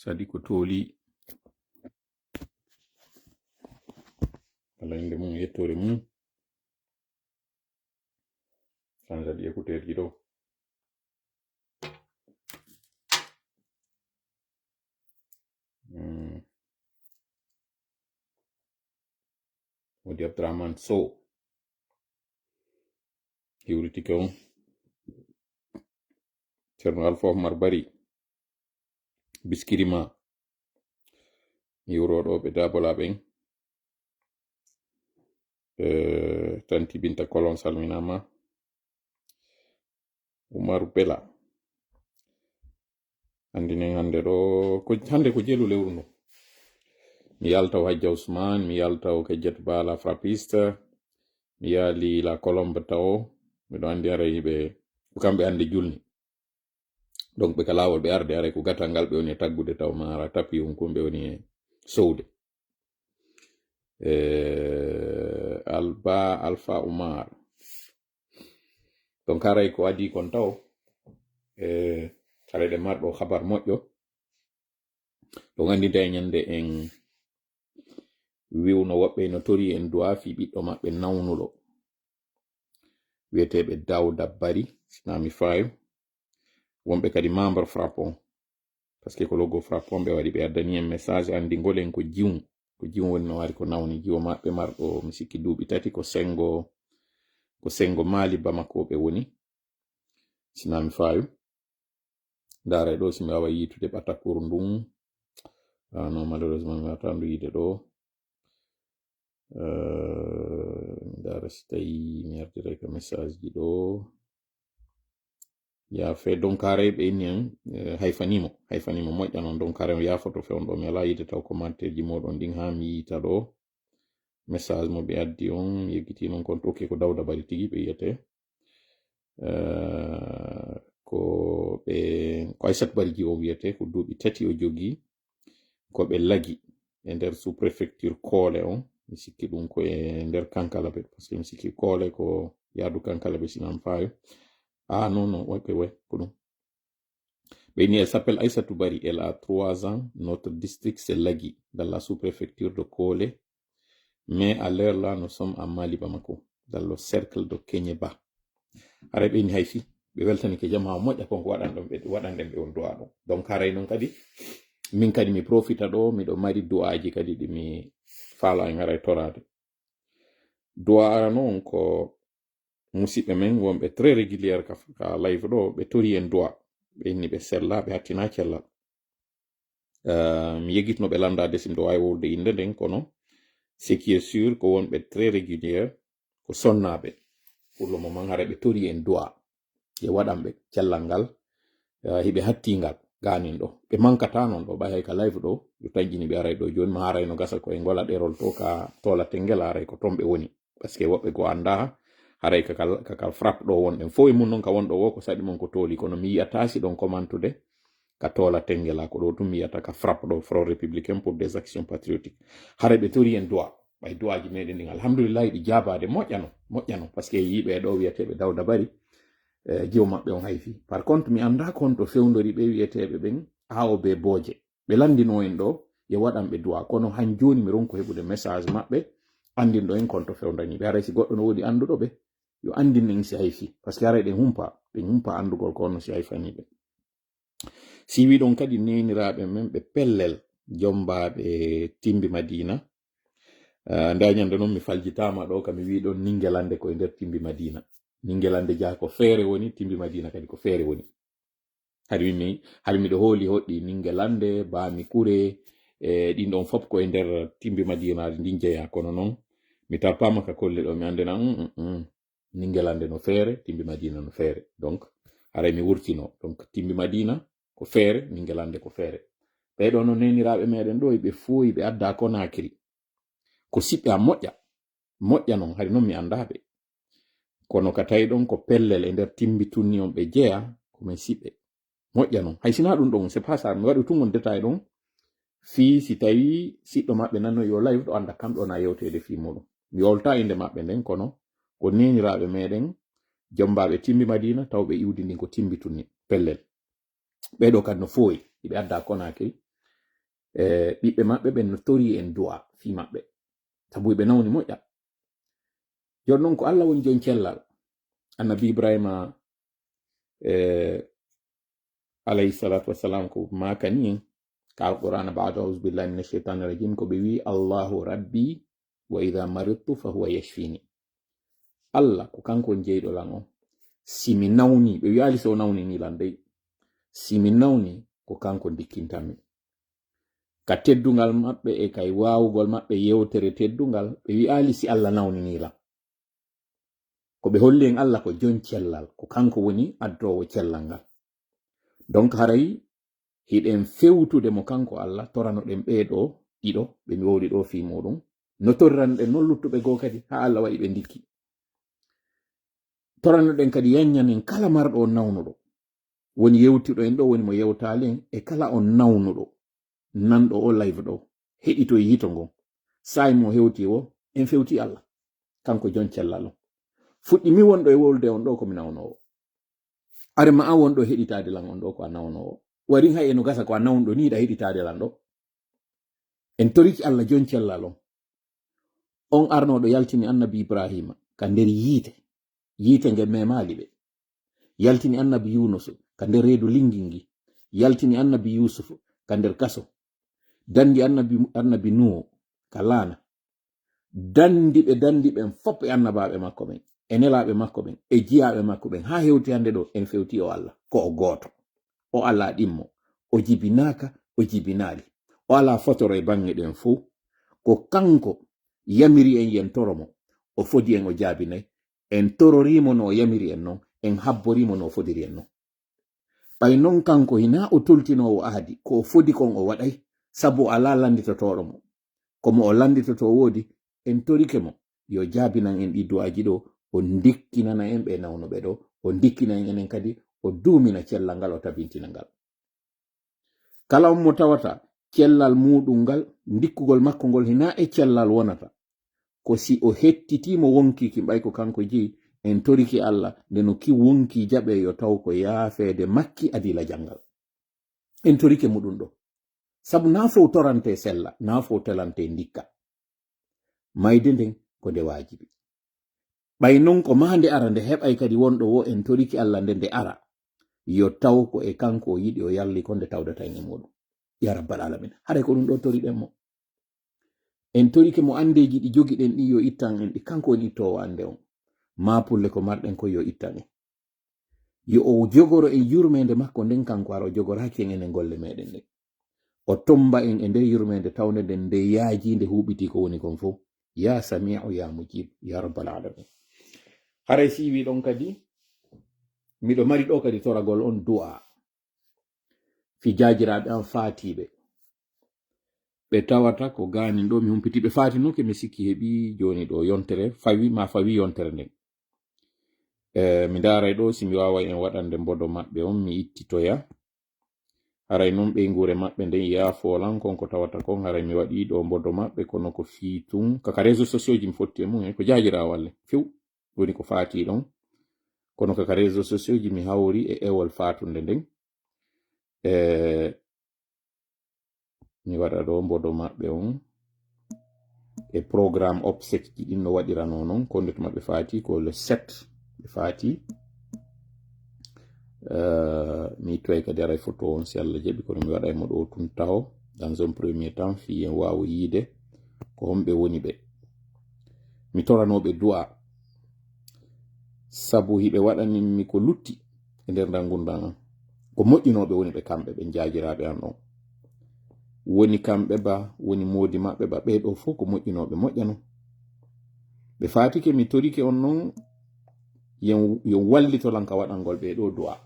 sadi ko tooli wala inde mum yettore mum kan sadi écouteur ji ɗo wodi Abdourahmane Sow hiwritike on ceerno Alpha Oumar Bari biskirima hiwroɗo ɓe dabola ɓen tanti Binta Kolon salminama Umaru Bela andinen hande ɗo hande ko jelu lewru ndu mi yaltaw Hajja Ousmane mi yaltaw Kejjet Ba la frappiste mi yaali la Colombe taw miɗo andi ara yiɓe ko kamɓe ande julni donc ɓe ka lawol ɓe arde ara ko gatal ngal ɓe woni e taggude taw mara tapi on kumɓe woni e sowde Alpha Oumar donc haray ko adi kon taw hareɗe marɗo habar moƴƴo ɗon andinte e ñande en wiwno woɓɓe no tori en duwafi ɓiɗɗo maɓɓe nawnuɗo wiyeteɓe Dawda Bari sinami fayo wonɓe kadi membre frappon par ce que ko logo frappon ɓe waɗi ɓe addani en message andi golen ko jiw woni no wari ko nawni jiwo maɓɓe marɗo mi sikki duuɓi tati ko sengo Mali Bamako ɓe woni sinami fayo ndaray ɗo simi wawa yitude ɓatakuru ndun non malheureusement mi wata ndu yide ɗo ndara si tawi mi ardiray ko message ji ɗo yafe donc haray ɓe inni en hayfanimo moƴƴa noon donc haray yafoto fewn ɗo mi ala yide taw commentaire ji moɗon ndin ha mi yita ɗo message mo ɓe addi on yeggiti noon kon tokki ko Dawda Bari tigi ɓe yiyete ko Aissat Bari ji o wiyete ko duuɓi tati o jogi ko ɓe lagi e nder sous préfecture Koole on mi sikki ɗum ko e nder Kankalaɓe par ce que mi sikki Koole ko yaadu Kankalaɓe sinan fayo non ouais ko ɗum ɓe elle s'appelle Aissatou Bari elle a 3 ans notre district c'est Lagui dans la sous-préfecture de Koole mais à l'heure là nous sommes à Mali Bamako dans le cercle de Kenyeba haray ɓe ni hayfi ɓe weltani ke jam ha moƴƴa konko waɗanɗen ɓe on du'a ɗo donc haray noon kadi min kadi mi profita ɗo miɗo mari du'aji kadi ɗi mi faala en haray torade du'a ara noon ko musidɓe men wonɓe très régulière ka live ɗo ɓe tori en du'a ɓe inni ɓe sella ɓe hattina cellal mi yegitno ɓe landade sim ɗo wawi wolde inde nden kono ce qui est sûr ko wonɓe très régulière ko sonnaɓe pour le moment haray ɓe tori en du'a ye waɗanɓe cellal ngal hiɓe hattingal ganin ɗo ɓe mankata non ɗo ɓay hay ka live ɗo yo taƴƴini ɓe aray ɗo joni ma haray no gasa ko e ngola ɗerol to ka tola tengela haray ko ton ɓe woni par ce que woɓɓe go anda haray kakal frappe ɗo wonɗen fo e mum noon ka wonɗo wo ko saɗi mon ko tooli kono mi yiyata si ɗon commentude ka tola tengela ko ɗo tum mi yiyata ka frappe ɗo Front républicain pour des actions patriotiques haray ɓe tori en du'a ɓay du'aji meɗen ɗin alhamdulillah ɗi jabade moƴƴano par ce que yiɓe ɗo wiyeteɓe Dawda Bari jiwo maɓɓe on hayfi par contre mi anda kon to fewdori ɓe wiyeteɓe ɓen AOB Booje ɓe landino en ɗo ye waɗanɓe du'a kono han joni mi ronko heɓude message maɓɓe andinɗo en kon to fewdani ɓe haray si goɗɗo no woodi anduɗo ɓe yo andin en si hayfi par ce que haray ɗen humpa andugol ko on si hayfaniɓe si wi ɗon kadi neniraɓe men ɓe pellel jombaɓe Timbi Madina nda ñande noon mi faljitama ɗo kam mi wi ɗon Ningelande ko e nder Timbi Madina Ningelande jaa ko feere woni Timbi Madina kadi ko feere woni hari miɗo hooli hoɗɗi Ningelande Bami Kure ɗin ɗon fop ko e nder Timbi Madina ndin jeeya kono noon mi tappama ka kolle ɗo mi andena Ningelande no feere Timbi Madina no feere donc haray mi wurtino donc Timbi Madina ko feere Ningelande ko feere ɓeɗo no neniraɓe meɗen ɗo ɓe fooyi ɓe adda Konakri ko siɓɓe a moƴƴa noon hari noon mi andaɓe kono ka tawi ɗon ko pellel e nder Timbi tunni on ɓe jeeya komin siɓɓe moƴƴa noon hay sina ɗum ɗon c'est pas ça mi waɗi tungon détail ɗon fi si tawi siɗɗo maɓɓe nanno yo live ɗo anda kamɗo na yewtede fi muɗum mi yolta inde maɓɓe nden kono ko neniraɓe meɗen jombaɓe Timbi Madina tawɓe iwdi ndin ko Timbi tunni pellel ɓeɗo kadi no fooyi iɓe adda Konakri ɓiɓɓe maɓɓe ɓen no tori en du'a fi maɓɓe sabu ɓe nawni moƴƴa. jon noon ko Allah woni jon cellal, annabi Ibrahima alayhi salatu wassalam ko makani en ka alqur'ana ba'da a'udhu billahi minash shaitani rajim ko ɓe wi Allahu rabbi wa idha maridtu fa huwa yashfini. Allah ko kanko jeyɗo lan on, simi nawni, ɓe wiyali so nawni ni lan dey, simi nawni ko kanko dikkintami. Ka teddungal maɓɓe e kay wawugol maɓɓe yewtere teddungal ɓe wi'ali si Allah nawni ni lan. ko ɓe holli en Allah ko jon cellal, ko kanko woni addowo cellal ngal. donc haray hiɗen fewtude mo kanko Allah toranoɗen ɓeeɗo ɗiɗo ɓe mi wowɗi ɗo fi muɗum no torranɗen non luttuɓe goo kadi ha Allah waɗi ɓe ndikki. toranoɗen kadi yanñanen kala marɗo on nawnuɗo, woni yewtiɗo en ɗo woni mo yewtalen e kala on nawnuɗo nanɗo o live ɗo heɗito e yito ngon sayi mo hewti o en fewti Allah kanko jon cellal on. fuɗɗi mi wonɗo e wolde on ɗo komi nawnowo, are ma a wonɗo heɗitade lan on ɗo ko a nawnowo, wari hay eno gasa ko a nawnuɗo ni ɗa heɗitade lan ɗo. en toriki Allah jon cellal on arnoɗo yaltini annabi Ibrahima ka nder yiite nge memali ɓe, yaltini annabi Yunus ka nder reedu lingingi, yaltini annabi Yusuf ka nder kaso, dandi annabi Nuhu ka laana, dandi ɓen fop e annabaɓe makko ɓen e nelaɓe makko ɓen e jiyaɓe makko ɓen ha hewti hande ɗo en fewti o Allah ko o goto, o Allah ɗimmo, o jibinaka o jibinali, o ala fotoro e bange ɗen fou, ko kanko yamiri en yen toromo o fodi en o jaabinayi, en tororimo no o yamiri en non, en habborimo no o fodiri en non. ɓay non kanko hina o toltinowo ahdi ko o fodi kon o waɗay sabu ala landitotoɗo mo, komo o landitoto woodi en torike mo yo jaabinan en ɗi du'aji ɗo, o dikkinana en ɓe nawnuɓe ɗo, o dikkina en enen kadi o dumina cellal ngal o tabintina ngal. kala on mo tawata cellal muɗum ngal dikkugol makko ngol hina e cellal wonata, ko si o hettitimo wonkiki ɓay ko kanko jeyi en toriki Allah nde no ki wonki jaɓe yo taw ko yaafede makki adila jangal. en torike muɗum ɗo sabu na fo torante sella, na fo telante ndikka, mayde nden ko nde wajibi. ɓay non ko ma nde ara nde heɓay kadi wonɗo wo en toriki Allah nde ara yo taw ko e kanko o yiɗi o yalli ko nde tawdata en e muɗum. ya rabbal alamin, haɗa ko ɗum ɗo toriɗen mo, en torike mo andeji ɗi jogiɗen ɗi yo ittan en ɗi, kanko woni ittowo ande on, ma pulle ko marɗen ko yo ittan en, yo o jogoro en yurmede makko nden kanko ara o jogoraki en ene golle meɗen ɗen, o tomba en e nder yurmede tawde nden nde yaaji nde huɓiti ko woni kon fof. ya sami'u ya mujib ya rabbal alamin. haray siwi ɗon kadi miɗo mari ɗo kadi toragol on du'a fi jajiraɓe an faatiɓe ɓe tawata ko ganin ɗo mi humpitiɓe faati no ke mi sikki heɓi joni ɗo yontere fawi yontere nden. mi daray ɗo si mi wawa en waɗande mbodo maɓɓe on mi ittitoya, haray non ɓeygure maɓɓe nden yaafolan konko tawata kon, haray mi waɗi ɗo mbodo maɓɓe kono ko fiitun kaka réseau sociaux ji mi fotti e mum ko jajirawalle few woni ko faati ɗon, kono kaka réseau sociaux ji mi hawri e ewol fatunde nden. mi waɗa ɗo mbodo maɓɓe on e programme obsèque ji ɗin no waɗirano non, ko nde to maɓɓe faati ko le 7 ɓe faati. mi toy kadi aray photo on si Allah jaɓi, kono mi waɗay mo ɗo tun taho dans un premier temps fi en wawa yiide ko homɓe woni ɓe. mi toranoɓe du'a sabu hiɓe waɗaninmi ko lutti e nder dangundan an, ko moƴƴinoɓe woni ɓe kamɓe ɓe jajiraɓe an ɗon, woni kamɓe ba woni modi maɓɓe ba ɓeɗo fof ko moƴƴinoɓe moƴƴano ɓe fatike. mi torike on non yo wallitolan ka waɗangol ɓeɗo du'a.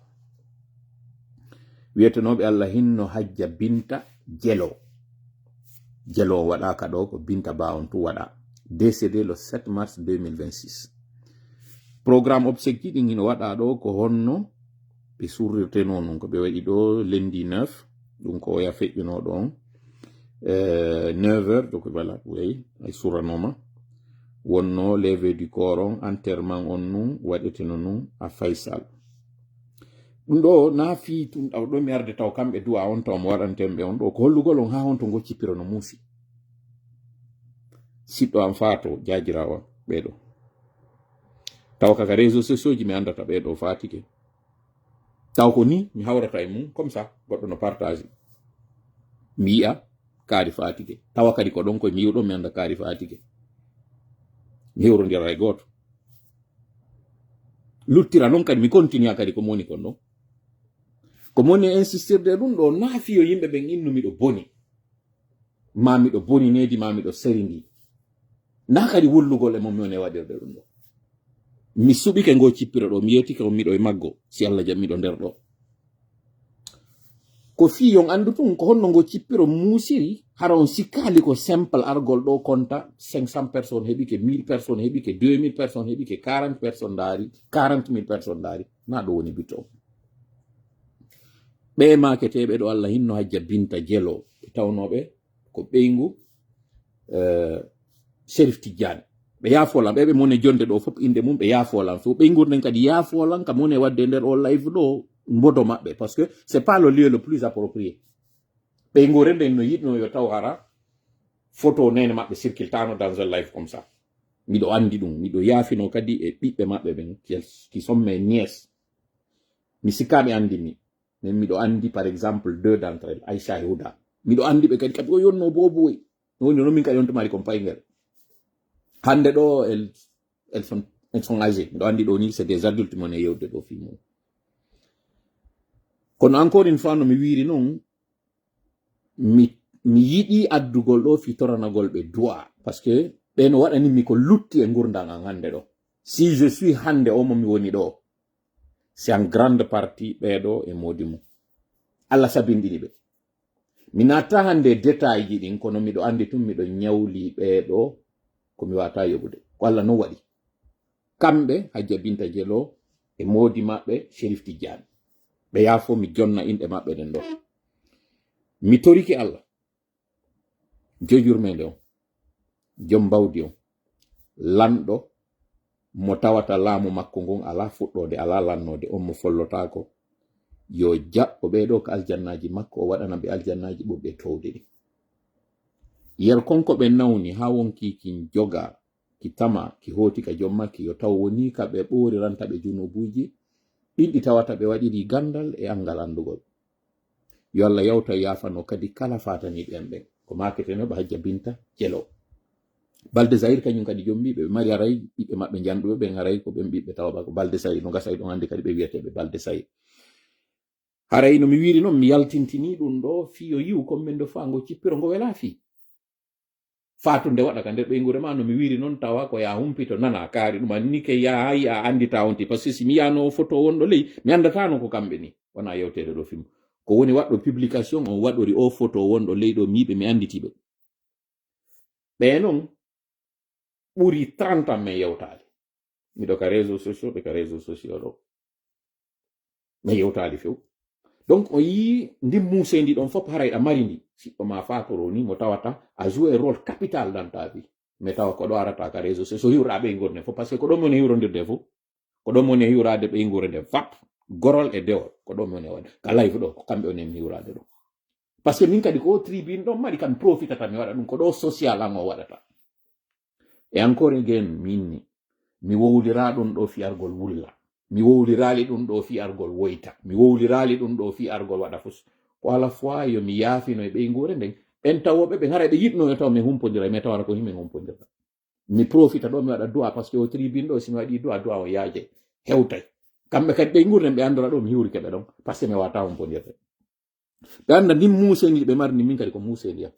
wiyetenoɓe Allah hinno hajja Binta Jelo waɗaka ɗo ko Binta ba on tu waɗa, décédé le 7 mars 2026. programme obsèque ji ɗin ino waɗa ɗo ko honno ɓe surrirte non ko ɓe waɗi ɗo lundi 9 ɗum ko oya feƴƴuno ɗon 9h donc voilà way ay suranoma wonno levé du corps on enterrement on nun waɗeteno nun a Faysal. ɗum ɗo na fi tum ɗaw ɗo mi arde taw kamɓe du'a on taw mo waɗantemɓe on ɗo ko hollugol on ha on to goccipiro no muusi siɗɗo am faato jajirawa ɓeɗo taw kaka réseau sociaux ji mi andata ɓeɗo fatike taw ko ni mi hawrata e mum comme ça goɗɗo no partage mi yi'a kaari fatike tawa kadi ko ɗon koye mi yiwɗon mi anda kaari fatike mi hewrodira e goto luttira noon kadi mi continue kadi ko moni kon ɗon ko moni insistirde ɗum ɗo naafiyo yimɓe ɓen innu miɗo boni ma miɗo boni nedi ma miɗo serindi na kadi wullugol e mom woni waɗirde ɗum ɗo mi suɓike ngo cippiro ɗo mi yetike on miɗo e maggo si Allah jam miɗo nder ɗo ko fi yon andu tun ko honno ngo cippiro muusiri hara on sikkali ko simple argol ɗo konta 500 personnes heɓike 1000 personnes heɓike 2000 personnes heɓike 40 personnes daari 40.000 personnes daari na ɗo woni bito ɓe maketeɓe ɗo Allah hinno hajja binta jelo ɓe tawnoɓe ko ɓeygu Cherif Tidiane ɓe yaafolan ɓeɓe mone jonde ɗo fof inde mum ɓe yaafolan so ɓeygurden kadi yaafolan kam mone wadde nder o live ɗo mbodo maɓɓe parce que c'est pas le lieu le plus approprié ɓeygure nden no yiɗno yo taw hara photo nene maɓɓe circultano dans un live comme ça miɗo andi ɗum miɗo yaafino kadi e ɓiɓɓe maɓɓe ɓen qui sont mes nièces mi sikkaɓe andini mais miɗo andi par exemple 2 d'entre elles Aïcha et Huda miɗo andi ɓe kadi o yonno boboy woni non min kadi on tomari comme paygel hande ɗo elles sont âgées miɗo andi ɗo ni c'est des adultes mon e yewde ɗo film kono encore une fois no mi wiri noon mi yiɗi addugol ɗo fitoranagol ɓe du'a parce que ɓe no waɗanimi ko lutti e gurdam an hande ɗo si je suis hande o momi woni ɗo c'est en grande partie ɓeɗo e modi mum Allah sabindini ɓe mi natta hande détail ji ɗin kono miɗo andi tun miɗo nyawli ɓeɗo komi wata yoɓude ko Allah no waɗi kamɓe Hajja Binta Jelo e modi maɓɓe Cherif Tidiane ɓe yaafo mi jonna inɗe maɓɓe ɗen ɗo mi toriki Allah jojurmede on jom bawdi on lanɗo mo tawata laamu makko ngon ala fuɗɗode ala lannode on mo follotako yo jaɓɓo ɓeɗo ko aljannaji makko o waɗana ɓe aljannaji ɓurɗe towde ɗi yer konko ɓe nawni ha wonki kin joga ki tama ki hoti ka jommakki yo taw woni ka ɓe ɓoori ranta ɓe junubuji ɗinɗi tawata ɓe waɗiri gandal e angal andugol yo Allah yawta yafano kadi kala fatani ɓen ɓen ko maketenoɓe Hajja Binta Jelo Balde Zahir kañum kadi jombi ɓe mari aray ɓiɓɓe maɓɓe janɗuɓe ɓen aray ko ɓen ɓiɓɓe tawa ko Balde Zahir no gasa ɗon hande kadi ɓe wiyeteɓe Balde Zahir haray no mi wiri noon mi yaltintini ɗum ɗo fiyo yiw comme men ɗo fa ngo cippiro ngo wela fi fatunde waɗa ka nder ɓeygure ma no mi wiri noon tawa ko ya humpito nana kaari ɗum anni ke ya a andita onti par ce que si mi yano photo wonɗo ley mi andatano ko kamɓe ni wona yewtere ɗo film ko woni waɗɗo publication on waɗori o photo wonɗo ley ɗo miɓe mi anditiɓe ɓe noon ɓuri 30 ans men yewtali miɗo ka réseau sociaux ɓe ka réseau sociaux ɗo mi yewtali few donc o yi ndi musendi ɗon fof haray a mari ndi siɓɓo ma fatoro ni mo tawata a joué rôle capital dans ta vie mais tawa ko ɗo arata ka réseau sociaux so hiwra ɓeygure nde fof par ce que ko ɗo moni hiwrodirde fof ko ɗo moni hiwrade ɓeygure nde fap gorol e dewol ko ɗo moni waɗa ka live ɗo ko kamɓe onen hiwrade ɗo par ce que min kadi ko tribune ɗon mari kam profitata mi waɗa ɗum ko ɗo social an o waɗata e encore again minni mi wowlira ɗum ɗo fiyargol wulla mi wowlirali ɗum ɗo fiyargol woyta mi wowlirali ɗum ɗo fiyargol waɗa fus ko ala fois yo mi yaafino e ɓeygure nden ɓen tawoɓe ɓe hara ɓe yiɗno e taw mi humpodira mi tawara ko himɓe humpodirta mi profita ɗo mi waɗa du'a par ce que o tribune ɗo simi waɗi du'a o yaaje hewtay kamɓe kadi ɓeygure nden ɓe andora ɗo mi hiwrike ɓe ɗon par ce que mi wata humpodirde ɓe anda ndin museni ɓe marni min kadi ko museni yam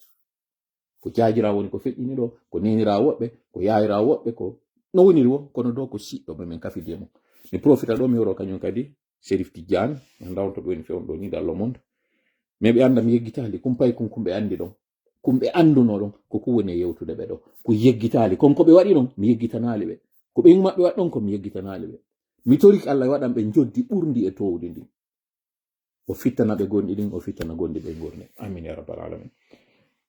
ko jaajira woni ko feƴƴini ɗo ko nenira woɓɓe ko yayira woɓɓe ko no woniri wo kono do ko siɗɗo ɓe min kafidi mo mi profita ɗo mi woro kañum kadi Cherif Tidiane ndawto ɓe woni fewn ɗo ni dans le monde mais ɓe anda mi yeggitali kumpay kumɓe andi ɗon kumɓe anduno ɗon koko woni yewtude ɓe ɗo ko yeggitali konko ɓe waɗi ɗon mi yeggitanali ɓe ko ɓe maɓɓe waɗi ɗon ko mi yeggitanali ɓe mi toriki Allah waɗan ɓe joddi ɓurdi e towdi ndi o fittana ɓe gonɗi ɗin o fittana gonɗi ɓe gurne amin ya rabbal alamin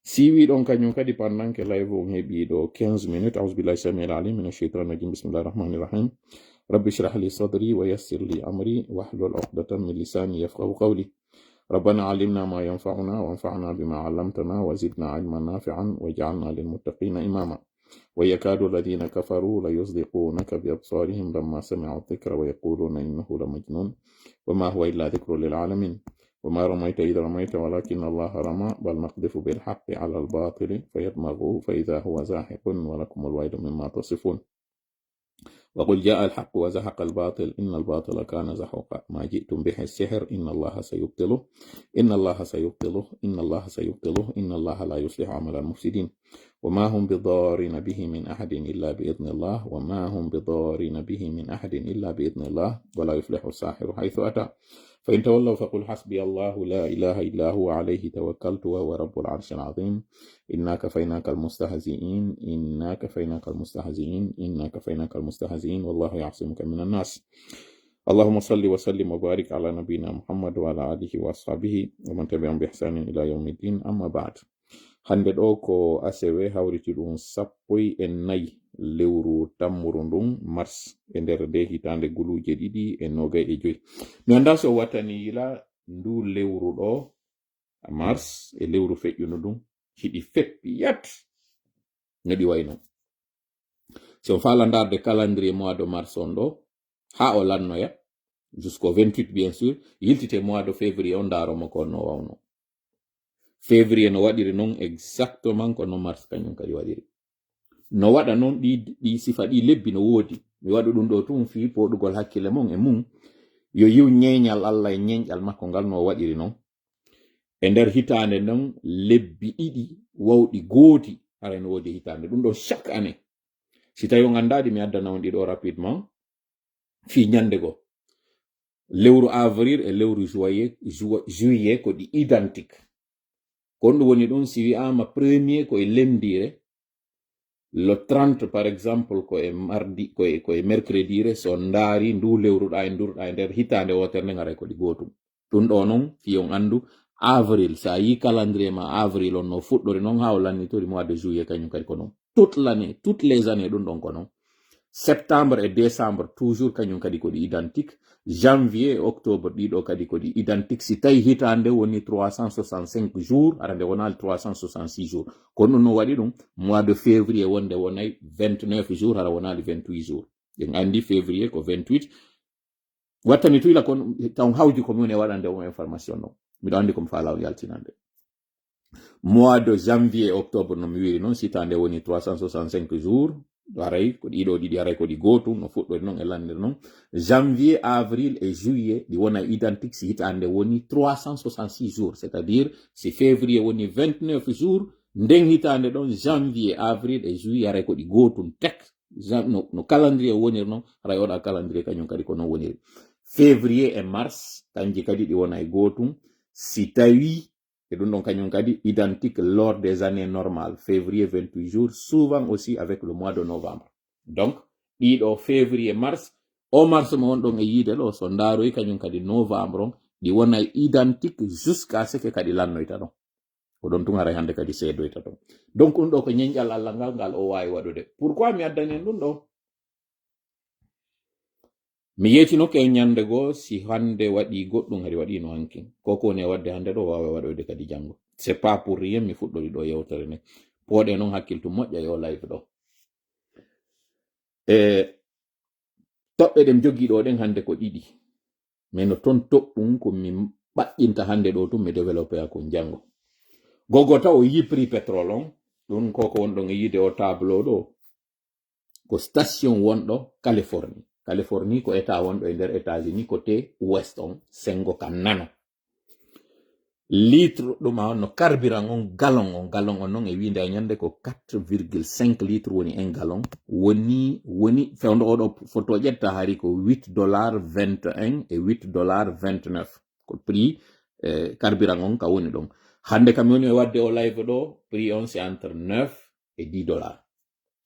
siwi ɗon kañum kadi pendant que live on heeɓi ɗo 15 minutes ausbillahi samil alim min cheytan rajim bismillahir rahmanir rahim رب اشرح لي صدري ويسر لي أمري واحلل عقدة من لساني يفقهوا قولي ربنا علمنا ما ينفعنا وانفعنا بما علمتنا وزدنا علما نافعا واجعلنا للمتقين إماما ويكاد الذين كفروا ليصدقونك بأبصارهم لما سمعوا الذكر ويقولون إنه لمجنون وما هو إلا ذكر للعالمين وما رميت إذ رميت ولكن الله رمى بل نقذف بالحق على الباطل فيدمغه فإذا هو زاحق ولكم الويل مما تصفون وقل جاء الحق وزهق الباطل إن الباطل كان زحوقا ما جئتم به السحر إن الله سيبطله إن الله سيبطله إن الله سيبطله إن الله لا يصلح عمل المفسدين وما هم بضارين به من أحد إلا بإذن الله وما هم بضارين به من أحد إلا بإذن الله ولا يفلح الساحر حيث أتى فإن تولوا فقل حسبي الله لا إله إلا هو عليه توكلت وهو رب العرش العظيم إنا كفيناك المستهزئين إنا كفيناك المستهزئين إنا كفيناك المستهزئين والله يعصمك من الناس اللهم صل وسلم وبارك على نبينا محمد وعلى آله وأصحابه ومن تبعهم بإحسان إلى يوم الدين أما بعد hande ɗo ko asewe hawriti ɗum 14 lewru tammuru ndun mars e nder de hitande guluje ɗiɗi e 25 mi anda so wattani yila ndu lewru ɗo mars e lewru feƴƴuno ɗum hiɗi feppiyat no ɗi wayno si on fala ndarde calendrier mois de mars on ɗo ha o lannoya jusqu'au 28 bien sûr yiltite mois de février on ndaromo ko no wawno février no waɗiri non exactement ko no mars kañum kadi waɗiri no waɗa non ɗi sifa ɗi lebbi no woodi mi waɗu ɗum ɗo tun fi poɗugol hakkille mon e mum yo yiw ñeñal Allah e ñeñƴal makko ngal no waɗiri non e nder hitande non lebbi ɗiɗi wawɗi gooti hara no woodi hitande ɗum ɗo chaque année si tawi on andadi mi addana on ɗiɗo rapidement fi ñande go lewru avril e lewru juillet ko ɗi identique kon ɗum woni ɗum si wi'ama premier ko e lemdire le 30 par exemple ko e mardi ko e mercredire so ndaari ndu lewruɗa e ndurɗa e nder hitande wotere nde ngara ko ɗi gotum ɗum ɗo noon fi on andu avril sa yi calendrier ma avril on no fuɗɗori noon ha o lannitori mois de juillet kañum kadi ko noon toute l'année toutes les années ɗum ɗon ko noon septembre et décembre toujours kañum kadi ko ɗi identique janvier et octobre ɗiɗo kadi ko ɗi identique si tawi hitande woni 365 jours ara nde wonali 366 jours kono ɗum no waɗi ɗum mois de février wonde wonay 29 jours ara wonali 28 jours en andi février ko 28 wattani tuyla kon taw hawji ko min e waɗande on information non miɗo andi komi faala on yaltinande mois de janvier et octobre no mi wiri noon sitande woni 365 jours aray ko ɗiɗo ɗiɗi aray ko ɗi gotum no fuɗɗori noon e lanndere noon janvier avril et juillet ɗi wona identique si hitande woni 366 jours c'est à dire si février woni 29 jours nden hitande ɗon janvier avril et juillet aray ko ɗi gotum tek no calendrier woniri noon aray oɗa calendrier kañum kadi ko noon woniri février et mars kanji kadi ɗi wona e gotum si tawi et donc kañum kadi identique lors des années normales février 28 jours souvent aussi avec le mois de novembre donc ɗiɗo février mars o mars mo wonɗon e yiide ɗo so ndaroy kañum kadi novembre on ɗi wona identique jusqu'à ce que kadi lannoyta ɗon ko ɗon tun ara hande kadi seedoyta ɗon donc ɗum ɗo ko ñeñƴal Allah ngal o wawi waɗude pourquoi mi addani en ɗum ɗo mi yetinoke e ñande goo si hande waɗi goɗɗum hari waɗino hanki koko woni e wadde hande ɗo wawa waɗoyde kadi janngo c'est pas pour rien mi fuɗɗori ɗo yewtere nde pooɗe noon hakkiltu moƴƴa yo live ɗo toɓɓe ɗen jogii ɗo ɗen hande ko ɗiɗi mais no toon toɓɓum ko mi ɓaƴƴinta hande ɗo tum mi développé a kon janngo gogo taw o yi prix pétrole on ɗum koko wonɗon e yiide o tableau ɗo ko station wonɗo Californie ko état wonɗo e nder États-Unis côté ouest on sengo ka nano litre ɗum a no carburant on gallon on noon e wiinde a ñande ko 4,5 litre woni un gallon woni fewndo oɗo photo ƴetta hari ko $8.21 et $8.29 ko prix carburant on ka woni ɗon hande kam woni e wadde o live ɗo prix on c'est entre 9 et $10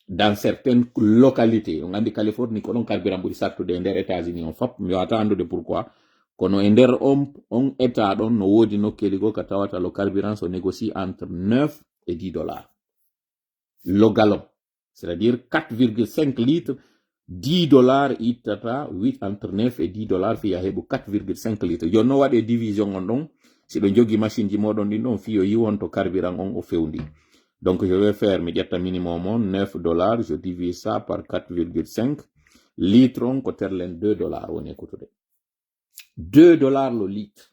dans certaines localités on andi Californie ko ɗon carburant ɓuri sattude e nder États-Unis on fop mi wata andude pourquoi kono e nder on état ɗon no woodi nokkeli go ka tawata le carburant se négocie entre 9 et $10 le gallon c'est-à-dire 4,5 litres $10 ittata 8 entre 9 et $10 fiya heɓu 4,5 litres jonno waɗe division on ɗon siɗo jogi machine ji moɗon ɗin ɗon fiyo yiwon to carburant on o fewndi. Donc je vais faire mi ƴetta minimum on $9, je divise ça par 4,5 litre on ko terlen $2 woni ekkutude $2 lo litre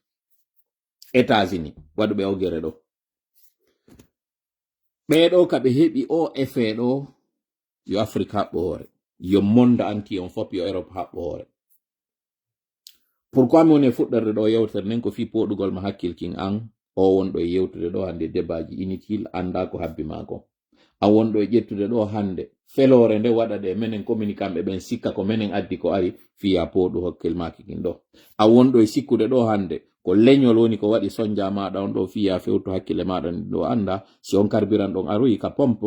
États-Unis waɗuɓe o gere ɗo ɓeɗo kaɓe heɓi o effet ɗo yo Afrique haɓɓo hoore yo monde anti on fop yo Europe haɓɓo hoore. Pourquoi mi woni e fuɗɗorde ɗo yewtere nden ko fi poɗugol ma hakkilkin an o wonɗo e yewtude ɗo hande débatji inutile anda ko habbi maako a wonɗo e ƴettude ɗo hande felore nde waɗa de menen communiquant ɓen sikka ko menen addi ko ari fiya poɗu hokkil makikin ɗo a wonɗo e sikkude ɗo hande ko leñol woni ko waɗi sonja maɗa on ɗo fiya fewtu hakkille maɗa ɗo anda si on carburant ɗon aroyi ka pompe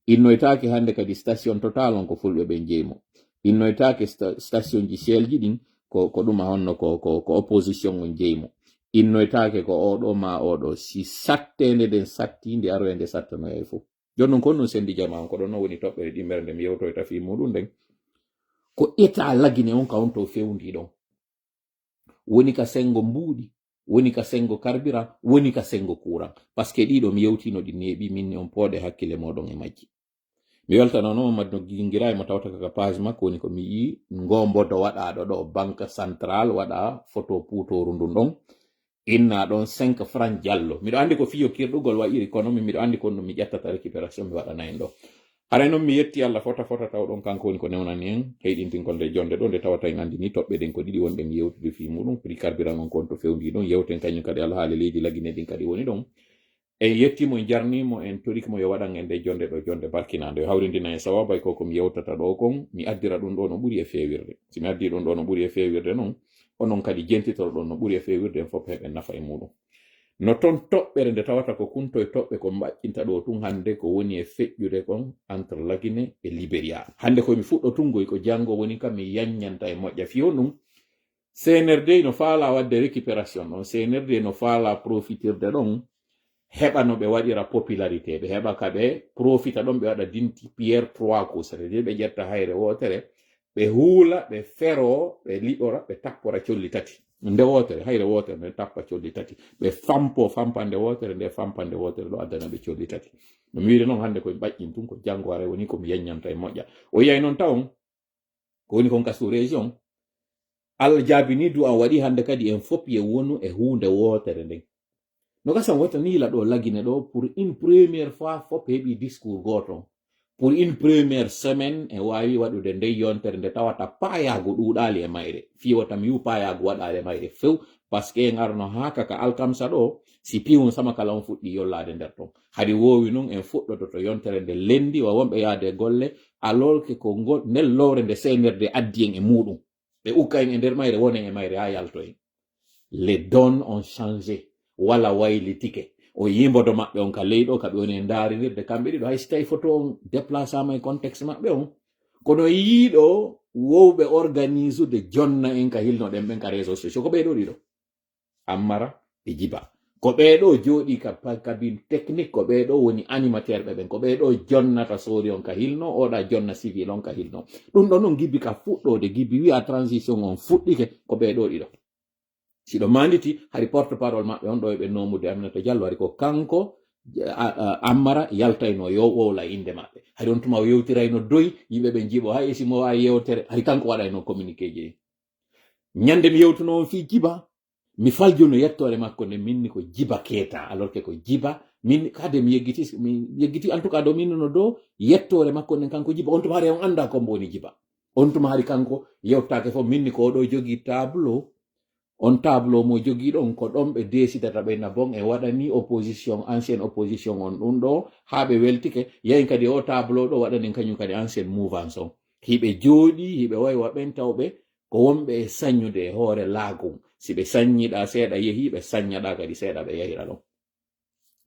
innoytake hande kadi station total on ko fulɓe ɓen jeymo innoytake station ji Shell ji ɗin ko ɗuma honno ko opposition on jeymo innoytake ko oɗo ma oɗo si sattende den satti nde aroyende sattanoya fof jonnon kon non sendi jama ko ɗon no woni toɓɓere ɗimmere nde mi yewtoyta fi muɗum nden ko état lagine on ka on to fewndi ɗon woni ka sengo mbuuɗi woni ka sengo carburant woni ka sengo courant par ce que ɗiɗo mi yewtino ɗi neeɓi minne on pooɗe hakkille moɗon e majji mi weltanano madno gingira mo tawta kaka page makko woni ko mi yi ngombodo waɗaɗo ɗo banque centrale waɗa photo puutoru ndun ɗon inna ɗon 5 francs diallo miɗo andi ko fiyo kirɗugol waɗiri kono miɗo andi kon ɗum mi ƴettata récupération mi waɗana en ɗo haray noon mi yetti Allah fota taw ɗon kanko woni ko newnani en heyɗintinkol nde jonde ɗo nde tawata en andi ni toɓɓe ɗen ko ɗiɗi wonɗen yewtude fi muɗum prix carburant on kon to fewndi ɗon yewten kañum kadi alhaali leydi lagine ɗin kadi woni ɗon en yettimo en jarnimo en torikimo yo waɗan en nde jonde ɗo jonde barkinande yo hawrindina en sawabay ko mi yewtata ɗo kon mi addira ɗum ɗo no ɓuri e fewirde si mi addi ɗum ɗo no ɓuri e fewirde noon onon kadi jentitoro ɗon no ɓuri e fewirde en fof heɓen nafa e muɗum no toon toɓɓere nde tawata ko kunto e toɓɓe ko mbaƴƴinta ɗo tun hande ko woni e feƴƴude kon entre Lagine e Libéria hande komi fuɗɗo tungoy ko janngo woni kam mi yaññanta e moƴƴa fiyo ɗum CNRD no faala wadde récupération ɗon CNRD no faala profitirde ɗon heɓa no ɓe waɗira popularité ɓe heɓa ka ɓe profita ɗon ɓe waɗa dinti pierre 3 kusere de ɓe ƴetta hayre wotere ɓe huula ɓe fero ɓe liɓora ɓe tappora colli tati nde wotere hayre wotere nde tappa colli tati ɓe fampande wotere nde fampande wotere ɗo addana ɓe colli tati no mi wiide noon hande koye ɓaƴƴin tun ko janngo ara woni komi yaññanta e moƴƴa o yiyay noon tawon ko woni kon ka sous région Allah jaabini du an waɗi hande kadi en fop ye wonu e hunde wotere nden no gasam wata niila ɗo Lagine ɗo pour une première fois fop heɓi discours goto pour une première semaine en wawi waɗude nde yontere nde tawata payago ɗuɗali e mayre fiwata mi wi payago waɗali e mayre few par ce que en arno ha kaka alkamsa ɗo si piwon sama kala on fuɗɗi yollade nder ton hadi wowi noon en fuɗɗoto to yontere nde lendi wa wonɓe yaade golle alors que ko nden lowre nde CNRD addi en e muɗum ɓe ukka en e nder mayre wonen e mayre ha yalto en les donnes ont changé wala waylitike o yimbodo maɓɓe on ka leyɗo kaɓe woni e ndarinirde kamɓe ɗiɗo hay so tawi photo on déplacement e contexte maɓɓe on kono yiiɗo wowɓe organise ude jonna en ka hilnoɗen ɓen ka réseau sociaux ko ɓeɗo ɗiɗo Ammara e Djiba ko ɓeɗo jooɗi ka cabine technique ko ɓeɗo woni animateur ɓe ɓen ko ɓeɗo jonnata sori on ka hilno oɗa jonna civil on ka hilno ɗum ɗon noon Gibi ka fuɗɗode Gibi wi'a transition on fuɗɗike ko ɓeɗo ɗiɗo siɗo manditi hari porte parole maɓɓe on ɗo eɓe nomude Aminata Diallo hari ko kanko Ammara yaltayno yo wowla inde maɓɓe hari on tuma o yewtirayno doyi yimɓe ɓe jiiɓo hay simo wawi yewtere hari kanko waɗayno communiqué ji ñande mi yewtuno on fi Djiba mi faljono yettore makko nde minni ko Djiba Keita alors que ko Djiba min kade mi yeggiti en tout cas do minno do yettore makko nden kanko Djiba on tuma hari on anda ko mboni Djiba on tuma hari kanko yewtake fof minni ko oɗo jogi tableau on tableau mo jogi ɗon ko ɗon ɓe desidata ɓe nabon e waɗani opposition ancienne opposition on ɗum ɗo ha ɓe weltike yahin kadi o tableau ɗo waɗanin kañum kadi ancienne mouvance on hiɓe jooɗi hiɓe waywa ɓen tawɓe ko wonɓe e saññude e hoore laagum si ɓe saññiɗa seeɗa yehi ɓe saññaɗa kadi seeɗa ɓe yahira ɗon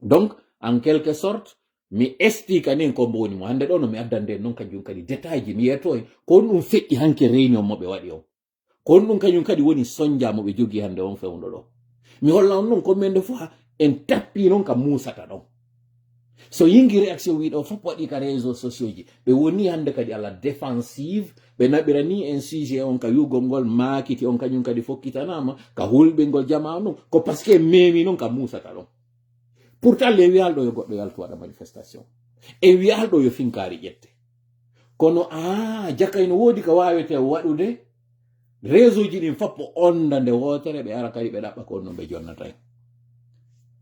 donc en quelque sorte mi estika nin ko mboni mo hande ɗo no mi addande noon kañum kadi détail ji mi yeto ko ɗum feƴƴi hanke réunion mo ɓe waɗi on ko ɗum kañum kadi woni sonjamo ɓe jogi hande on fewndo ɗo mi holla on noon ko men de fof en tappi noon ka musata ɗon so yingi réaction wiɗo fof waɗi ka réseau sociaux ji ɓe woni hande kadi ala défensive ɓe naɓira ni en sujet on ka yugol ngol makiti on kañum kadi fokkitanama ka hulɓingol jamanu ko par ce que memi noon ka musata ɗon pourtant le wiyalɗo yo goɗɗo yaltu waɗa manifestation e wiyalɗo yo finkari ƴette kono jakayno woodi ka wawete waɗude réseau ji ɗin fappo onda nde wotere ɓe ara kadi ɓe ɗaɓɓa ko no ɓe jonnata en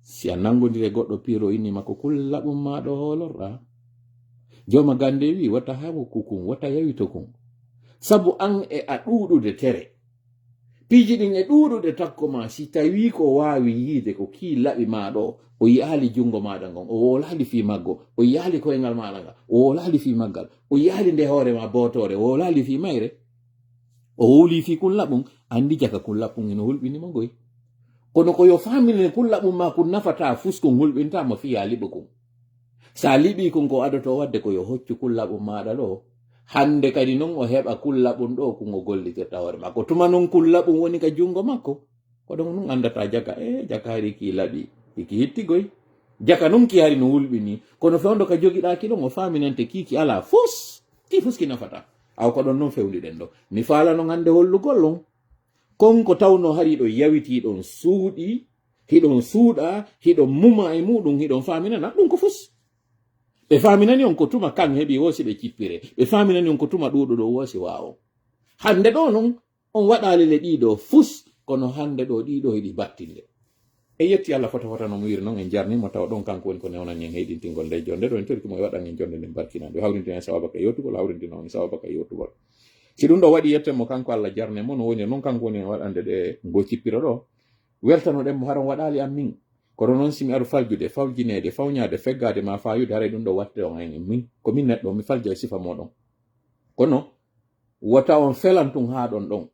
si a nangodiri goɗɗo piro inni makko kullaɓum maɗo holorɗa joma gande wi wata hawo kukun wata yawito kun sabu an e a ɗuɗude tere piiji ɗin e ɗuɗude takko ma si tawi ko wawi yiide ko ki laɓi maɗo o yihali jungo maɗa ngon o wolali fi maggo o yihali koyngal maɗa nga o wolali fi maggal o yihali nde hoore ma botore o wolali fi mayre o woli fi kullaɓum andi jaka kullaɓum ino hulɓinimo goy kono ko yo famine kullaɓum ma kun nafata fuskon hulɓintama fiya liɓo kun sa liɓi kun ko adoto wadde ko yo hoccu kullaɓum maɗa ɗo hande kadi non o heɓa kullaɓum ɗo kun o gollitirta hoore makko tuma non kullaɓum woni ka jungo makko ko ɗon non andata jaka jaka hari ki laɓi iki hittigoy jaka non ki hari no hulɓini kono fewndo ka jogiɗaki ɗon o faminante kiki ala fus ki fuski nafata aw ko ɗon non fewniɗen ɗo mi faala non hande hollugol on konko tawno hari ɗo yawiti ɗon suuɗi hiɗon suuɗa hiɗon muma e muɗum hiɗon faminana ɗum ko fus ɓe faminani on ko tuma kan heɓi wosi ɓe cippire ɓe faminani on ko tuma ɗuɗuɗo wosi wawo hande ɗo non on waɗali le ɗiɗo fus kono hande ɗo ɗiɗo heɗi battinde e yetti Allah fota no mo wiri noon en jarnimo tawa ɗon kanko woni ko newnan en heydintingol nde jonde ɗo en torkimo e waɗan en jonde nden barkinande hawrintinen sawaba ka yettugol hawrintino on sawaba ka yettugol si ɗum ɗo waɗi yettemo kanko Allah jarne mo no woni noon kanko woni waɗande ɗe go cippiro ɗo weltanoɗen mo haron waɗali am min kono noon simi aɗa faljude fawjinede fawñade feggade ma fayude haray ɗum ɗo watte on en min komin neɗɗo mi falja e sifa moɗon kono wota on felan tun ha ɗon ɗon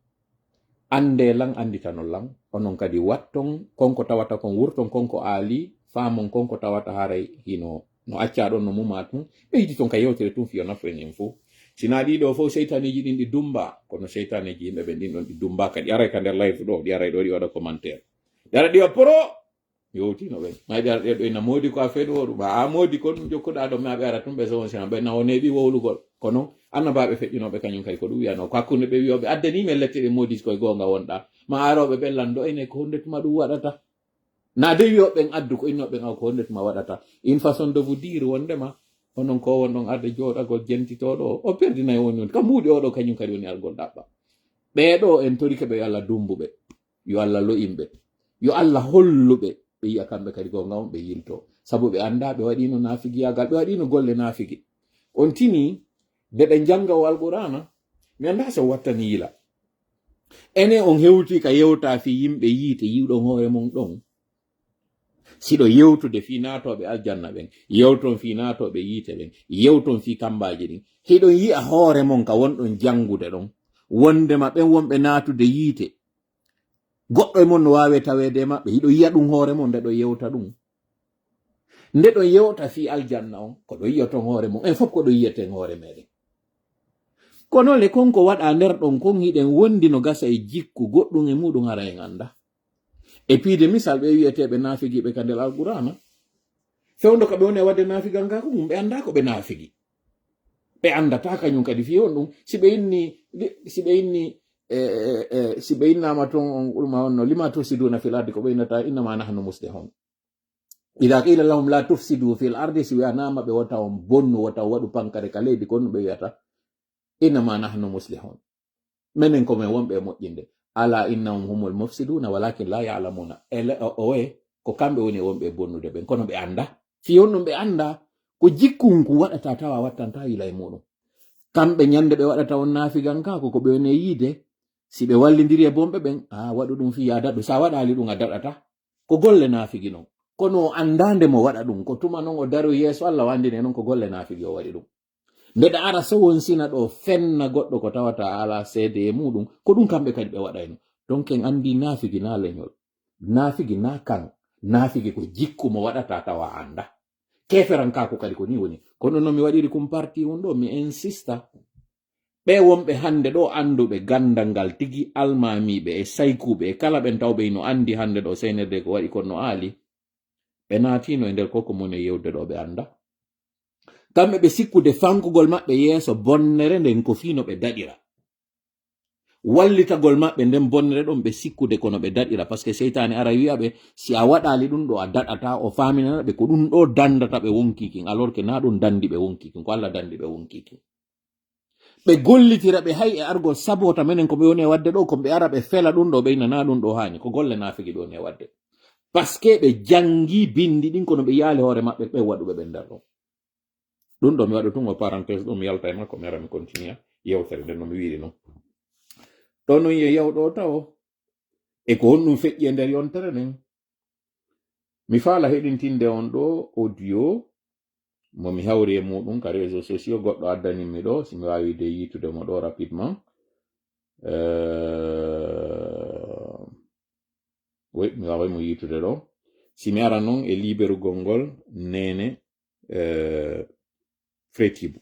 ande lan anditanon lan onon kadi watton konko tawata kon wurton konko aali famon konko tawata haray hino no acca ɗon no muma tun ɓe yidi ton ka yewtere tun fiyo nafren en fo sina ɗiɗo fof seytaneji ɗin ɗi dumba kono seytaneji yimɓe ɓe ɗin ɗon ɗi dumba kadi aray ka nder live ɗo ɗi aray ɗo ɗi waɗa commentaire ɗi ara ɗi wa poro yowtino ɓen ma ɗi ara ɗe ɗo ina moodi ko a feeɗo ɗum a moodi ko ɗum jokkuɗa ɗo ma ɓe ara tun ɓe sewon sina ɓe na o neeɓi wowlugol kono annabaɓe feƴƴinoɓe kañum kadi ko ɗum wiyano ko hakkunde ɓe wiyoɓe addanime lette ɗe moodi koye gonga wonɗa ma aroɓe ɓen lando ene ko hondetuma ɗum waɗata na de wiyoɓen addu ko innoɓen aw ko hondetuma waɗata une façon de vous dire wondema onon ko won ɗon arde jooɗagol jentitoɗo o perdinayi woni on ka mbuuɗi oɗo kañum kadi woni algol ɗaɓɓa ɓeɗo en torike ɓe yo Allah dumbuɓe yo Allah loyimɓe yo Allah holluɓe ɓe yiya kamɓe kadi gonga on ɓe yilto sabu ɓe anda ɓe waɗino nafigiyagal ɓe waɗino golle nafigi on tini nde ɓe janga o alqur'ana mi anda so wattani yila ene on hewti ka yewta fi yimɓe yiite yiwɗon hoore mon ɗon siɗo yewtude fi natoɓe aljanna ɓen yewton fi natoɓe yiite ɓen yewton fi kambaji ɗin hiɗon yi'a hoore mon ka wonɗon jangude ɗon wondema ɓen wonɓe natude yiite goɗɗo e mon no wawe tawede maɓɓe hiɗo yiya ɗum hoore mon nde ɗo yewta ɗum nde ɗo yewta fi aljanna on ko ɗo yiyaton hoore mon en fof ko ɗo yiyaten hoore meɗen kono le konko waɗa nder ɗon kon hiɗen wondi no gasa e jikku goɗɗum e muɗum hara en anda e piide misal ɓe wiyeteɓe nafigiɓe ka nder alqur'ana fewndo ka ɓe woni e wadde nafigal nga ko mum ɓe anda ko ɓe nafigi ɓe andata kañum kadi fi on ɗum si ɓe innama ton on ɓurma wonno lima tufsiduna fil ardi ko ɓe innata innama nahnu muslihun ida qila lahum la tufsidu fil ardi si wiyanama ɓe wata on bonnu wata waɗu pankare ka leydi konno ɓe wiyata innama nahnu muslihun menen ko men wonɓe moƴƴinde ala innahum humul mufsiduna walakin la ya'lamuna owe ko kamɓe woni wonɓe bonnude ɓen kono ɓe anda fi on ɗum ɓe anda ko jikkunku waɗata tawa wattanta yila e muɗum kamɓe ñande ɓe waɗata on nafigan ka ko ɓe woni yiide si ɓe wallidiri e bomɓe ɓen waɗu ɗum fi ya daɗɗu sa waɗali ɗum a daɗata ko golle nafigi non kono andande mo waɗa ɗum ko tuma noon o daru yeeso Allah wandine noon ko golle nafigi o waɗi ɗum mbeɗa ara so wonsina ɗo fenna goɗɗo ko tawata ala seede e muɗum ko ɗum kamɓe kadi ɓe waɗayno donc en andi nafigi na leñol nafigi na kan nafigi ko jikku mo waɗata tawa anda keferan kako kadi ko ni woni kono no mi waɗiri kum parti on ɗo mi insista ɓe wonɓe hande ɗo anduɓe gandal ngal tigi almamiɓe e saykuɓe e kala ɓen tawɓe no andi hande ɗo seynede ko waɗi kono aali ɓe naatino e nder koko moni e yewde ɗo ɓe anda kamɓe ɓe sikkude fankugol maɓɓe yeeso bonnere nden ko fino ɓe daɗira wallitagol maɓɓe nden bonnere ɗon ɓe sikkude kono ɓe daɗira par ce que seytane ara wi'a ɓe si a waɗali ɗum ɗo a daɗata o faminana ɓe ko ɗum ɗo dandata ɓe wonkikin alors que na ɗum dandi ɓe wonkikin ko Allah dandi ɓe wonkikin ɓe gollitira ɓe hay e argol sabota menen ko ɓe woni e wadde ɗo ko ɓe ara ɓe fela ɗum ɗo ɓe nana ɗum ɗo hani ko golle nafigi ɓe woni e wadde par ce que ɓe jangi bindi ɗin kono ɓe yaali hoore maɓɓe ɓe waɗuɓe ɓe nder ɗo ɗum ɗo mi waɗa tun o parenthèse ɗum yalta e makko mi ara mi continue yewtere nden no mi wiiri noon ɗo non ye yewɗo taw e ko honɗum feƴƴi e nder yontere nden mi faala heɗintinde on ɗo audio mo mi hawri e muɗum ka réseaux sociaux goɗɗo addaninmi ɗo si mi wawi de yitude mo ɗo rapidement oui mi wawai mo yitude ɗo si mi ara noon e liberugol ngol nene Fretibu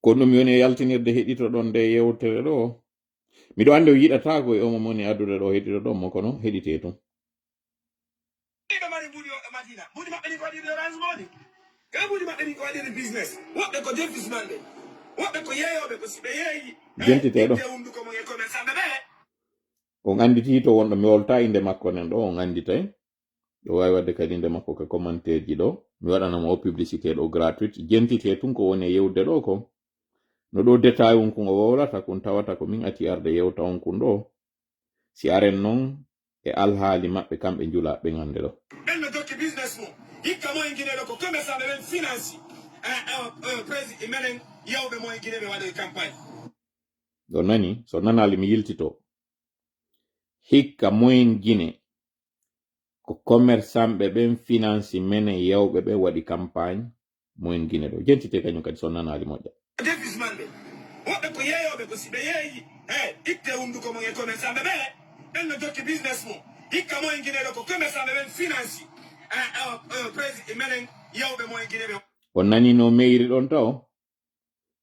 ko ɗum mi woni e yaltinirde heɗito ɗon nde yewtere ɗo miɗo andi o yiɗatago e omo moni addude ɗo heɗito ɗon mo kono heɗite tum jentiteɗo on anditi to wonɗo mi wolta inde makko nen ɗo on anditay ɗo wawi wadde kadi inde makko ko commentaire ji ɗo mi waɗanamo o publicité ɗo gratuite jentite tun ko woni e yewde ɗo ko no ɗo détail on kun o wowlata kun tawata ko min ati arde yewta on kun ɗo si aren noon e alhaali maɓɓe kamɓe njula ɓe ngande ɗo ɓenno tokki business mo hikka mo en guineɗo ko commerçant ɓe ɓen finance président menen yawɓe mo en guine ɓe waɗoy campagne ɗo nani so nanali mi yiltito hikka moyen guine ko commerçant ɓe ɓen finance menen yawɓe ɓe waɗi campagne moyen guine ɗo jentite kañum kadi so nanali moƴƴa defismanɓe woɓɓe ko yeeyoɓe ko si ɓe yeeyi itte hunduko mon e commerçant ɓe ɓe ɓenno jokki business mo hikka mo en guineɗo ko commerçant ɓe ɓen finance président menen yawɓe mo en guine ɓe on nani no meyri ɗon taw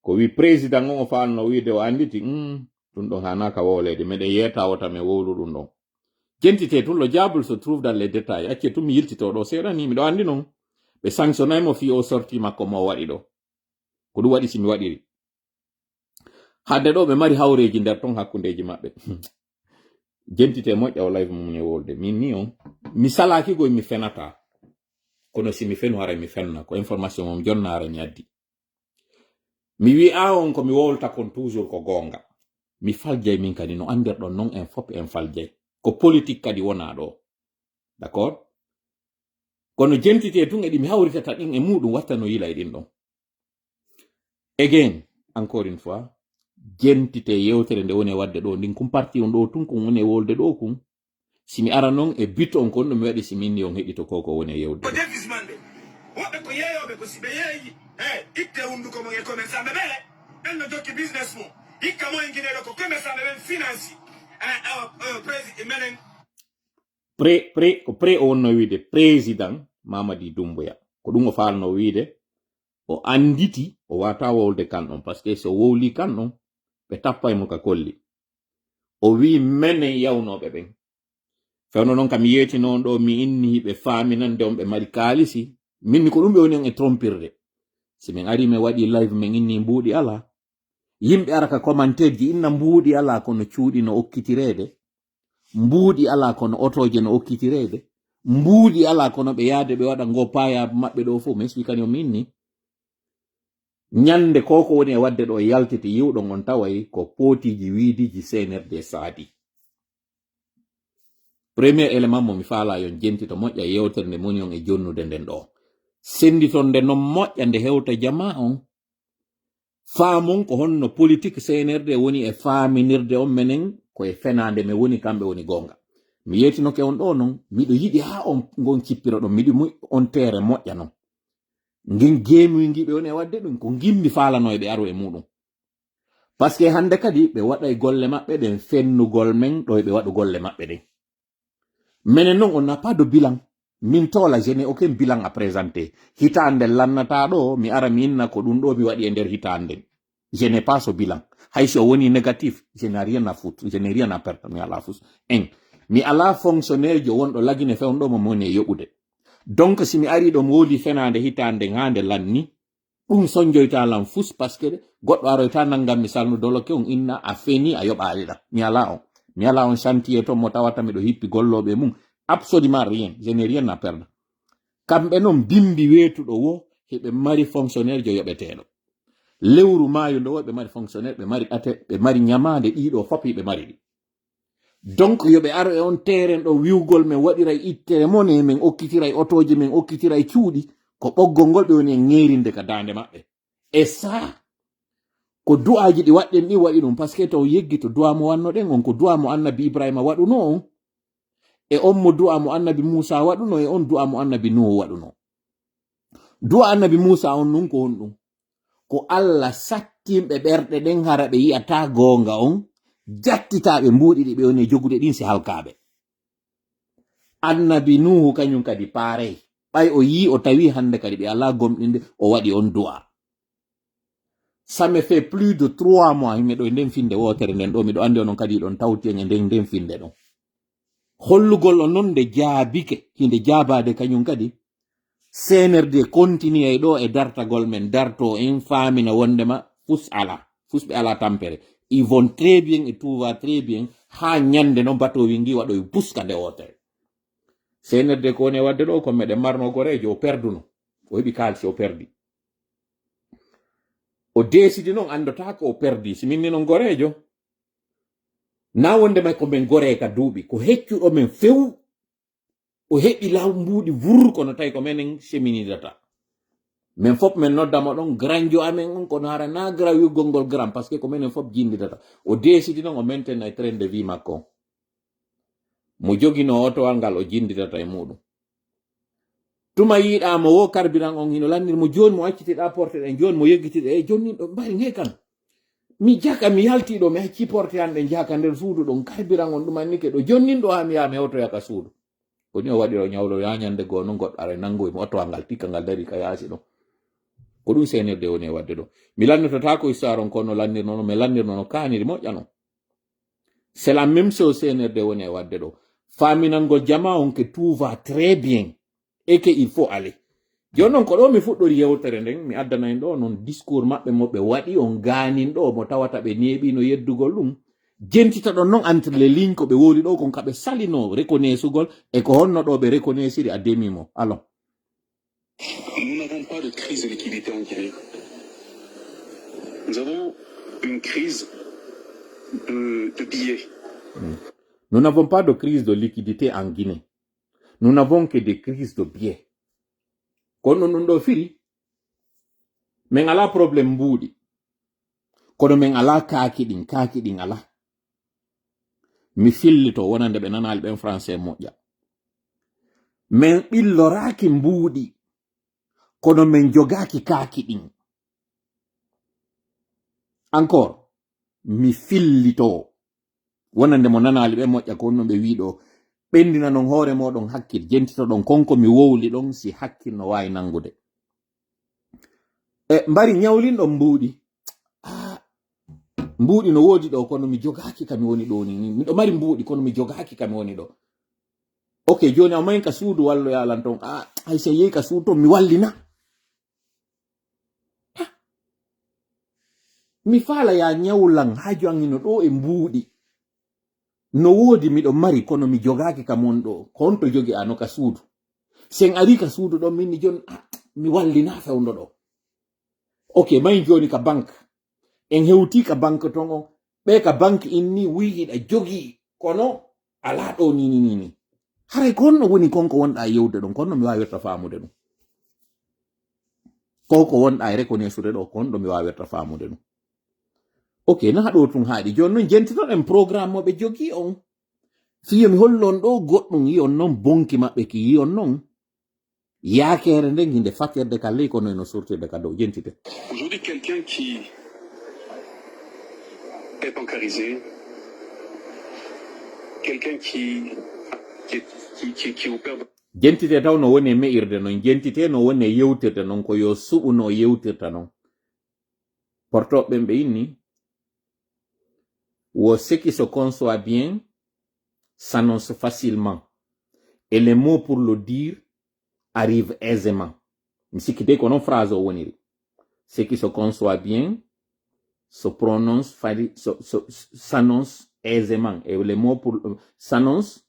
ko wi président on o falno wiide o anditi ɗum ɗon hanaka wowlede meɗen yeta o tame wowlu ɗum ɗon jentite tun le diable se trouve dans les détails acce tum mi yiltito ɗo seeɗa ni miɗo andi noon ɓe sanctionnay mo fi o sorti makko mo waɗi ɗo ko ɗum waɗi simi waɗiri hadde ɗo ɓe mari hawreji nder ton hakkundeji maɓɓe jentite moƴƴa o live mum e wolde min ni on mi salaki goy mi fenata kono simi fenu hara mi fenna ko information mom jonnare mi addi mi wi a on ko mi wolta kon toujours ko gonga mi faljay min kadi no andir ɗon non en fop en faljay ko politique kadi wona ɗo d'accord kono jentite tun eɗi mi hawritata ɗin e muɗum watta no yila e ɗin ɗon again encore une fois jentite yewtere nde woni wadde ɗo ndin kum parti on ɗo tun ko woni wolde ɗo kum simi ara noon e but on kon ɗum mi waɗi simi inni on heɗito koko woni yewde woɓɓe ko yeeyoɓe ko si ɓe yeeyi itte hunduko mon e commerçant ɓe ɓe ɓenno jokki business mo hikka mo en guineɗo ko commerçant ɓe ɓen finance président menen ko pré o wonno wiide président Mamadi Doumbouya ko ɗum o falno wiide o anditi o wata wowlde kanɗon par ce que so wowli kanɗon ɓe tappay mo ka kolli o wi menen yawnoɓe ɓen fewno noon kam yeeti noon ɗo mi inni ɓe faminande on ɓe mari kaalisi minni ko ɗum ɓe woni on e trompirde si min ari mi waɗi live min inni mbuuɗi ala yimɓe ara ka commentaire ji inna mbuuɗi ala kono cuuɗi no okkitirede mbuuɗi ala kono otoje no okkitirede mbuuɗi ala kono ɓe yaade ɓe waɗa ngo paya maɓɓe ɗo fof mi expliquani o minni ñande koko woni e wadde ɗo yaltiti yiwɗon on taway ko potiji wiidiji CNRD saadi premier élément mo mi faala yon jentito moƴƴa yewtere nde moni on e jonnude nden ɗo senditon nde non moƴƴa nde hewta jama on faamon ko honno politique CNRD woni e faaminirde on menen koye fenande me woni kamɓe woni gonga mi yetinoke on ɗo non miɗo yiɗi ha on gon cippiro ɗon miɗi on tere moƴƴa non ngin geemuy ngiɓe woni e wadde ɗum ko gimmi faalano e ɓe aro e muɗum par ce que hande kadi ɓe waɗa e golle maɓɓe ɗen fennugol men ɗo e ɓe waɗu golle maɓɓe ɗen menen non on n'a pas de bilan min tola je n'ai aucun bilan à présenter hitande lannata ɗo mi ara mi inna ko ɗum ɗo mi waɗi e nder hitande je n'ai pas ce bilan hay so woni négatif je n'ai rien à foutre je n'ai rien à perdre mi ala fus en mi ala fonctionnaire jo wonɗo lagine fewn ɗo mo moni e yoɓude donc si mi ari ɗon wodi fenande hitande ngande lanni ɗum sonjoyta lam fus parce que goɗɗo aroyta nangam mi salnu doloke on inna a feni a yoɓaliɗa mi ala on chantier to mo tawata miɗo hippi golloɓe mum absolument rien je n'ai rien à perdre kamɓe noon bimbi wetuɗo wo heɓe mari fonctionnaire jo yoɓeteɗo lewru mayo ndo ɓe mari fonctionnaire ɓe mari ɗate ɓe mari ñamade ɗiɗo fop ɓe mari ɗi donc yoɓe aro e on terrain ɗo wiwgol men waɗiray ittere mone men okkitiray otoje men okkitiray cuuɗi ko ɓoggol ngol ɓe woni e ŋerinde ka dande maɓɓe e ça ko du'aji ɗi waɗɗen ɗi waɗi ɗum par ce que to yeggi to du'a mo wannoɗen on ko du'a mo annabi ibrahima waɗuno on e on mo du'a mo annabi Musa waɗuno e on du'a mo annabi Nuhu waɗuno du'a annabi Musa on nun ko on ɗum ko Allah sattimɓe ɓerɗe ɗen hara ɓe yi'ata gonga on jattitaɓe mbuɗi ɗi ɓe woni jogude ɗin si halkaɓe annabi Nuhu kañum kadi paarey ɓay o yi o tawi hande kadi ɓe ala gomɗinde o waɗi on du'a ça me fait plus de 3 mois himɓe ɗo e nden finde wotere nden ɗo miɗo andi onon kadi ɗon tawti en e nden finde ɗon hollugol on non nde jaabike hinde jaabade kañum kadi CNRD continue e ɗo e dartagol men darto en famina wondema fus ɓe ala tampere ils vont très bien et tout va très bien ha ñande no bato wingi waɗo e puska nde wotere CNRD ko woni wadde ɗo ko meɗen marno gorejo o perduno o heɓi kalsi o perdi o desidi noon andota ko o perdi si minni noon gorejo na wonde may ko men gore ka duuɓi ko heccuɗo men few o heɓi lawmbuɗi vur kono tawi ko menen cheminidata men fop men noddamo ɗon granjo amen on kono hara na gra wiggol ngol gram parce que ko menen fop jindidata o desidi noon o mainten e train de vie makko mo jogino otowal ngal o jindidata e muɗum tuma yiɗamo wo carburant on hino landiri mo joni mo accitiɗa porte ɗen joni mo yeggitiɗe e joni ɗo mbari nge kan mi jaka mi yaltiɗo mi acci porte an ɗen jaka nder suudu ɗon carburant on ɗumannike ɗo jonnin ɗo ha mi yaha mi hewtoyaka suudu ko ni o waɗi o ñawlo ya ñande goo noon goɗɗo ara nangoy mo otowal ngal tikka ngal dari ka yaasi ɗon ko ɗum CNRD woni e wadde ɗo mi lannotota ko histoire on kono lannirnono mi lannirnono kaniri moƴƴano c'est la même chose CNRD woni e wadde ɗo faminangol jama on que tout va très bien et que il faut aller joni noon ko ɗo mi fuɗɗori yewtere nden mi addana en ɗo noon discours maɓɓe mo ɓe waɗi on ganin ɗo mo tawata ɓe neeɓino yeddugol ɗum jentita ɗon noon entre les lignes ko ɓe woli ɗo kon kaɓe salino reconnaissugol e ko honno ɗo ɓe reconnaissiri a demi-mot alors nous n'avons pas de crise de liquidité en Guinée. Nous avons une crise de billets. Nous n'avons pas de crise de liquidité en Guinée. Nous n'avons que des crises de billets. Kono nun ɗo firi min ala problème mbuuɗi kono min ala kaaki ɗin ala mi fillito wonande ɓe nanali ɓen français moƴƴa min ɓilloraki mbuuɗi kono min jogaki kaaki ɗin encore mi fillito wonande mo nanali ɓe moƴƴa ko no ɓe wiɗo ɓendina non hoore moɗon hakkil jentito ɗon konko mi wowli ɗon si hakkil no wawi nangude e mbari ñawlinɗon mbuuɗi no woodi ɗo kono mi jogaki kami woni ɗo ni miɗo mari mbuuɗi kono mi jogaki kami woni ɗo ok joni a mayin ka suudu wallo yalan ton hay so yehi ka suudu ton mi wallina mi faala ya ñawlan ha jangino ɗo e mbuuɗi no woodi miɗo mari kono mi jogaki kam won ɗo ko honto jogi ano ka suudu sen ari ka suudu ɗon minni joni mi wallina fewndo ɗo ok mayin joni ka banque en hewti ka banque ton on ɓe ka banque inni wiyiɗa jogi kono ala ɗo ni haray ko honno woni konko wonɗa yewde ɗon konno mi wawirta famude ɗum ko wonɗa e reconnaissude ɗo ko honɗo mi wawirta famude ɗum ok na ɗo tun haaɗi joni noon jentitoɗen programme mo ɓe jogi on fiyo mi hollon ɗo goɗɗum yi on noon bonki maɓɓe ki yi on noon yaakere nden hinde fakkerde ka ley kono eno sortirde ka dow jentite aujourd'hui quelqu'un qui est bancarisé, quelqu'un qui opère. Jentite taw no woni me'irde non jentite no woni yewtirde non ko yo suɓu no yewtirta non portoɓe ɓe inni wo ce qui se conçoit bien s'annonce facilement et les mots pour le dire arrive aisément. Mi sikki dès qu'on phrase o woniri. Ce qui se conçoit bien se prononce, s'annonce aisément. Et les mots pour s'annonce,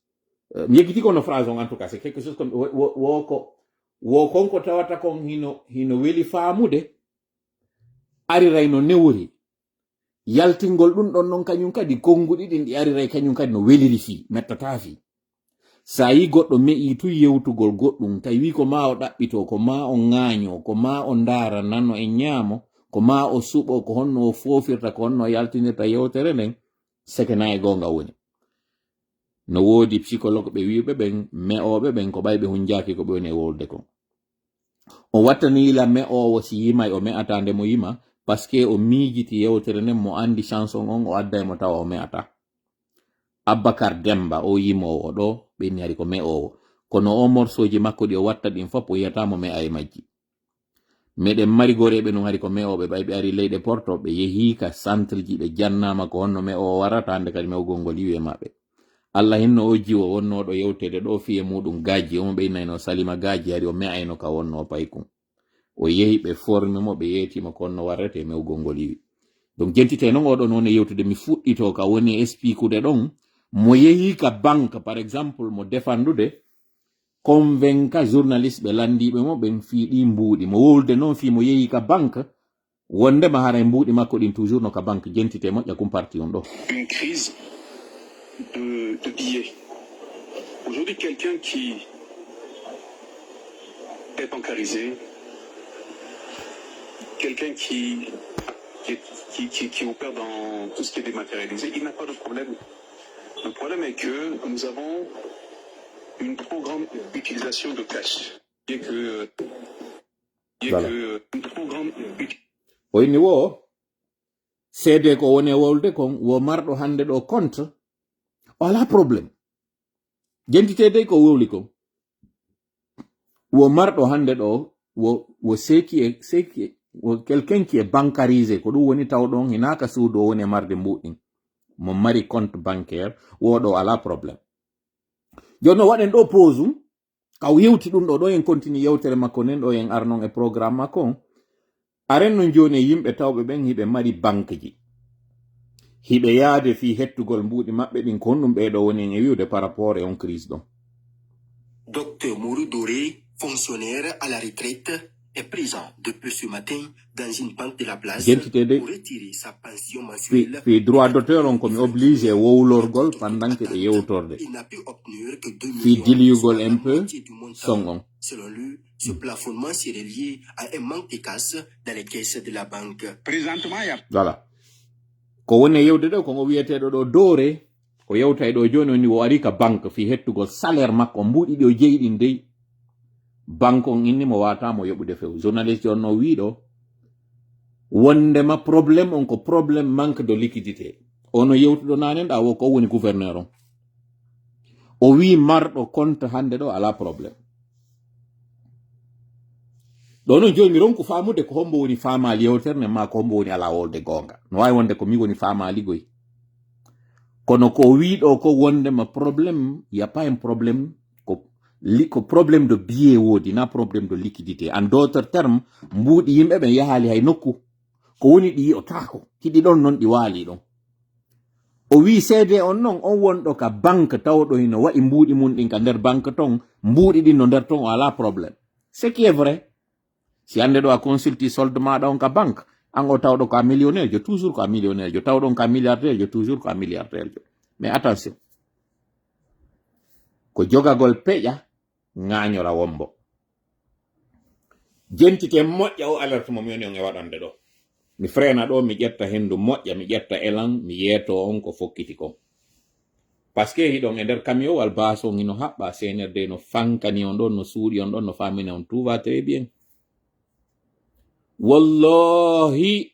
mi yegiti kono phrase en tout cas, c'est quelque chose comme wo konko tawata kon hino weli faamude ariray no newri yaltingol ɗum ɗon non kañum kadi konguɗi ɗin ɗi ariray kañum kadi no weliri fi mettata fi sa yi goɗɗo me'i tu yewtugol goɗɗum tawi ko ma o ɗaɓɓito ko ma o ŋaaño ko ma o ndaara nanno e ñaamo ko ma o suɓo ko honno o foofirta ko honno o yaltinirta yewtere nden sekena e gonga woni no woodi psychologue ɓe wiɓe ɓen me'oɓe ɓen ko ɓayɓe hunjaki ko ɓe woni e wolde kon o wattanila me'owo si yima o me'ata nde mo yima parce que o miijiti yewtere nden mo andi chanson on o adda mo tawa o me'ata Abakar Demba o yimowo ɗo ɓenni hari ko me'owo kono o morsoji makko ɗi o watta ɗin fop o yiyatamo me'a e majji meɗen mari goreɓe non hari ko me'oɓe ɓayɓe ari leyɗe porto ɓe yehi ka centre ji ɓe jannama ko honno me'owo warata hande kadi mewgol ngol yiwe maɓɓe Allah hinno o jiwo wonno ɗo yewtede ɗo fiye muɗum gaji omo ɓeynayno Salima gaji hari o me'ayno ka wonno paykum o yehi ɓe formi mo ɓe yeetimo ko honno warrete mewgol ngol yiwi donc jentite noon oɗo noon e yewtude mi fuɗɗito ka woni expliquude ɗon mo yehi ka banque par exemple mo defandude convainca journaliste ɓe landiɓe mo ɓen fiiɗi mbuuɗi mo wolde noon fi mo yehi ka banque wondema hara e mbuuɗi makko ɗin toujours no ka banque jentite moƴƴa kum parti on ɗo une crise de billets. Aujourd'hui, quelqu'un qui est bancarisé, quelqu'un qui opère dans tout ce qui est dématérialisé, il n'a pas de problème. Le problème est que nous avons une trop grande utilisation de cash. Une trop grande oyni wo seede ko woni wolde kon wo marɗo hande ɗo compte wala probléme jentitede ko wowli kon wo marɗo hande ɗo wo seki wo quelqu'un qui est bancarisé ko ɗum woni tawɗon hinaka suudu o woni marde mbuɗɗin mo mari compte bancaire woɗo ala probléme jonno waɗen ɗo pause kaw yewti ɗum ɗo en continue yewtere makko nen ɗo en arnon e programme makko aren no joni yimɓe tawɓe ɓen hiɓe mari banque ji hiɓe yaade fi hettugol mbuɗi maɓɓe ɗin ko honɗum ɓeɗo woni en e wiwde par rapport e on crise ɗon Docteur Mourou Doré, fonctionnaire à la retraite, est présent depuis ce matin dans une banque de la place pour retirer sa pension mensuelle. Fi droit d'auteur on komi obligé wowlorgol pendant que ɓe yewtorde Il n'a pu obtenir que 2 fi millions diliyugol un peu son on Selon lui, ce plafonnement serait lié à un manque de cash dans les caisses de la banque. Présentement, il y a voilà ko woni yewde ɗo ko wiyeteɗo ɗo doore ko yewtay ɗo joni woni o ari ka banque fi hettugol salaire makko mbuɗi ɗi o jeyi ɗin dey banque on inni mo watamo yoɓude few journaliste on no wiɗo wondema probléme on ko probléme manque de liquidité ono yewtuɗo nanen ɗa wo ko woni gouverneur on o wi marɗo compte hande ɗo ala probléme ɗo non joni mi ronku famude ko hombo woni faamali yewterne ma ko hombo woni ala wolde gonga no wawi wonde ko mi woni faamali goy kono ko wiɗo ko wondema probléme y a pas un problème ko probléme de billet woodi na probléme de liquidité en d'autres termes mbuuɗi yimɓe ɓen yahali hay nokku ko woni ɗi yi'otako hiɗi ɗon noon ɗi waali ɗon o wi seede on noon on wonɗo ka banque tawɗo hino waɗi mbuuɗi mum ɗin ka nder banque ton mbuuɗi ɗin no nder ton o ala probléme ce qui est vrai si hande ɗo a consulti solde maɗa on ka banque an o tawɗo ko a millionnaire jo toujours ko a millionnaire jo tawɗon ko a milliardaire jo toujours ko a milliardaire jo mais attention ko jogagol peƴa ŋañora wombo jentite moƴƴa o alerte mo mi woni on e waɗande ɗo mi frena ɗo mi ƴetta hendu moƴƴa mi ƴetta élan mi yeeto on ko fokkiti kon par ce que hiɗon e nder camiowal baso ino haɓɓa senerde no fankani on ɗon no suuɗi on ɗon no famini on tout va très bien wallahi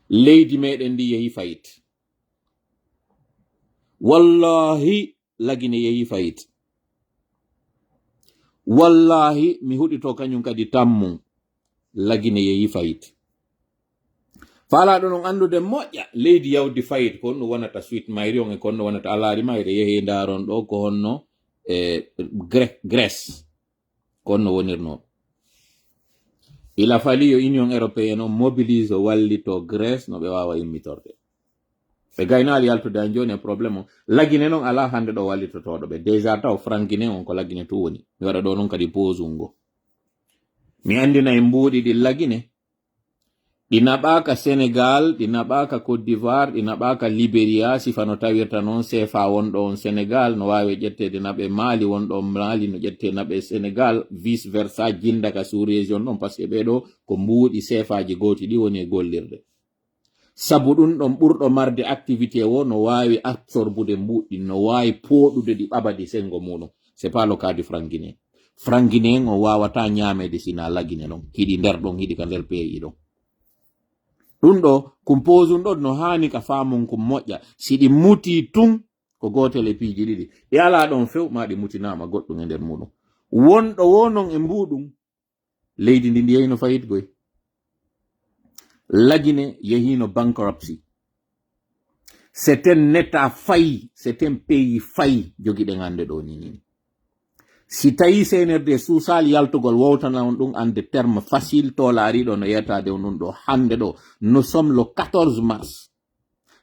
leydi meɗen ndi yehi fayit wallahi lagine yehi fayit wallahi mi huɗito kañum kadi tammum lagine yehi fayit faalaɗo non andude moƴƴa leydi yawdi fayit ko honno wonata suite mayri on e konno wonata alari mayre yehi ndaron ɗo ko honno Grèce konno wonirno ila fali yo union européenne on mobilise wallito Grèce no ɓe wawa immitorde ɓe gaynali yaltude an joni e probléme o lagine noon ala hande ɗo wallitotoɗo ɓe déjà taw frankine on ko lagine to woni mi waɗa ɗo noon kadi pose ngo mi andina e mbuuɗi ɗi lagine ɗi naɓaka Sénégal ɗi naɓaka Côte d'Ivoire ɗi naɓaka Libéria sifa no tawirta noon CFA wonɗo on Sénégal no wawi ƴettede naɓe Mali wonɗo on Mali no ƴette naɓe Sénégal vice versa jindaka sous région ɗon par ce que ɓeɗo ko mbuuɗi CFA ji goti ɗi woni e gollirde sabu ɗum ɗon ɓurɗo marde activité o no wawi absorbude mbuɗɗi no wawi poɗude ɗi ɓabaɗi sengo muɗum c'est pas le cas du franguiné franguiné o wawata ñamede sina lagine ɗon hiɗi nder ɗon hiɗi ka nder pays ɗon ɗum ɗo compose ɗon no hani ka famon ko moƴƴa si ɗi muti tun ko gotel e piiji ɗiɗi ɗi ala ɗon few ma ɗi mutinama goɗɗum e nder muɗum wonɗo wonon e mbuɗum leydi ndi yeyno fayitgoy lagine yehino bankruptcy c'est un état failli c'est un pays failli jogiɗen hande ɗo ni si tawi CNRD suusal yaltugol wowtana on ɗum ande terme facile to laariɗo no yettade on ɗum ɗo hande ɗo nous sommes le 14 mars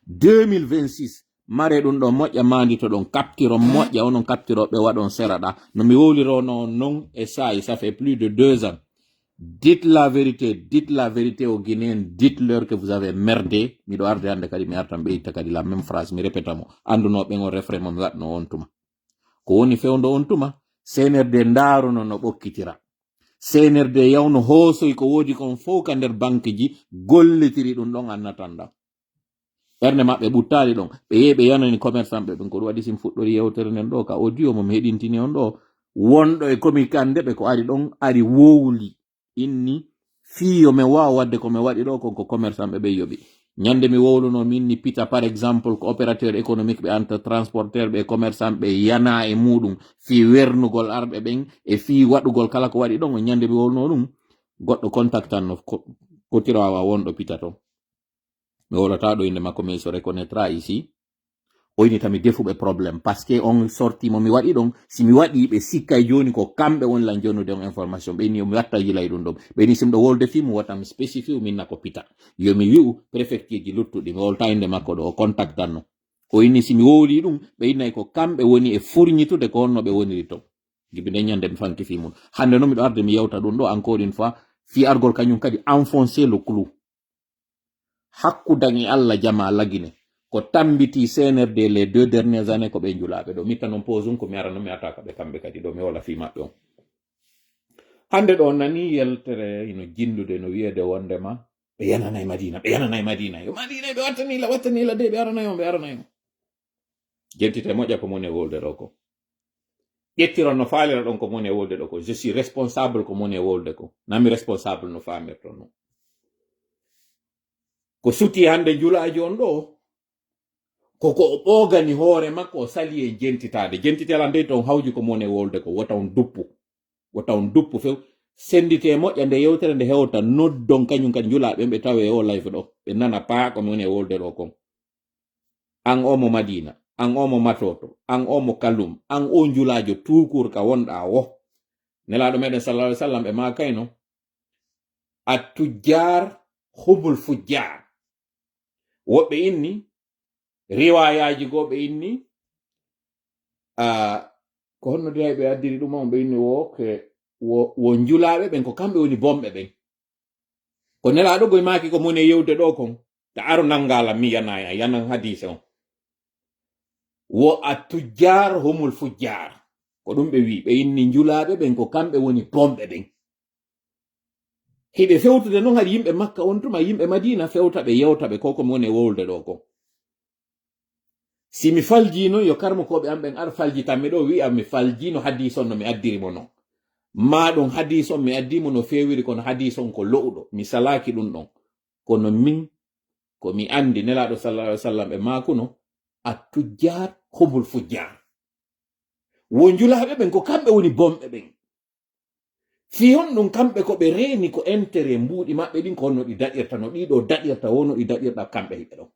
2026 mare ɗum ɗo moƴƴa mandi to ɗon captiro moƴƴa onon captiroɓe waɗon seraɗa no mi wowlirono non e sayi ça fait plus de 2 ans dites la vérité aux Guinéens dites-leur que vous avez merdé miɗo arde hande kadi mi artan ɓe itta kadi la même phrase mi répéta mo andunoɓe on refre mo mi waɗno on tuma ko woni fewndo on tuma CNRD ndaruno no ɓokkitira CNRD yawno hoosoy ko woodi kon fof ka nder banque ji gollitiri ɗum ɗon annatanda ɓernde maɓɓe ɓuttali ɗon ɓe yehi ɓe yanani commerçant ɓe ɓen ko ɗum waɗi sin fuɗɗori yewtere nden ɗo ka audio mo mi heɗintini on ɗo wonɗo e communiquande ɓe ko ari ɗon ari wowli inni fiyo mi wawa wadde ko mi waɗi ɗo kon ko commerçant ɓe yoɓi ñande mi wowluno min ni pita par exemple ko opérateur économique ɓe entre transporteur ɓe commerçant ɓe yana e muɗum fi wernugol arɓe ɓen e fi waɗugol kala ko waɗi ɗon o ñande mi wowluno ɗum goɗɗo contactanno kotirawa wonɗo pita to mi wolata ɗo inde makko mais se reconnaîtra ici o ini tami defuɓe probléme par ce que on sorti mo mi waɗi ɗon si mi waɗi ɓe sikkay joni ko kamɓe woni lan jonude on information ɓeni yomi watta yilay ɗum ɗon ɓeni simɗo wolde fi mi watam spécifié minna ko pita yomi wi'u préfecture ji luttuɗi mi wolta inde makko ɗo o contactanno o inni si mi wowli ɗum ɓe innay ko kamɓe woni e fournitude ko honno ɓe woniri to gibi nde ñande mi fanki fi mum hande no miɗo arde mi yewta ɗum ɗo encore une fois fi argol kañum kadi enfoncer le clou hakkudan e Allah jama lagine ko tambiti CNRD les 2 dernières années ko ɓe njulaɓe ɗo mitta noon pose ko mi arano mi ataka ɓe kamɓe kadi ɗo mi wola fi maɓɓe on hande ɗo nani yeltere ino jindude no wiyede wondema ɓe yananay Madina yo Madina ɓe wattanila de ɓe aranayo jentite moƴƴa ko moni e wolde ɗo ko ƴettiron no faalira ɗon ko moni e wolde ɗo ko je suis responsable ko moni e wolde ko nami responsable no famirton no ko suti hande julaji on ɗo koko o ɓogani hoore makko o sali e jentitela nde ton hawji ko moni e wolde ko wota on duppu few sendite moƴƴa nde yewtere nde hewta noddon kañum kadi julaɓe ɓe tawe o live ɗo ɓe nana paa ko moni e wolde ɗo kon an o mo Madina an o mo Matoto an o mo Kalum an o julajo tukur ka wonɗa wo nelaɗo meɗen sallallahu alaihi wasallam ɓe makayno attujjar hubul fujjar woɓɓe inni riwayaji goɓe inni ko honno de ɓe addiri ɗum on ɓe inni wo julaɓe ɓen ko kamɓe woni bomɓe ɓen ko nelaɗo goye maki ko moni yewde ɗo kon ta aro nangala mi yanaya yanan hadise on wo attujjar humul fujjar ko ɗum ɓe wi ɓe inni julaɓe ɓen ko kamɓe woni bomɓe ɓen hiɓe fewtude noon haɗi yimɓe Makka on tuma yimɓe Madina fewta ɓe yewta ɓe koko moni wolde ɗo kon si mi faljino yo karmokoɓe am ɓen ar faljitanmi ɗo wi'a mi faljino hadis on no mi addiri mo non ma ɗum hadis on mi addimo no fewiri kono hadis on ko lo'uɗo mi salaki ɗum ɗon kono min ko mi andi nelaɗo sallallahu alaihi wasallam ɓe makuno attujjar hubul fujjar wo julaɓe ɓen ko kamɓe woni bomɓe ɓen fi hon ɗum kamɓe ko ɓe reeni ko intérêt mbuuɗi maɓɓe ɗin ko honno ɗi daɗirta no ɗiɗo daɗirta wono ɗi daɗirɗa kamɓe hiɓe ɗon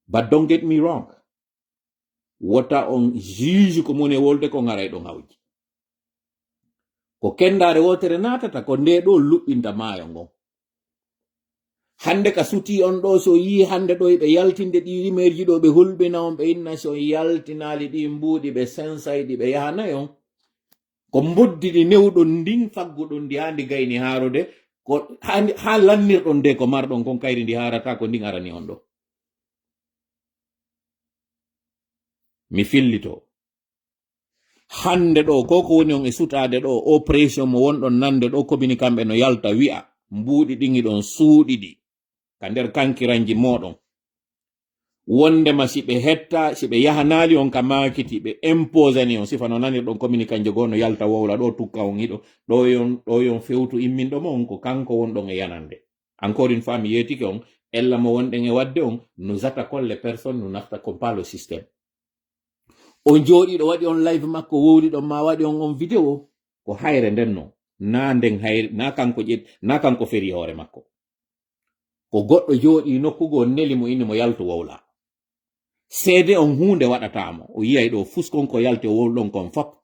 but don't get me wrong wota on juge ko moni e wolde ko ngaray ɗon hawji ko kendare wotere natata ko nde ɗo luɓɓinta maayo ngon. Hande ka suti on ɗo so yi hande ɗo ɓe yaltinde ɗi rimerji ɗo ɓe hulɓina on ɓe inna so yaltinali ɗi mbuɗi ɓe sensayɗi ɓe yahanayon ko mboddiɗi newɗon ndin fagguɗon ndi handi gayni haarode ko ha lannirɗon nde ko marɗon kon kayri ndi harata ko ndin arani on ɗo. Mi fillito hande ɗo ko woni on e sutade ɗo opération mo wonɗon nande ɗo komini kamɓe no yalta wi'a mbuɗi ɗingi ɗon suuɗiɗi ka nder kankiranji moɗon wondema si ɓe hetta si ɓe yahanali on ka makiti ɓe imposani on sifa no nanirɗon komini kanje goo no yalta wowla ɗo tukka on hiɗo ɗo yon fewtu imminɗo mon ko kanko wonɗon e yanande. Encore une fois mi yetike on ella mo wonɗen e wadde on nous attaquons les personnes nous n'attaquons pas le système. On jooɗiɗo waɗi on live makko wowliɗon ma waɗi on vidéo ko hayre nden no na nden hayre na kanko feri hoore makko ko goɗɗo jooɗi nokkugo neli mo inni mo yaltu wowla seede on hunde waɗatamo o yiyay ɗo fuskon ko yalti o wowlɗon kon fop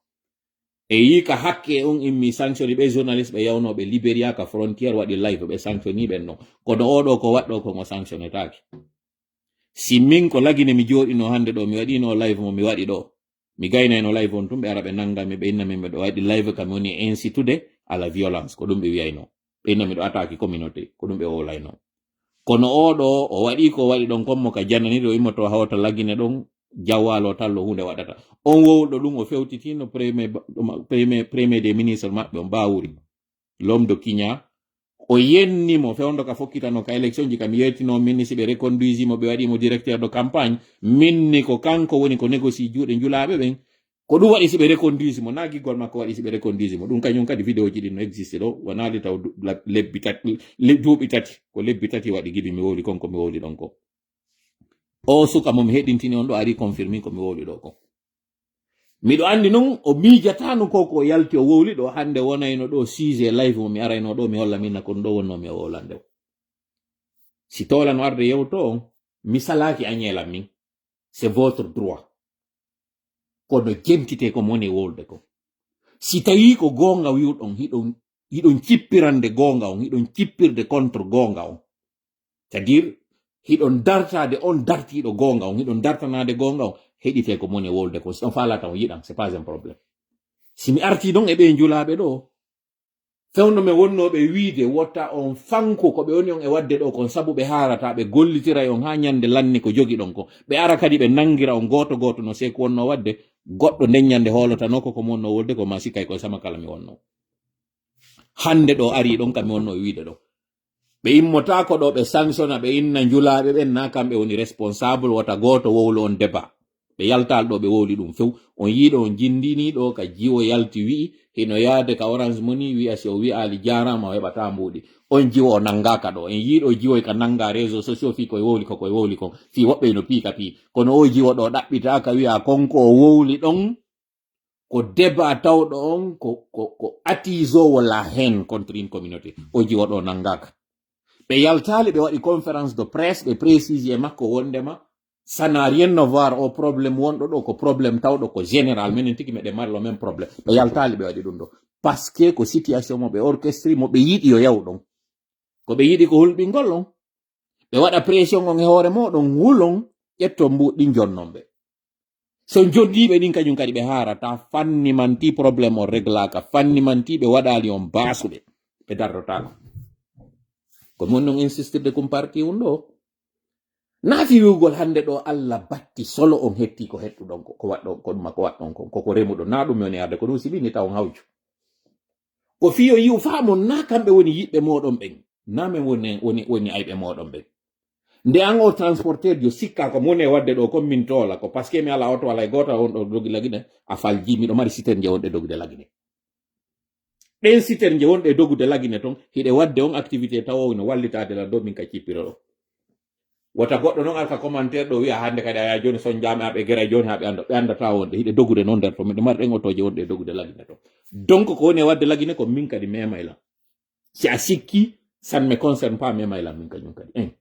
e yika hakke on immi sanctionné ɓe journaliste ɓe yawnoɓe Libéria ka frontiére waɗi live ɓe sanctionné ɓen no kono oɗo ko waɗɗo ko mo sanctionné taki. Si min ko lagine mi jooɗino hande ɗo mi waɗino live mo mi waɗi ɗo mi gaynayno live on tum ɓe ara ɓe nangami ɓe inna min ɓeɗo waɗi live kam woni incitude à la violence ko ɗum ɓe wiyayno ɓe inna miɗo attaque communauté ko ɗum ɓe wowlayno. Kono oɗo o waɗi ko waɗi ɗon kommo ka jannaniɗo immoto hawta lagine ɗon jawwalo tallo hunde waɗata on wowɗo ɗum o fewtitino premier des ministre maɓɓe on Bawuri l'homme de Kenya o yennimo fewndo ka fokkitano ka élection ji kam yettino minni si ɓe reconduisi mo ɓe waɗimo directeur de campagne minni ko kanko woni ko négocie juuɗe njulaɓe ɓen ko ɗum waɗi si ɓe reconduisi mo na giggol makko waɗi si ɓe reconduisi mo ɗum kañum kadi vidéo ji ɗin no existe ɗo wonali taw duuɓi tati ko lebbi tati waɗi gibi mi wowli konko mi wowli ɗon ko o suka mo mi heɗintini on ɗo ari confirmi ko mi wowli ɗo ko miɗo andi non o miijatano ko yalti o wowli ɗo hande wonayno ɗo sujet live mo mi arayno ɗo mi holla minna kon ɗo wonno mi o wowlande o si tolano arde yewto on mi salaki añelam min c'est votre droit kono jemtite ko moni wolde ko si tawi ko gonga wiwɗon hiɗon cippirande gonga on hiɗon cippirde contre gonga on c'est à dire hiɗon dartade on dartiɗo gonga on hiɗon dartanade gonga on heɗite ko moni wolde ko si on falata on yiɗan c'est pas un problème. Si mi arti ɗon e ɓe njulaɓe ɗo fewno me wonnoɓe wiide wotta on fanko ko ɓe woni on e wadde ɗo kon sabu ɓe harata ɓe gollitira on ha ñande lanni ko jogi ɗon ko ɓe ara kadi ɓe nangira on goto no seko wonno wadde goɗɗo nden ñande holotanoko ko monno wolde ko ma sikkay ko sama kala mi wonno hande ɗo ari ɗon kam mi wonno e wiide ɗo ɓe immota ko ɗo ɓe sanctiona ɓe inna njulaɓe ɓen na kamɓe woni responsable wota goto wowlo on débat ɓe yaltal ɗo ɓe wowli ɗum few on yiiɗo on jindini ɗo ka jiwo yalti wi'i hino yaade ka Orange Money wi'a si o wi'ali jarama o heɓata mbuɗi on jiwo o nangaka ɗo en yiiɗo jiwoy ka nanga réseau sociaux fi koye wowli koye wowli kon fi woɓɓe no piika pi kono o jiwo ɗo ɗaɓɓitaka wi'a konko o wowli ɗon ko débat tawɗo on ko attisowo la haine contre une communauté o jiwo ɗo nangaka ɓe yaltali ɓe waɗi conférence de presse ɓe précise e makko wondema ça n'a rien à voir au problème wonɗo ɗo ko problème tawɗo ko général minen tigi meɗe mari le même problème ɓe yaltali ɓe waɗi ɗum ɗo parce que ko situation mo ɓe orchestri mo ɓe yiɗi yo yaw ɗon ko ɓe yiɗi ko hulɓingol on ɓe waɗa pression on e hoore moɗon wulon ƴetto mbuɗɗi jonnon ɓe so jondiɓe ɗin kañum kadi ɓe harata fanni manti probléme o réglaka fanni manti ɓe waɗali on basuɓe ɓe darrotako ko mon non insistirde kum parti on ɗo naafi wiwgol hande ɗo Allah batti solo on hetti ko hettuɗon ko waɗɗon ko ɗuma ko waɗɗon koko remuɗo na ɗum woni arde ko ɗum siɓini taw hawju ko fiyo yiw faamon na kamɓe woni yiɓɓe moɗon ɓen na men woni ayɓe moɗon ɓen nde an o transporteur jo sikka ko mone wadde ɗo comme min tola ko parce que mi ala oto wala e goto on ɗo dogi lagine a falji miɗo mari siten je wonɗe dogude lagine ɗen siten je wonɗe dogude lagine ton hiɗe wadde on activité tawo no wallitade la do min ka cippiro ɗo wota goɗɗo noon alka commentaire ɗo wi'a hande kadi aya joni son jami aɓe gera joni ha ɓe andata wonde hiɗe dogude noon nder to miɗo mari ɗen otoje wonɗe dogude lagine to donc ko woni wadde lagine ko min kadi memayla si a sikki ça ne me concerne pas memayla min kañum kadi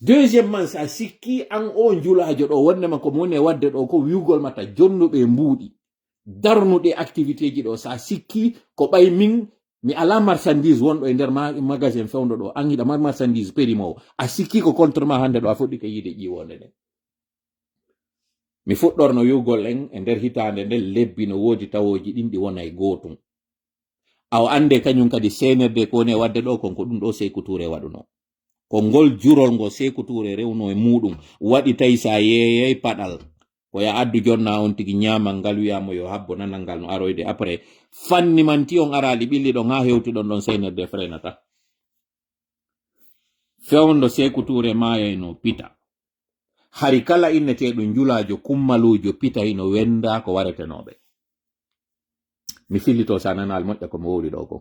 deuxièmement si a sikki an o njulajo ɗo wonnema ko woni wadde ɗo ko wiwgol mata jonnuɓe mbuuɗi darnuɗe activité ji ɗo sa sikki ko ɓay min mi ala marchandise wonɗo e nder magasin fewndo ɗo an hiɗa marchandise périmo a sikki ko contre ma hande ɗo a fuɗɗi ka yiide ƴiwonde nde mi fuɗɗorno yugol en e nder hitande nde lebbi no woodi tawoji ɗin ɗi wona e gootum aw ande kañum kadi senerde ko woni wadde ɗo kon ko ɗum ɗo Sékou Touré waɗuno ko ngol jurol ngo Sékou Touré rewno e muɗum waɗi tawi sa yeeyay paɗal ko ya addu jonna on tigi ñamal ngal wiyamo yo habbo nanal ngal no aroyde après fanni manti on araɗi ɓilli ɗon ha hewtiɗon ɗon senerde frenata fewndo Sékou Touré mayayno pita hari kala inneteɗo julajo kummalujo pita hino wenda ko waretenoɓe mi fillito sa nanal moƴƴa komi wowri ɗo ko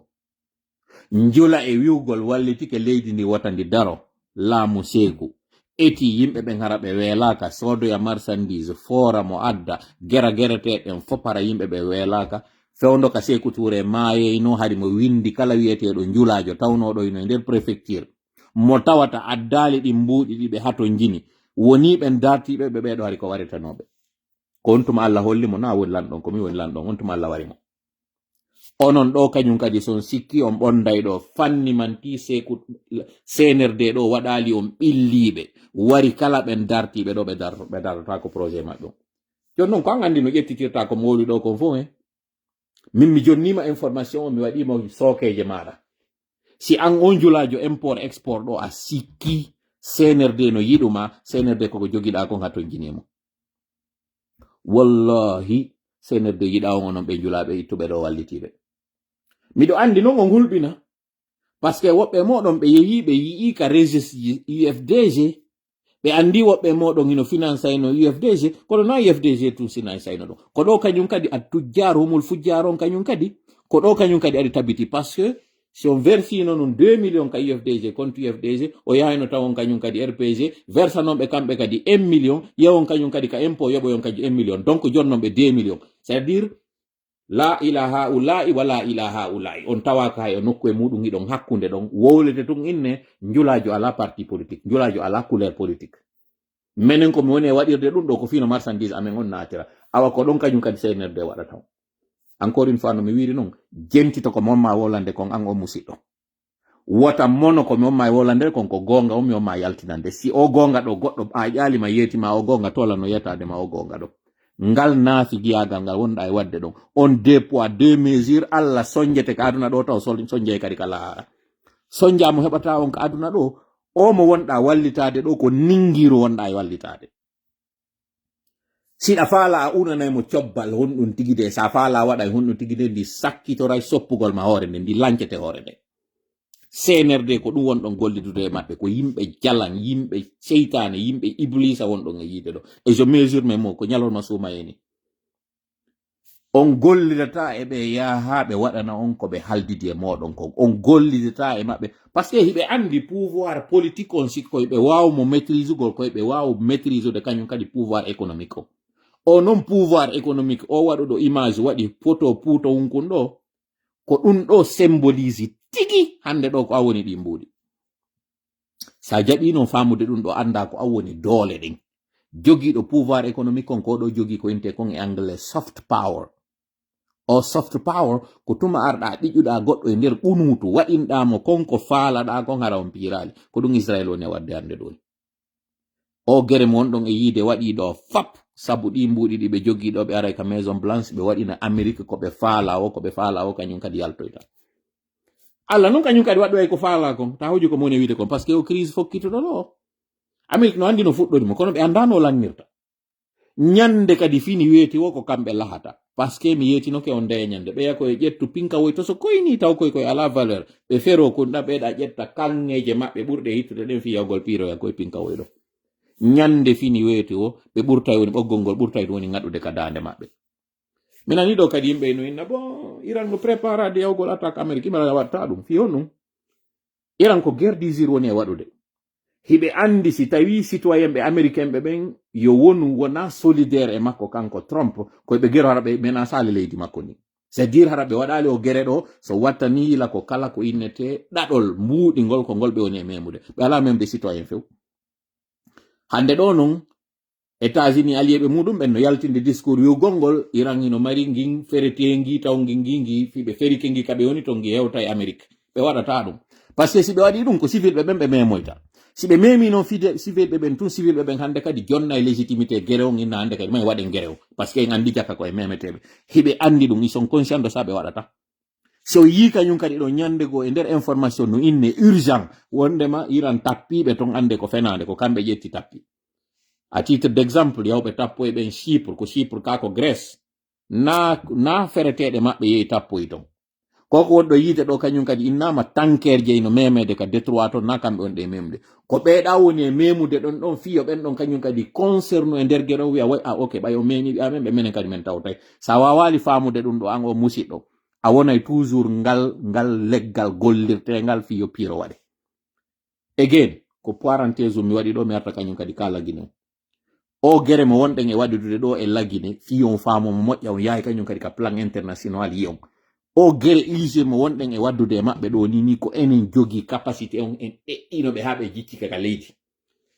njula e wiwgol wallitike leydi ndi wata ndi daro laamu Sékou eti yimɓe ɓe ngara ɓe weelaka sodoya marchandise foora mo adda gera gereteɗen fopara yimɓe ɓe weelaka fewndo ka Sékou Touré mayeyno hari mo windi kala wiyeteɗo njulajo tawnoɗo ino e nder préfecture mo tawata addali ɗi mbuuɗi ɗi ɓe hato jini woni ɓen dartiɓe ɓe ɓeɗo hari ko waritanoɓe ko on tuma Allah hollimo na woni lanɗon komi woni lanɗon on tuma Allah warimo onon ɗo kañum kadi son sikki on ɓonday ɗo fanni manti Sékou senerde ɗo waɗali on ɓilliɓe wari kala ɓen dartiɓe ɗo ɓe darata ko projet maɓɓe jon noon ko an andi no ƴettitirta ko mowli ɗo kon fof min mi jonnima information o mi waɗimo sookeje maɗa si an on julajo import export ɗo a sikki senerde no yiɗuma senerde koko jogiɗa kon hatton jinimo wallahi senerde yiɗa on onon ɓe julaɓe ittuɓe ɗo wallitiɓe miɗo andi noon on hulɓina par ce que woɓɓe moɗon ɓe yehi ɓe yii ka registre UFDG ɓe andi woɓɓe moɗon ino financayno UFDG kono na UFDG tum financayno ɗum ko ɗo kañum kadi a tujjar humol fujjar on kañum kadi ko ɗo kañum kadi aɗi tabiti par ce que si on versino noon 2 millions ka UFDG compte UFDG o yahino tawon kañum kadi RPG versanonɓe kamɓe kadi 1 million yewon kañum kadi ka impôt yoɓoyon kadi 1 million donc jonnonɓe 2 millions c'est à dire la ilaha ulai wala ilaha ulai on tawaka hay o nokku e muɗum hiɗon hakkunde ɗon wowlete tun inne julajo ala parti politique julajo ala couleur politique menen komi woni e waɗirde ɗum ɗo ko fino marchandise amen on natira awa ko ɗon kañum kadi senerde waɗata encore une fois no mi wiri noon jentito ko momma wolande kon an o musidɗo wota mono ko mi omma e wolande kon ko gonga on mi omma yaltinande si o gonga ɗo goɗɗo a ƴalima yeetima o gonga tola no yetade ma o gonga ɗo ngal naafi giyagal ngal wonɗa e wadde ɗon on deux poids deux mesures Allah soñjete ka aduna ɗo taw soñje kadi ka lahara soñjamo heɓata on ka aduna ɗo o mo wonɗa wallitade ɗo ko ningiru wonɗa e wallitade siɗa faala a unanaymo cobbal honɗum tigide sa faala waɗa e honɗum tigide ndi sakkitoray soppugol ma hoore nde ndi lancete hoore nde senerde ko ɗum wonɗon gollidude e maɓɓe ko yimɓe jalan yimɓe seytane yimɓe iblisa wonɗon e yiide ɗo et je mesure mais mo ko ñalolma suumayeni on gollidata e ɓe yaha ɓe waɗana on ko ɓe haldidi e moɗon kon on gollidata e maɓɓe par ce que hiɓe andi pouvoir politique on sikko ɓe wawmo maîtrise ugol koye ɓe waw maîtrise ude kañum kadi pouvoir économique o non pouvoir économique o waɗuɗo image waɗi poto puuto hunkun ɗo ko ɗum ɗo symbolise tigi hande ɗo ko awoni ɗi mbuɗi sa jaɓi non famude ɗum ɗo anda ko awoni doole ɗin jogiiɗo pouvoir économique on ko ɗo jogi ko inte kon e anglais soft power o soft power ko tuma arɗa ɗiƴuɗa goɗɗo e nder ɓunutu waɗinɗamo konko faalaɗa kon hara on piirali ko ɗum Israel woni wadde hande ɗo o gere mo wonɗon e yiide waɗi ɗo fap sabu ɗi mbuɗi ɗi ɓe jogiiɗo ɓe aray ka maison blanche ɓe waɗina Amérique ko ɓe faala o kañum kadi yaltoyta Allah non kañum kadi waɗɗo ko faala kon ta hoji ko moni wiide kon par ce que o crise fokkituɗo ɗo Amérique no andi no fuɗɗorimo kono ɓe andano lannirta ñande kadi fini weeti wo ko kamɓe lahata par ce que mi yeetinoke on nde ñande ɓeya koye ƴettu pinkawoy to so koyni taw koye ala valeur ɓe fero kunɗa ɓeeɗa ƴetta kanŋeje maɓɓe ɓurɗe hittude ɗen fiyawgol piiroya koye pinkawoy ɗo ñande fini weeti wo ɓe ɓurtay woni ɓoggol ngol ɓurtay woni ngaɗude ka dande maɓɓe mi nani ɗo kadi yimɓe no inna bon Iran no préparade yawgol attaque Amérique imara watta ɗum fiyon ɗum Iran ko guerre d'usure woni e waɗude hiɓe andi si tawi citoyen ɓe américain ɓe ɓen yo wonu wona solidaire e makko kanko Trump koyeɓe gero hara ɓe menasali leydi makko ni c'est dire hara ɓe waɗali o guere ɗo so watta ni yila ko kala ko innete ɗaɗol mbuuɗigol ko ngol ɓe woni e memude ɓe ala memde citoyen few hande ɗo non États-Unis allié mudum ben no yaltinde discours yo gongol Iran ino mari ngin feretengi taw ngingi fibe ferikengi kabe woni to ngi hewta e Amerique be wadata dum parce que si be wadi dum ko civil be be memoyta si be memi non fide civil be ben tun civil be ben hande kadi jonna e légitimité guerre on ina hande kadi may waden guerre parce que ngandi jakka ko e memetebe hibe andi dum ils sont conscients de ça be wadata so yi kanyum kadi do nyande go e der information no inne urgent wondema Iran tappi be ton ande ko fenande ko kambe jetti tappi. À titre d'exemple, yawɓe tappoye ɓen Chypre, ko Chypre ka ko Grèce, na fereteɗe maɓɓe yehi tappoye ton. Koko wonɗo yiite ɗo kañum kadi innama tanker jeyno memede ka Détroit ton na kamɓe on ɗe memde. Ko ɓeeɗa woni e memude ɗon fiyo ɓen ɗon kañum kadi concerne e nder gueɗon wiya ok ɓay o memi amen ɓe menen kadi men tawtay. Sa wawali famude ɗum ɗo an o musidɗo, a wonay toujours ngal leggal gollirtegal fiyo piro waɗe. Again, ko parenthèse mi waɗi ɗo mi arta kañum kadi kala guinew. O gere mo wonɗen e waɗude ɗo e lagine fiyon faamo mo moƴƴa on yahi kañum kadi ka plan international yiyon o gere IGE mo wonɗen e waddude e maɓɓe ɗo ni ko enen jogi capacité on en ɗeɗɗinoɓe ha ɓe jiccika ka leydi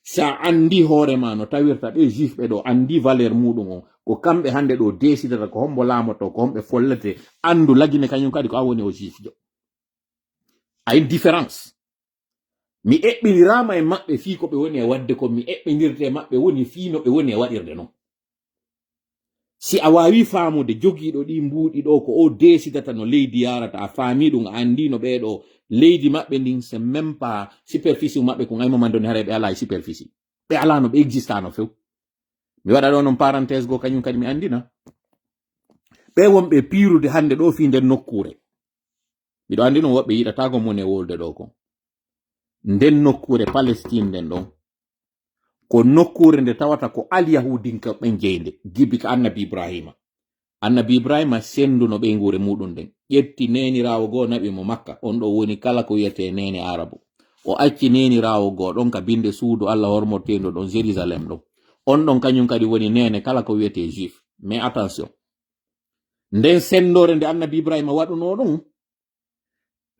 sa andi hoorema no tawirta ɓe juif ɓe ɗo andi valeur muɗum on ko kamɓe hande ɗo décidata ko hombo laamoto ko homɓe follete andu lagine kañum kadi ko a woni o juif jo ay différence mi eɓɓinirama e maɓɓe fii ko ɓe woni e wadde ko mi eɓɓinirte e maɓɓe woni fii no ɓe woni e waɗirde non si a wawi faamude jogiiɗo ɗi mbuuɗi ɗo ko o desidata no leydi yarata a faami ɗum a andi no ɓeɗo leydi maɓɓe ndin c'est même pas superficie maɓɓe ko ngaymomandoni hara ɓe ala e superficie ɓe ala no ɓe exista no few mi waɗa ɗo noon parenthèse go kañum kadi mi andina ɓe wonɓe piirude hande ɗo fii nder nokkure miɗo andi ɗum woɓɓe yiɗatago mon e wolde ɗo ko nden nokkure Palestine nden ɗon ko nokkure nde tawata ko alyahudinka ɓen jeyde gibi ka annabi Ibrahima senduno ɓe ngure muɗum nden ƴetti nenirawo goo naɓi mo Makka on ɗo woni kala ko wiyete nene arabu o acci nenirawo goo ɗon ka binde suudu Allah hormortendo ɗon Jérusalem ɗon on ɗon kañum kadi woni nene kala ko wiyete juif mais attention nden sendore nde annabi Ibrahima waɗuno ɗum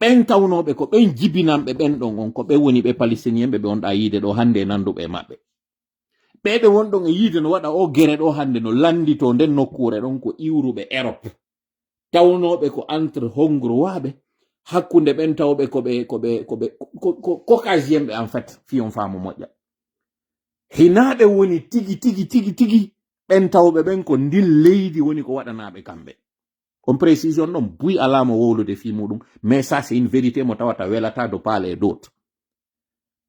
ɓen tawnoɓe ko ɓen jibinanɓe ɓen ɗon on ko ɓe woni ɓe palestinienɓe ɓe wonɗa yiide ɗo hande nanduɓe e maɓɓe ɓeɓe wonɗon e yiide no waɗa o gere ɗo hande no landito nden nokkure ɗon ko iwruɓe Europe tawnoɓe ko entre hongrowaɓe hakkunde ɓen tawɓe ko caucasienɓe en fait fiyon faamu moƴƴa hinaɓe woni tigi ɓen tawɓe ɓen ko ndin leydi woni ko waɗanaɓe kamɓe on précision ɗon buy alama wowlude fi muɗum mais ça c'est une vérité mo tawata welata do paale e d'autres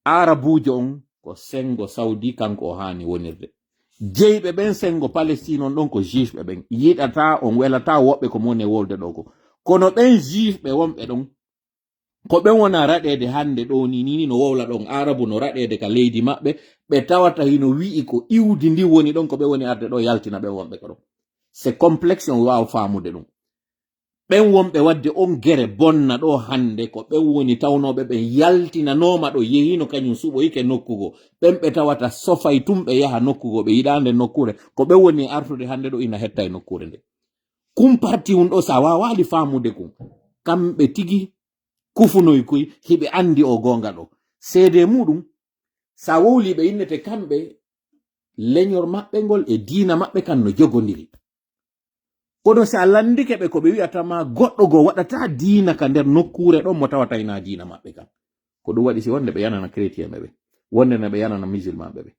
arabujo on ko sengo saudi kanko o hani wonirde jeyɓe ɓen sengo Palestine on ɗon ko juif ɓe ɓen yiɗata on welata woɓɓe ko moni e wolde ɗo ko kono ɓen juif ɓe wonɓe ɗon ko ɓen wona raɗede hande ɗo ni no wowla ɗon arabu no raɗede ka leydi maɓɓe ɓe tawata hino wi'i ko iwdi ndi woni ɗon ko ɓe woni arde ɗo yaltina ɓe wonɓe ko ɗon c'est complexe on wawa famude ɗum ɓen wonɓe wadde on gere bonna ɗo hande ko ɓen woni tawnoɓe ɓen yaltinanoma ɗo yehino kañum suɓoyike nokkugo ɓen ɓe tawata sofay tum ɓe yaha nokkugo ɓe yiɗande nokkure ko ɓen woni artude hande ɗo ina hetta e nokkure nde kum parti un ɗo sa wawali famude kum kamɓe tigi kufunoy koy hiɓe andi o gonga ɗo seede muɗum sa wowli ɓe innete kamɓe leñol maɓɓe ngol e diina maɓɓe kan no jogodiri kono sa landike ɓe ko ɓe wi'atama goɗɗo go waɗata diina ka nder nokkure ɗon mo tawata ina diina maɓɓe kan ko ɗum waɗi si wonde ɓe yanana chrétien ɓe wonde ne ɓe yanana musulman ɓe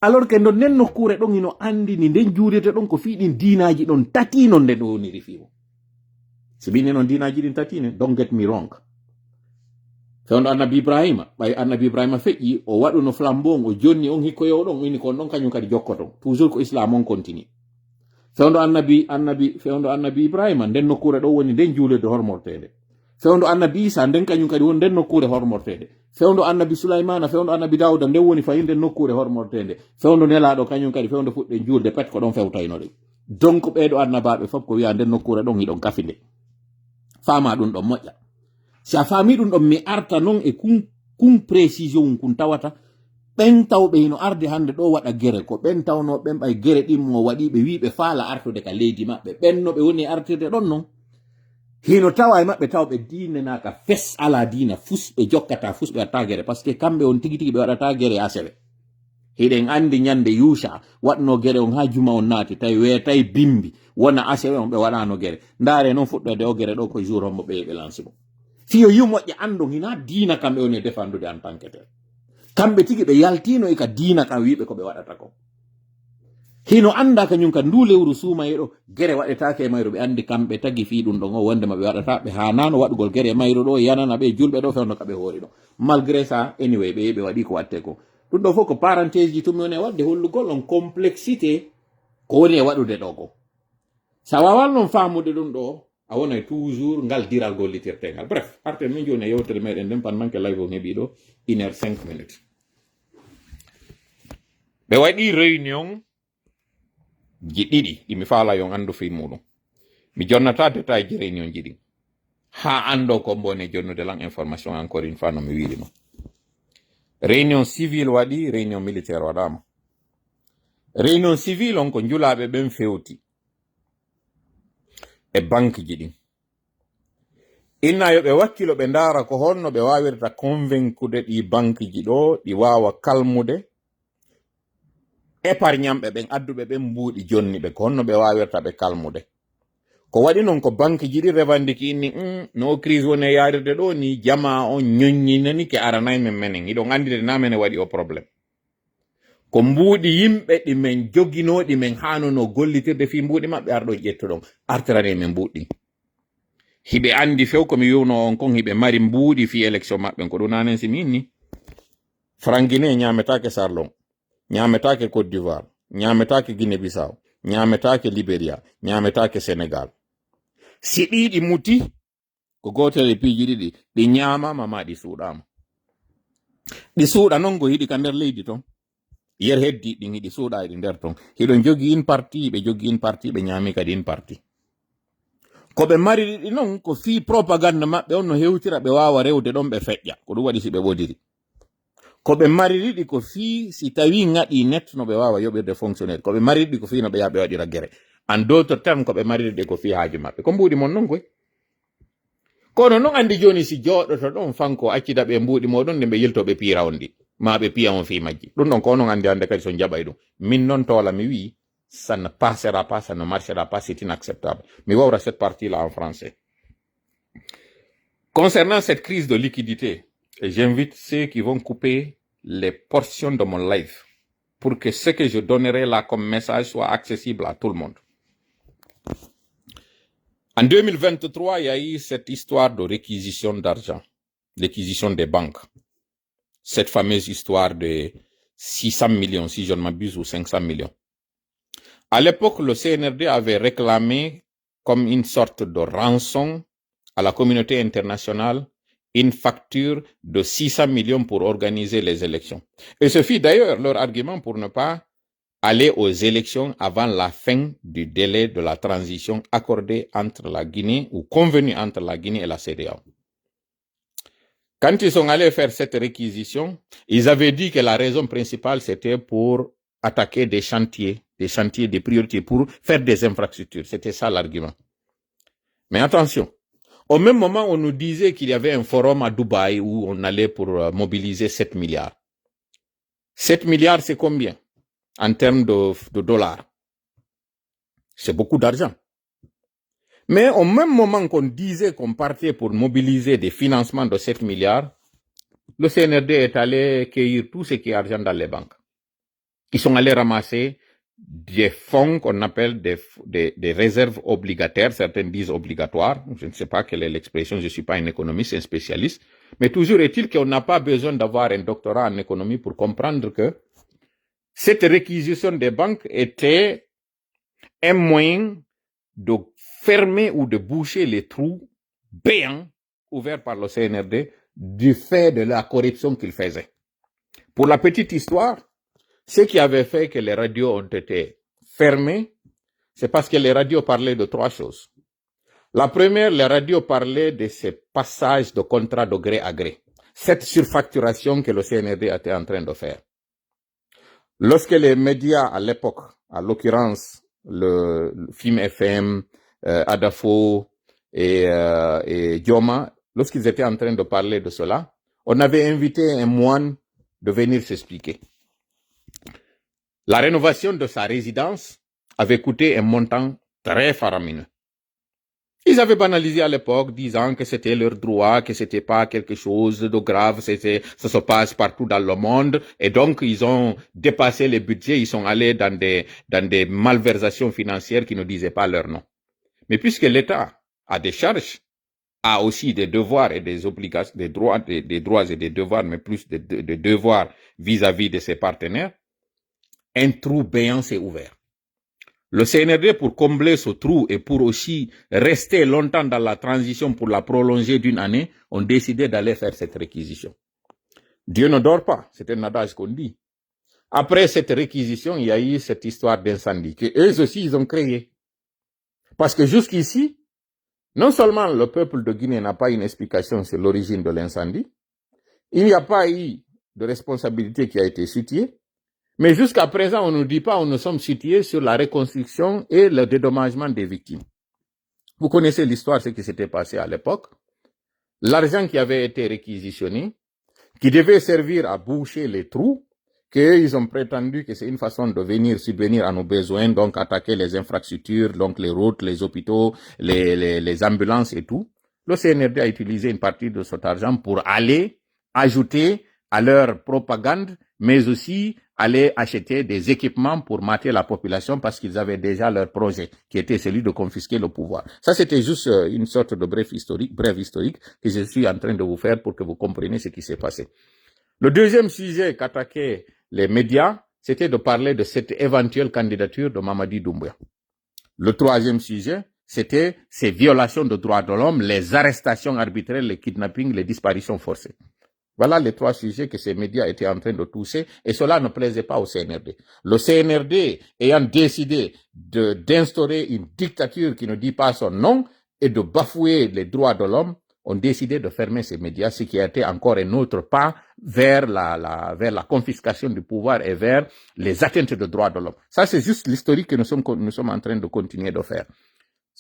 alors que ndo nden nokkure ɗon ino andini nden juurete ɗon ko fiiɗin diinaji ɗon tatino nden ɗo woniri fiwo si bini noon diinaji ɗin tatine don't get me wrong fewndo annabi Ibrahima ɓay annabi Ibrahima feƴƴi o waɗuno flambeau o jonni on hikkoyo ɗon ini kon ɗon kañum kadi jokkoton toujours ko islam on continue fewndo annabi Ibrahima nden nokkure ɗo woni nden juulede hormortede fewndo annabi Isa nden kañum kadi woni nden nokkure hormortede fewndo annabi Sulaymana fewndo annabi Dawuda nden woni fayi nden nokkure hormortede fewndo nelaɗo kañum kadi fewndo fuɗɗe juulde pet ko ɗon fewtayno ɗe donc ɓeɗo annabaɓe fof ko wiya nden nokkure ɗon hiɗon kafinde fama ɗum ɗon moƴƴa si a faami ɗum ɗon mi arta non e kum précision kun tawata ɓen tawɓe hino arde hande ɗo waɗa gere ko ɓen tawno ɓen ɓay gere ɗimmo waɗi ɓe wi ɓe faala artude ka leydi maɓɓe ɓen no ɓe woni artirde ɗon non hino tawa e maɓɓe tawɓe diine naka fes ala diina fus ɓe jokkata fus ɓe watta gere par ce que kamɓe on tigi ɓe waɗata gere asewe hiɗen andi nyande yusha waɗno gere on ha juma on naati tawi weetay bimbi wona asewe on ɓe waɗano gere ndaare noon fuɗɗode o gere ɗo ko jour hombo ɓe lanci mo fiyo yu moƴƴe andon hina diina kamɓe woni defandude en tant que tel kamɓe tigi ɓe yaltino e ka diina kam wiɓe ko ɓe waɗata ko hino anda kañum ka ndu lewru suumaye ɗo gere waɗetake e mayro ɓe andi kamɓe tagi fi ɗum ɗon o wondema ɓe waɗata ɓe hanano waɗugol gere e mayro ɗo yanana ɓe julɓe ɗo fewno kaɓe hoori ɗo malgré ça anyway ɓe waɗi ko watte ko ɗum ɗo fof ko parenthèse ji tumi woni e wadde hollugol on complexité ko woni e waɗude ɗo ko sa wawal noon famude ɗum ɗo a wonay toujours ngal diral gollitirtengal bref arten min joni e yewtere meɗen nden pendant que live on heeɓi ɗo 1h05 minutes ɓe waɗi réunion ji ɗiɗi ɗi mi faala yon andu fi muɗum mi jonnata détail ji réunion ji ɗin ha ando ko mbone jonnude lan information encore une fois no mi wiiri no réunion civile waɗi réunion militaire waɗama réunion civile on ko julaɓe ɓen fewti e banque ji ɗin inna yo ɓe wakkilo ɓe ndaara ko honno ɓe wawirta convaincude ɗi banque ji ɗo ɗi wawa kalmude épargnamɓe ɓen adduɓe ɓen mbuuɗi jonni ɓe ko honno ɓe wawirta ɓe kalmude ko waɗi noon ko banque ji ɗi revandiki inni no crise woni e yarirde ɗo ni jama on ñoññinani ke aranay men menen iɗon andide na men waɗi o probléme ko mbuuɗi yimɓe ɗi men joginoɗi men hanono gollitirde fi mbuuɗi maɓɓe arɗon ƴettuɗon artirani men mbuuɗi hiɓe andi few komi wiwno on kon hiɓe mari mbuuɗi fi élection maɓɓe ko ɗum nanen si min ni Franguine ñametake Sarlon ñametake Côte d'Ivoire ñametake Guinée Bissau ñametake Libéria ñametake Sénégal si ɗiɗi muti ko gotel e piiji ɗiɗi ɗi ñamama ma ɗi suuɗama ɗi suuɗa noon go hiɗi ka nder leydi ton yer heddi ɗin hiɗi suuɗa eɗi nder ton hiɗon jogi in parti ɓe jogi in parti ɓe ñami kadi in parti ko ɓe mari ɗiɗi noon ko fi propagande maɓɓe on no hewtira ɓe wawa rewde ɗon ɓe feƴƴa ko ɗum waɗi si ɓe ɓodiri ko ɓe mari ɗiɗi ko fi si tawi ngaɗi net no ɓe wawa yoɓirde fonctionnaire ko ɓe mari ɗiɗi ko fi no ɓe yaha ɓe waɗira gere en d'autres termes ko ɓe mari ɗiɗi ko fi haaji maɓɓe ko mbuuɗi mon noon koy kono noon andi joni si jooɗoto ɗon fanko accida ɓe mbuuɗi moɗon nde ɓe yiltoɓe piira on ɗi ma ɓe piya on fi majji ɗum ɗon ko onon andi hande kadi so jaɓay ɗum min noon tola mi wi ça ne passera pas ça ne marchera pas c'est inacceptable mi wawra cette partie là en français concernant cette crise de liquidité j'invite ceux qui vont couper les portions de mon live pour que ce que je donnerai là comme message soit accessible à tout le monde. En 2023, il y a eu cette histoire de réquisition d'argent, réquisition des banques. Cette fameuse histoire de 600 millions, si je ne m'abuse, ou 500 millions. À l'époque, le CNRD avait réclamé comme une sorte de rançon à la communauté internationale une facture de 600 millions pour organiser les élections. Et ce fut d'ailleurs leur argument pour ne pas aller aux élections avant la fin du délai de la transition accordé entre la Guinée ou convenu entre la Guinée et la CEDEAO. Quand ils sont allés faire cette réquisition, ils avaient dit que la raison principale c'était pour attaquer des chantiers, des priorités, pour faire des infrastructures. C'était ça l'argument. Mais attention, au même moment, on nous disait qu'il y avait un forum à Dubaï où on allait pour mobiliser 7 milliards. 7 milliards, c'est combien en termes de dollars? C'est beaucoup d'argent. Mais au même moment qu'on disait qu'on partait pour mobiliser des financements de 7 milliards, le CNRD est allé cueillir tout ce qui est argent dans les banques. Ils sont allés ramasser des fonds qu'on appelle des réserves obligataires, certains disent obligatoires, je ne sais pas quelle est l'expression, je ne suis pas un économiste, un spécialiste, mais toujours est-il qu'on n'a pas besoin d'avoir un doctorat en économie pour comprendre que cette réquisition des banques était un moyen de fermer ou de boucher les trous béants ouverts par le CNRD du fait de la corruption qu'il faisait. Pour la petite histoire, ce qui avait fait que les radios ont été fermées, c'est parce que les radios parlaient de trois choses. La première, les radios parlaient de ces passages de contrats de gré à gré, cette surfacturation que le CNRD était en train de faire. Lorsque les médias à l'époque, à l'occurrence le Film FM, Adafo et Dioma, lorsqu'ils étaient en train de parler de cela, on avait invité un moine de venir s'expliquer. La rénovation de sa résidence avait coûté un montant très faramineux. Ils avaient banalisé à l'époque, disant que c'était leur droit, que c'était pas quelque chose de grave, ça se passe partout dans le monde, et donc ils ont dépassé les budgets, ils sont allés dans des malversations financières qui ne disaient pas leur nom. Mais puisque l'État a des charges, a aussi des devoirs et des obligations, des droits et des devoirs, mais plus des devoirs vis-à-vis de ses partenaires, un trou béant s'est ouvert. Le CNRD, pour combler ce trou et pour aussi rester longtemps dans la transition, pour la prolonger d'une année, ont décidé d'aller faire cette réquisition. Dieu ne dort pas, c'est un adage qu'on dit. Après cette réquisition, il y a eu cette histoire d'incendie que eux aussi, ils ont créé. Parce que jusqu'ici, non seulement le peuple de Guinée n'a pas une explication sur l'origine de l'incendie, il n'y a pas eu de responsabilité qui a été située, mais jusqu'à présent, on ne dit pas, on nous sommes situés sur la reconstruction et le dédommagement des victimes. Vous connaissez l'histoire, ce qui s'était passé à l'époque. L'argent qui avait été réquisitionné, qui devait servir à boucher les trous, qu'ils ont prétendu que c'est une façon de venir subvenir à nos besoins, donc attaquer les infrastructures, donc les routes, les hôpitaux, les ambulances et tout. Le CNRD a utilisé une partie de cet argent pour aller ajouter à leur propagande, mais aussi aller acheter des équipements pour mater la population parce qu'ils avaient déjà leur projet, qui était celui de confisquer le pouvoir. Ça, c'était juste une sorte de bref historique que je suis en train de vous faire pour que vous compreniez ce qui s'est passé. Le deuxième sujet qu'attaquaient les médias, c'était de parler de cette éventuelle candidature de Mamadi Doumbouya. Le troisième sujet, c'était ces violations de droits de l'homme, les arrestations arbitraires, les kidnappings, les disparitions forcées. Voilà les trois sujets que ces médias étaient en train de toucher, et cela ne plaisait pas au CNRD. Le CNRD ayant décidé d'instaurer une dictature qui ne dit pas son nom et de bafouer les droits de l'homme, ont décidé de fermer ces médias, ce qui a été encore un autre pas vers la confiscation du pouvoir et vers les atteintes de droits de l'homme. Ça, c'est juste l'historique que nous sommes en train de continuer de faire.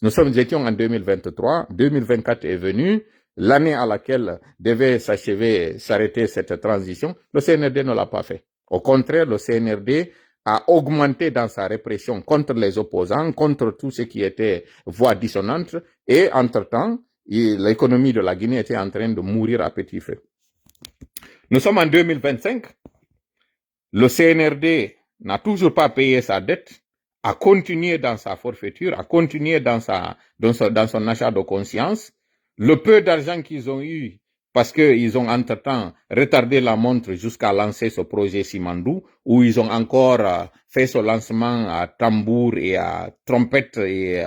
Nous étions en 2023, 2024 est venu, l'année à laquelle devait s'arrêter cette transition, le CNRD ne l'a pas fait. Au contraire, le CNRD a augmenté dans sa répression contre les opposants, contre tout ce qui était voix dissonante, et entre-temps, l'économie de la Guinée était en train de mourir à petit feu. Nous sommes en 2025. Le CNRD n'a toujours pas payé sa dette, a continué dans sa forfaiture, a continué dans son achat de conscience. Le peu d'argent qu'ils ont eu, parce qu'ils ont entre-temps retardé la montre jusqu'à lancer ce projet Simandou, où ils ont encore fait ce lancement à tambour et à trompette et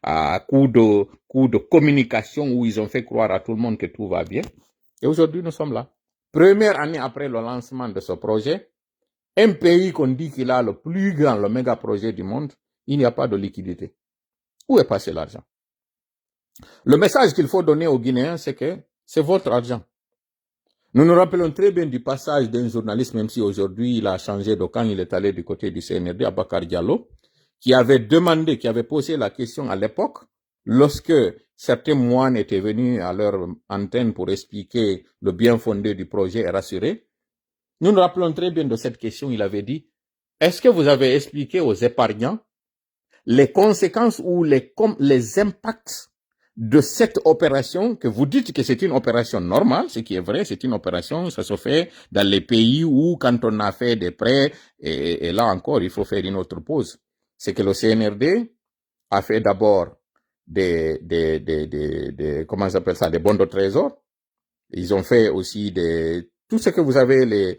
à coup de communication, où ils ont fait croire à tout le monde que tout va bien. Et aujourd'hui, nous sommes là. Première année après le lancement de ce projet, un pays qu'on dit qu'il a le plus grand, le méga projet du monde, il n'y a pas de liquidité. Où est passé l'argent? Le message qu'il faut donner aux Guinéens, c'est que c'est votre argent. Nous nous rappelons très bien du passage d'un journaliste, même si aujourd'hui il a changé de camp, il est allé du côté du CNRD, Abakar Diallo, qui avait posé la question à l'époque, lorsque certains moines étaient venus à leur antenne pour expliquer le bien fondé du projet et rassurer. Nous nous rappelons très bien de cette question, il avait dit, est-ce que vous avez expliqué aux épargnants les conséquences ou les impacts de cette opération, que vous dites que c'est une opération normale, ce qui est vrai, c'est une opération, ça se fait dans les pays où quand on a fait des prêts, et là encore, il faut faire une autre pause. C'est que le CNRD a fait d'abord comment ça s'appelle ça, des bons de trésor. Ils ont fait aussi tout ce que vous avez,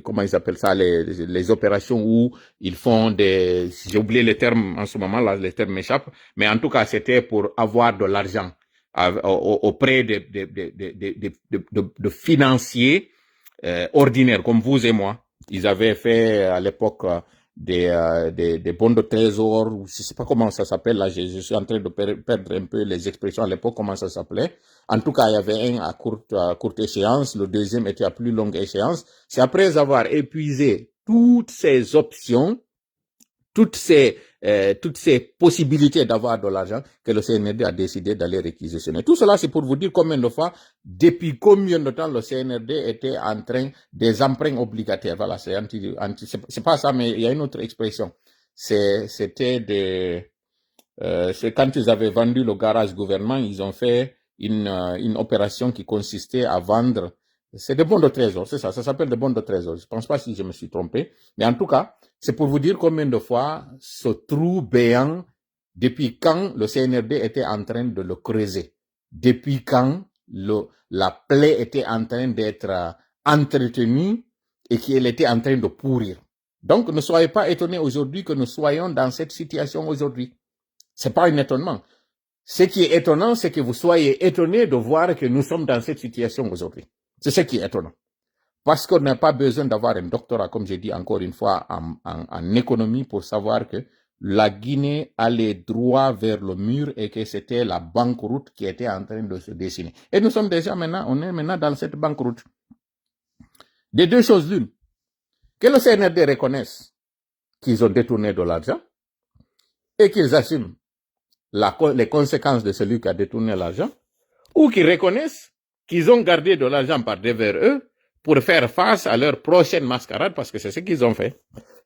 comment ils appellent ça, les opérations où ils font j'ai oublié les termes en ce moment, là, les termes m'échappent, mais en tout cas, c'était pour avoir de l'argent auprès de financiers ordinaires, comme vous et moi. Ils avaient fait à l'époque des bons de trésor, je ne sais pas comment ça s'appelle, là, je suis en train de perdre un peu les expressions à l'époque, comment ça s'appelait. En tout cas, il y avait un à courte échéance, le deuxième était à plus longue échéance. C'est après avoir épuisé toutes ces options toutes ces possibilités d'avoir de l'argent que le CNRD a décidé d'aller réquisitionner. Tout cela, c'est pour vous dire combien de fois, depuis combien de temps le CNRD était en train des emprunts obligataires. Voilà, c'est pas ça, mais il y a une autre expression. C'est quand ils avaient vendu le garage gouvernement, ils ont fait une opération qui consistait à vendre. C'est des bons de trésor, c'est ça s'appelle des bons de trésor. Je pense pas si je me suis trompé, mais en tout cas, c'est pour vous dire combien de fois ce trou béant, depuis quand le CNRD était en train de le creuser, depuis quand la plaie était en train d'être entretenue et qu'elle était en train de pourrir. Donc, ne soyez pas étonnés aujourd'hui que nous soyons dans cette situation aujourd'hui. C'est pas un étonnement. Ce qui est étonnant, c'est que vous soyez étonnés de voir que nous sommes dans cette situation aujourd'hui. C'est ce qui est étonnant. Parce qu'on n'a pas besoin d'avoir un doctorat, comme j'ai dit encore une fois, en économie pour savoir que la Guinée allait droit vers le mur et que c'était la banqueroute qui était en train de se dessiner. Et nous sommes déjà maintenant, on est maintenant dans cette banqueroute. Des deux choses l'une. Que le CNRD reconnaisse qu'ils ont détourné de l'argent et qu'ils assument les conséquences de celui qui a détourné l'argent, ou qu'ils reconnaissent qu'ils ont gardé de l'argent par devers eux pour faire face à leur prochaine mascarade, parce que c'est ce qu'ils ont fait.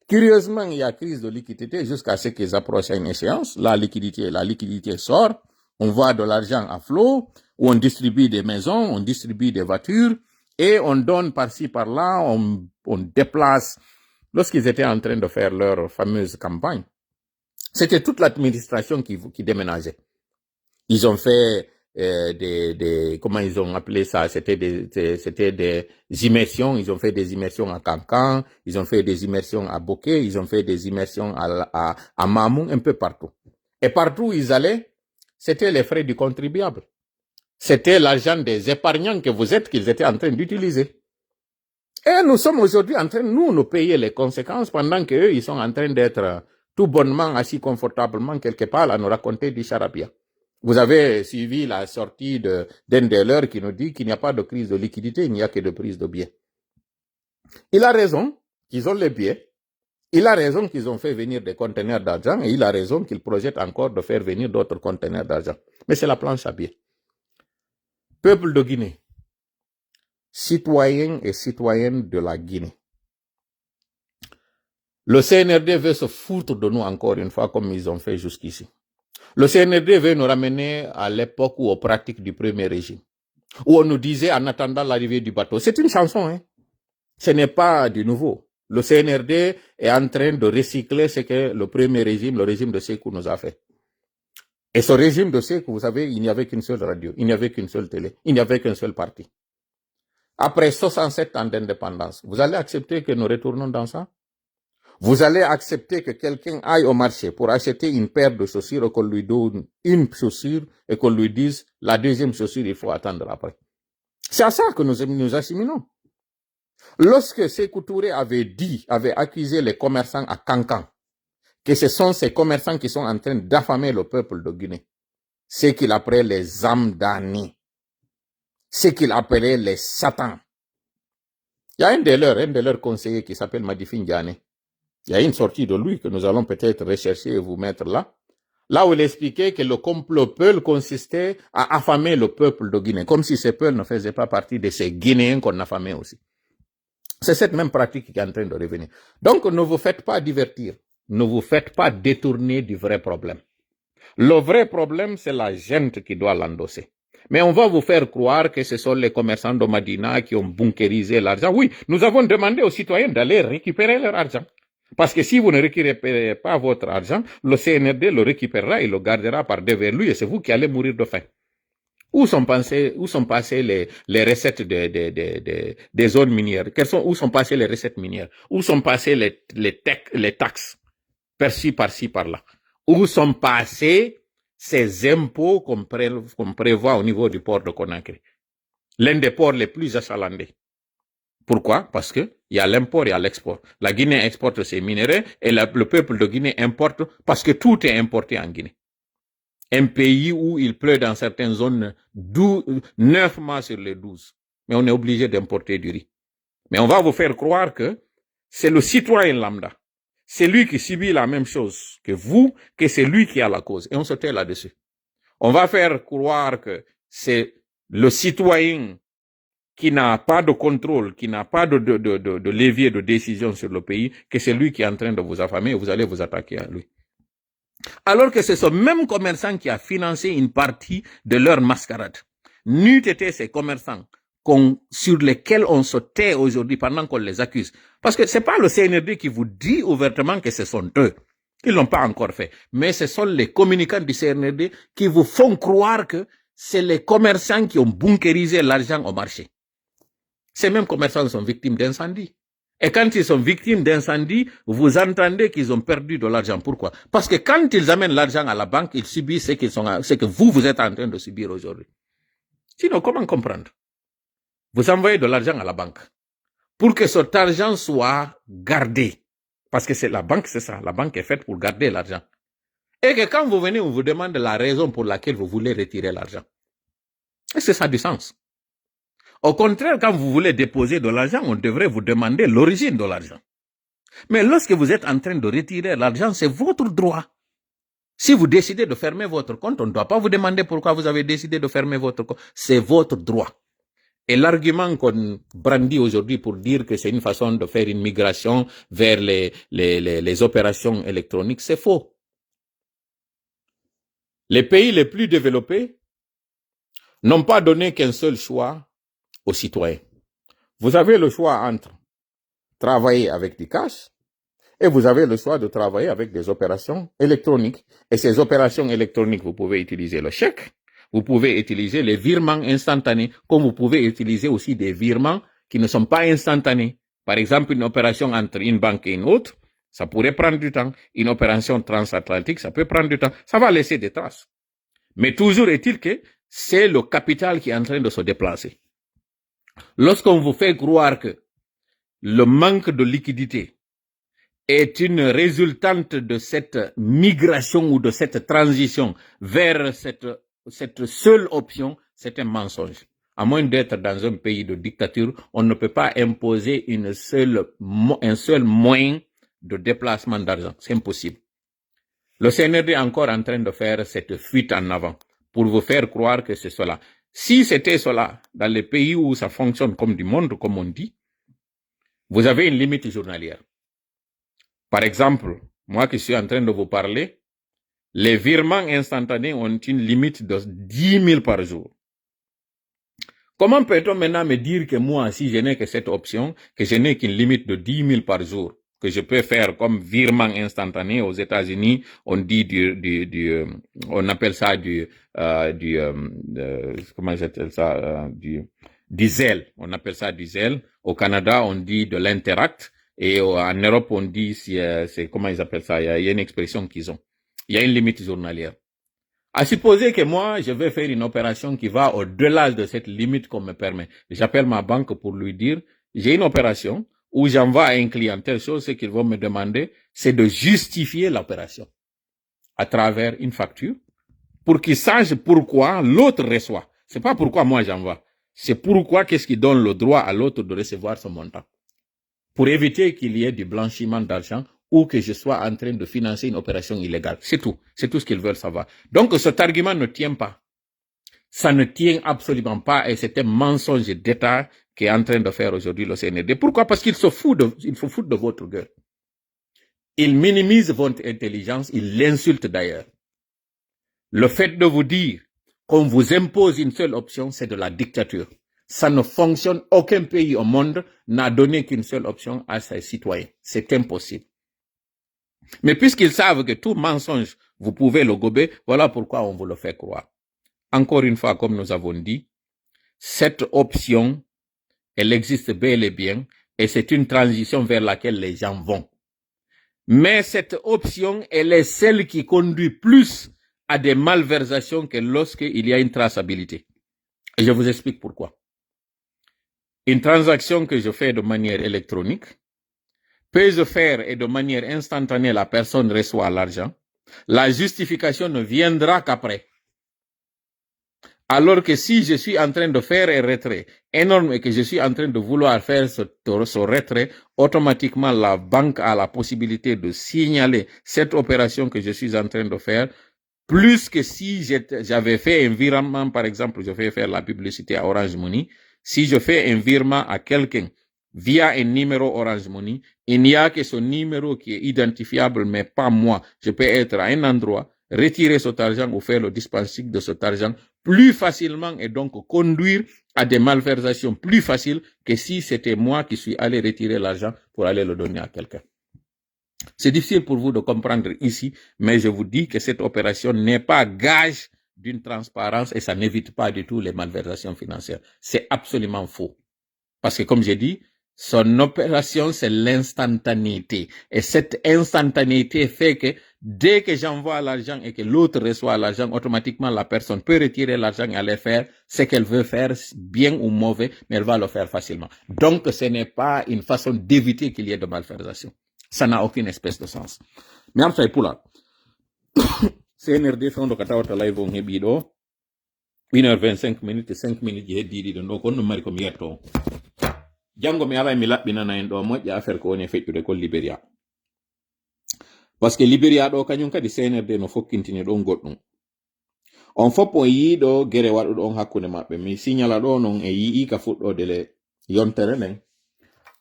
Curieusement, il y a crise de liquidité jusqu'à ce qu'ils approchent à une échéance. La liquidité sort, on voit de l'argent à flot, où on distribue des maisons, on distribue des voitures, et on donne par-ci, par-là, on déplace. Lorsqu'ils étaient en train de faire leur fameuse campagne, c'était toute l'administration qui déménageait. Ils ont fait comment ils ont appelé ça, c'était des immersions, ils ont fait des immersions à Cancan, ils ont fait des immersions à Bokeh, ils ont fait des immersions à Mamou, un peu partout. Et partout où ils allaient, c'était les frais du contribuable. C'était l'argent des épargnants que vous êtes qu'ils étaient en train d'utiliser. Et nous sommes aujourd'hui en train, nous payer les conséquences pendant qu'eux, ils sont en train d'être tout bonnement assis confortablement quelque part à nous raconter du charabia. Vous avez suivi la sortie d'un des leurs qui nous dit qu'il n'y a pas de crise de liquidité, il n'y a que de prise de billets. Il a raison qu'ils ont les billets. Il a raison qu'ils ont fait venir des conteneurs d'argent et il a raison qu'ils projettent encore de faire venir d'autres conteneurs d'argent. Mais c'est la planche à billets. Peuple de Guinée, citoyens et citoyennes de la Guinée. Le CNRD veut se foutre de nous encore une fois comme ils ont fait jusqu'ici. Le CNRD veut nous ramener à l'époque ou aux pratiques du premier régime, où on nous disait en attendant l'arrivée du bateau. C'est une chanson, hein. Ce n'est pas du nouveau. Le CNRD est en train de recycler ce que le premier régime, le régime de Sékou nous a fait. Et ce régime de Sékou, vous savez, il n'y avait qu'une seule radio, il n'y avait qu'une seule télé, il n'y avait qu'un seul parti. Après 67 ans d'indépendance, vous allez accepter que nous retournons dans ça? Vous allez accepter que quelqu'un aille au marché pour acheter une paire de chaussures et qu'on lui donne une chaussure et qu'on lui dise la deuxième chaussure, il faut attendre après. C'est à ça que nous assimilons. Lorsque Sékou Touré avait accusé les commerçants à Cancan, que ce sont ces commerçants qui sont en train d'affamer le peuple de Guinée, ce qu'il appelait les Amdani, ce qu'il appelait les satans. Il y a un de leurs conseillers qui s'appelle Madifin Diané. Il y a une sortie de lui que nous allons peut-être rechercher et vous mettre là. Là où il expliquait que le complot Peul consistait à affamer le peuple de Guinée, comme si ces Peul ne faisaient pas partie de ces Guinéens qu'on affamait aussi. C'est cette même pratique qui est en train de revenir. Donc, ne vous faites pas divertir. Ne vous faites pas détourner du vrai problème. Le vrai problème, c'est la gente qui doit l'endosser. Mais on va vous faire croire que ce sont les commerçants de Madina qui ont bunkérisé l'argent. Oui, nous avons demandé aux citoyens d'aller récupérer leur argent. Parce que si vous ne récupérez pas votre argent, le CNRD le récupérera et le gardera par devers lui et c'est vous qui allez mourir de faim. Où sont passées les recettes des zones minières? Où sont passées les recettes minières? Où sont passées les taxes? Par-ci, par-là. Où sont passés ces impôts qu'on prévoit au niveau du port de Conakry? L'un des ports les plus achalandés. Pourquoi? Parce que il y a l'import et il y a l'export. La Guinée exporte ses minerais et le peuple de Guinée importe parce que tout est importé en Guinée. Un pays où il pleut dans certaines zones 9 mois sur les 12. Mais on est obligé d'importer du riz. Mais on va vous faire croire que c'est le citoyen lambda, c'est lui qui subit la même chose que vous, que c'est lui qui a la cause. Et on se tait là-dessus. On va faire croire que c'est le citoyen qui n'a pas de contrôle, qui n'a pas de levier de décision sur le pays, que c'est lui qui est en train de vous affamer et vous allez vous attaquer à lui. Alors que c'est ce même commerçant qui a financé une partie de leur mascarade. N'eût été ces commerçants sur lesquels on se tait aujourd'hui pendant qu'on les accuse. Parce que c'est pas le CNRD qui vous dit ouvertement que ce sont eux. Ils l'ont pas encore fait. Mais ce sont les communicants du CNRD qui vous font croire que c'est les commerçants qui ont bunkérisé l'argent au marché. Ces mêmes commerçants sont victimes d'incendie. Et quand ils sont victimes d'incendie, vous entendez qu'ils ont perdu de l'argent. Pourquoi? Parce que quand ils amènent l'argent à la banque, ils subissent ce que vous êtes en train de subir aujourd'hui. Sinon, comment comprendre? Vous envoyez de l'argent à la banque pour que cet argent soit gardé. Parce que c'est la banque, c'est ça. La banque est faite pour garder l'argent. Et que quand vous venez, on vous demande la raison pour laquelle vous voulez retirer l'argent. Est-ce que ça a du sens? Au contraire, quand vous voulez déposer de l'argent, on devrait vous demander l'origine de l'argent. Mais lorsque vous êtes en train de retirer l'argent, c'est votre droit. Si vous décidez de fermer votre compte, on ne doit pas vous demander pourquoi vous avez décidé de fermer votre compte. C'est votre droit. Et l'argument qu'on brandit aujourd'hui pour dire que c'est une façon de faire une migration vers les opérations électroniques, c'est faux. Les pays les plus développés n'ont pas donné qu'un seul choix aux citoyens. Vous avez le choix entre travailler avec du cash et vous avez le choix de travailler avec des opérations électroniques. Et ces opérations électroniques, vous pouvez utiliser le chèque, vous pouvez utiliser les virements instantanés, comme vous pouvez utiliser aussi des virements qui ne sont pas instantanés. Par exemple, une opération entre une banque et une autre, ça pourrait prendre du temps. Une opération transatlantique, ça peut prendre du temps. Ça va laisser des traces. Mais toujours est-il que c'est le capital qui est en train de se déplacer. Lorsqu'on vous fait croire que le manque de liquidité est une résultante de cette migration ou de cette transition vers cette seule option, c'est un mensonge. À moins d'être dans un pays de dictature, on ne peut pas imposer un seul moyen de déplacement d'argent. C'est impossible. Le CNRD est encore en train de faire cette fuite en avant pour vous faire croire que c'est cela. Si c'était cela, dans les pays où ça fonctionne comme du monde, comme on dit, vous avez une limite journalière. Par exemple, moi qui suis en train de vous parler, les virements instantanés ont une limite de 10 000 par jour. Comment peut-on maintenant me dire que moi, si je n'ai que cette option, que je n'ai qu'une limite de 10 000 par jour, que je peux faire comme virement instantané aux États-Unis, on dit on appelle ça comment j'appelle ça, du Zelle. On appelle ça du Zelle. Au Canada, on dit de l'Interact. Et en Europe, on dit, c'est comment ils appellent ça? Il y a une expression qu'ils ont. Il y a une limite journalière. À supposer que moi, je vais faire une opération qui va au-delà de cette limite qu'on me permet. J'appelle ma banque pour lui dire, j'ai une opération où j'envoie à un client telle chose, ce qu'ils vont me demander, c'est de justifier l'opération à travers une facture pour qu'ils sachent pourquoi l'autre reçoit. C'est pas pourquoi moi j'envoie. C'est pourquoi qu'est-ce qui donne le droit à l'autre de recevoir ce montant. Pour éviter qu'il y ait du blanchiment d'argent ou que je sois en train de financer une opération illégale. C'est tout. C'est tout ce qu'ils veulent savoir. Donc cet argument ne tient pas. Ça ne tient absolument pas et c'est un mensonge d'État qui est en train de faire aujourd'hui le CNRD. Pourquoi? Parce qu'il se fout de votre gueule. Il minimise votre intelligence, il l'insulte d'ailleurs. Le fait de vous dire qu'on vous impose une seule option, c'est de la dictature. Ça ne fonctionne, aucun pays au monde n'a donné qu'une seule option à ses citoyens. C'est impossible. Mais puisqu'ils savent que tout mensonge, vous pouvez le gober, voilà pourquoi on vous le fait croire. Encore une fois, comme nous avons dit, cette option, elle existe bel et bien, et c'est une transition vers laquelle les gens vont. Mais cette option, elle est celle qui conduit plus à des malversations que lorsqu'il y a une traçabilité. Et je vous explique pourquoi. Une transaction que je fais de manière électronique peut se faire et de manière instantanée, la personne reçoit l'argent. La justification ne viendra qu'après. Alors que si je suis en train de faire un retrait énorme et que je suis en train de vouloir faire ce retrait, automatiquement la banque a la possibilité de signaler cette opération que je suis en train de faire, plus que si j'avais fait un virement, par exemple, je vais faire la publicité à Orange Money. Si je fais un virement à quelqu'un via un numéro Orange Money, il n'y a que ce numéro qui est identifiable, mais pas moi. Je peux être à un endroit, retirer cet argent ou faire le dispensing de cet argent plus facilement et donc conduire à des malversations plus faciles que si c'était moi qui suis allé retirer l'argent pour aller le donner à quelqu'un. C'est difficile pour vous de comprendre ici, mais je vous dis que cette opération n'est pas gage d'une transparence et ça n'évite pas du tout les malversations financières. C'est absolument faux. Parce que comme j'ai dit, son opération, c'est l'instantanéité. Et cette instantanéité fait que dès que j'envoie l'argent et que l'autre reçoit l'argent, automatiquement la personne peut retirer l'argent et aller faire ce qu'elle veut faire, bien ou mauvais, mais elle va le faire facilement. Donc, ce n'est pas une façon d'éviter qu'il y ait de malversation. Ça n'a aucune espèce de sens. Mais am say pula. CNRD fondo kata wata live on hebi do 1h25 minutes 5 minutes je didi do no kono mari ko mi yetto. Jango mi ala mi labbina na en do moƴƴa affaire ko woni feccude ko Liberia. Parce que Liberia do kanyum kadi CNRD no fokkintini do goddum. On foppo yi do gere wadu do hakkunde mabbe mi signala do non e yi ka fuddo dele yontere men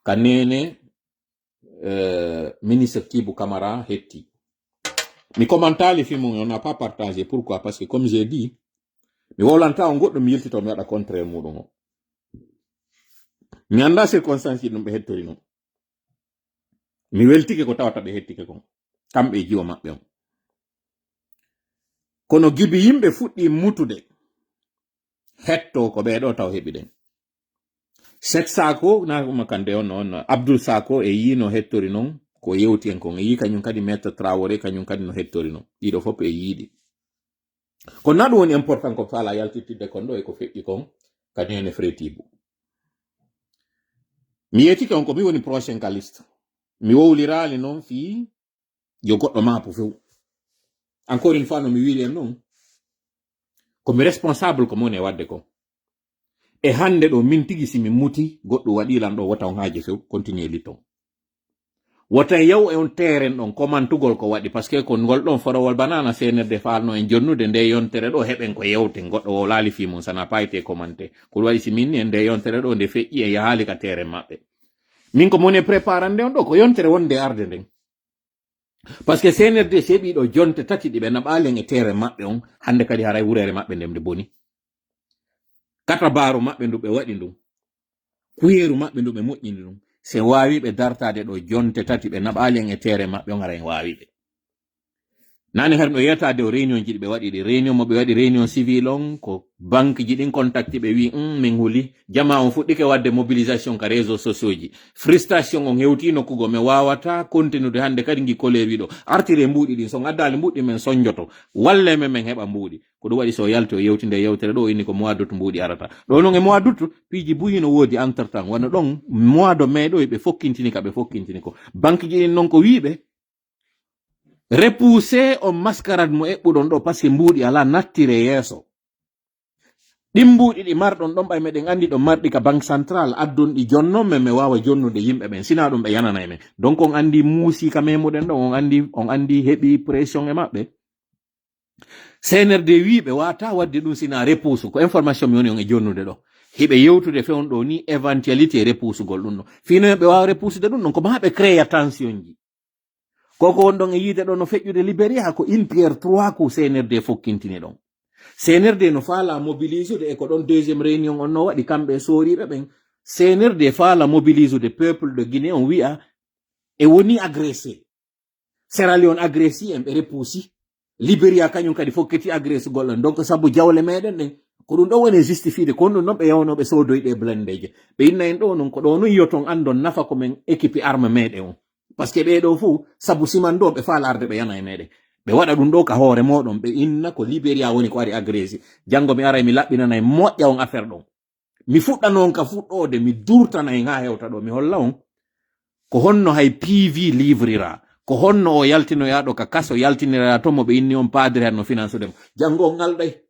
kanene ministre Kibou Kamara hetti. Mi commentali film on n'a pas partagé. Pourquoi? Parce que comme j'ai dit, mi volanta on goddo mi yiltito mi wada contraire mudum o. Mi anda circonstance dum be hettori non. Mi weltike ko tawata be hettike kon. Kambe jiwo mabbe on. Kono gibi yimbe fuddi mutude hetto ko be do taw hebiden. Sek Sako na makande on Abdul Sako e yino hettori non ko yewti en kon yi kanyum kadi Maître Traoré kanyum kadi no hettori non dido fop e yidi ko nadu woni important ko fala yaltitide kon do e ko fetti kon kanyene fretibu mi yeti kon ko mi woni prochain ka liste mi wowlirali non fi yo goddo ma po few encore une fois no mi wiile non ko mi responsable ko mone wadde ko e hande do min tigi simi muti goddo wadi lan do wata on haaje few continue liton wata yaw e on teren don komantugol ko wadi parce que kon gol don forowol banana CNRD falno en jonnude nde yontere do heben ko yewte goddo o laali fi mun sana paite commenter ko wadi siminni nde yontere do nde feƴƴi e yaali ka tere mabbe min ko mone préparande on do ko yontere wonde arde den parce que CNRD sebi do jonte tati dibe nabalen e tere mabbe on hande kadi haray wurere mabbe ndemde boni kata baro mabbe ndube wadi dum kuyeru mabbe ndube moƴƴini dum se wawi be dartade do jonte tati be nabalen e tere mabbe on ngara wawi be nani herdo yetade o réunion ji be wadi de réunion mo be wadi réunion civil on ko banque ji din contacti be wi min huli jama on fuddike wadde mobilisation ka réseaux sociaux ji frustration on hewtino kugo me wawata continue de hande kadi ngi koleri do artire mbudi din so ngaddali mbudi men sonjoto walle men heba mbudi ko do wadi so yalto yewtinde yewtere do inni ko mois d'août mbudi arata do non e mois d'août piji buyino wodi entre temps wana don mois de mai do be fokkintini ka be fokkintini ko banque ji non ko wiibe repousser on mascarade mo ebbudon do parce que mbudi ala nattire yeso dimbudi di mardon don bay meden andi do mardi ka banque centrale addon di jonno me wawa jonnude yimbe ben sina dum be yanana men donc on andi musi ka memoden do on andi hebi pression e mabbe CNRD wiibe wata wadde dum sina repousse ko information mi woni on e jonnude do hibe yewtude fewn do ni éventualité repousse gol dum no fino be wawa repousse de dum non ko maabe créer tension ji koko on don e yide do no feƴƴude Liberia ko une pierre 3 ko CNRD fokkintini don CNRD no fala mobiliser de ko don deuxième réunion on no wadi kambe soribe ben CNRD fala mobiliser de peuple de Guinée on wi'a e woni agressé Sierra Leone agressé en be repoussi Liberia kanyum kadi fokkiti agressé gollon donc sabu jawle meden den ko dum do woni justifié ko non be yawno be sodoyde blendeje be inna en do non ko do no yoton andon nafa ko men équipe arme mede on parce que be do fu sabu simando be falarde be yana e mede be wada dum do ka hoore modon be inna ko Liberia woni ko ari agressé jango mi ara mi labbina nay moƴƴa on affaire don mi fudda non ka fuddode mi durtana e nga hewta do mi holla on ko honno hay PV livrira ko honno o yaltino yaado ka kaso yaltinira to mo be inni on padre no finance dem jango ngal day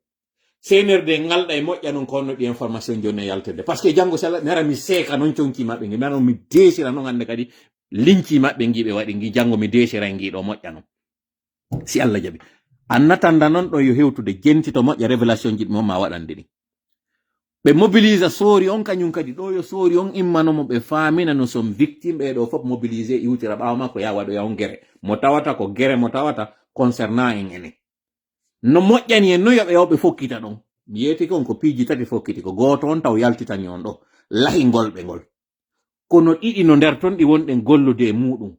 senerde ngalda e moƴƴa non konno di information joni yaltede parce que jango sala mi ara mi seka non chonki mabbe ngi mi desira non ande kadi linki mabbe ngi be wadi ngi jango mi desira ngi do moƴƴa non si Allah jabi annatanda non do yo hewtude jenti to moƴƴa révélation jid mom ma wadande ni be mobilise sori on kanyum kadi do yo sori on immano mo be famina no som victime be do fop mobiliser iwtira bawa mako ya wado ya on gere mo tawata ko gere mo tawata concernant en ene no moƴƴani en no yoɓe yawɓe fokkita ɗon mi yeti kon ko piiji tati fokkiti ko goto on taw yaltitani on ɗo lahingol ɓe ngol kono ɗiɗi no nder ton ɗi wonɗen gollude e muɗum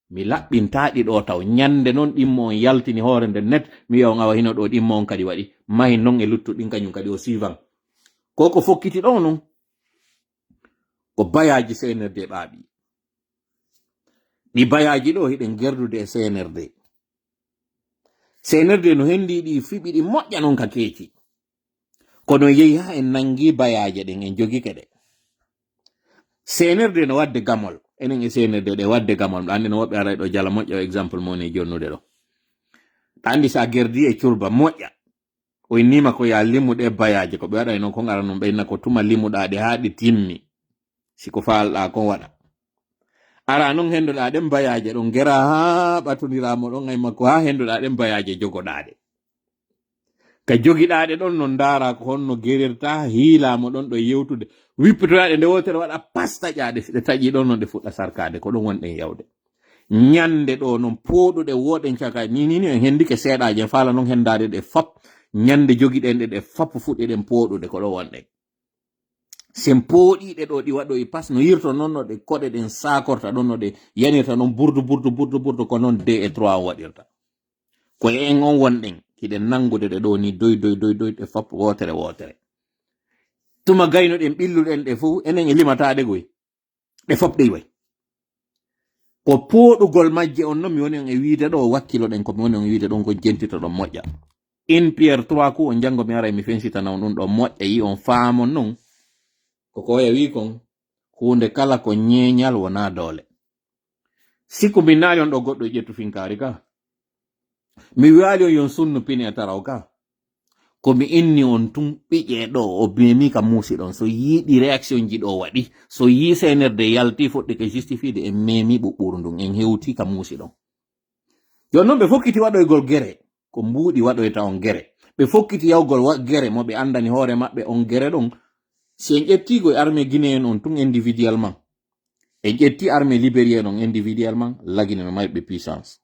mi laɓɓintaɗi ɗo taw ñande noon ɗimmo on yaltini hoore nden net mi wiya on awa hino ɗo ɗimmo on kadi waɗi mahi noon e luttuɗin kañum kadi o suivant ko fokkiti ɗo non ko bayaji CNRD ɓaaɓi ɗi bayaji ɗo hiɗen gerdude e CNRD no hendi ɗi fiɓi ɗi moƴƴa non ka keeci kono yehi ha en nangi bayaje ɗen en jogike ɗe CNRD no wadde gamol enen e CNRD ɗe wadde gamol ɗo andi no woɓɓe ara ɗo jala moƴƴa o exemple moni jonnude ɗo andi sa gerdi e curba moƴƴa o innima ko ya limuɗe bayaje ko ɓe waɗa non ko ngara non ɓeyna ko tuma limuɗaɗe ha ɗi timmi siko falɗa kon waɗa ara non hendoɗa ɗen bayaje ɗon gera ha ɓatodiramo ɗon ay makko ha hendoɗa ɗen bayaje jogoɗaɗe ka jogiɗaɗe ɗon no ndara ko honno gerirta hiilamo ɗon ɗo yewtude wippitoɗaɗe nde wotere waɗa pastaƴaɗe ɗe taƴi ɗon no ɗe fuɗɗa sarkade ko ɗon wonɗen yawde ñande ɗo non poɗuɗe woɗen caka ni en hendike seeɗaje fala non hendade ɗe fap ñande jogiɗen ɗe fap fuɗɗi ɗen poɗuɗe ko ɗo wonɗen sen pooɗiɗe ɗo ɗi waɗo e pas no yirto noon no ɗe koɗe ɗen sakorta ɗon no ɗe yanirta noon burdu ko noon 2 et 3 on waɗirta ko en on wonɗen hiɗen nangude ɗe ɗo ni doy ɗe fap wotere tuma gayno ɗen ɓilluɗen ɗe fof enen e limataɗe goy ɗe fop ɗe way ko poɗugol majje on noon mi woni on e wiide ɗo wakkilo ɗen ko mi woni on e wiide ɗon ko jentito ɗon moƴƴa in Pierre 3 ku on jango mi ara mi fensitana on ɗum ɗo moƴƴa yi on faamon non ko wi kon hunde kala ko ñeñal wona doole sikku min naali on ɗo goɗɗo ƴettu finkari ka mi waali on yon sunnu pini e taraw ka komi inni on tun ɓiƴe ɗo o bemi ka muusi ɗon so yiɗi réaction ji ɗo waɗi so yi CNRD yalti fuɗɗi ke justifiede en memi ɓuɓɓurdun en hewti ka muusi ɗon jon noon ɓe fokkiti waɗoygol gere ko mbuuɗi waɗoyta on gere ɓe fokkiti yawgol gere mo ɓe andani hoore maɓɓe on gere ɗon si en ƴettigo e armée guinéen on tun individuellement en ƴetti armée libérien on individuellement lagine no mayɓe puissance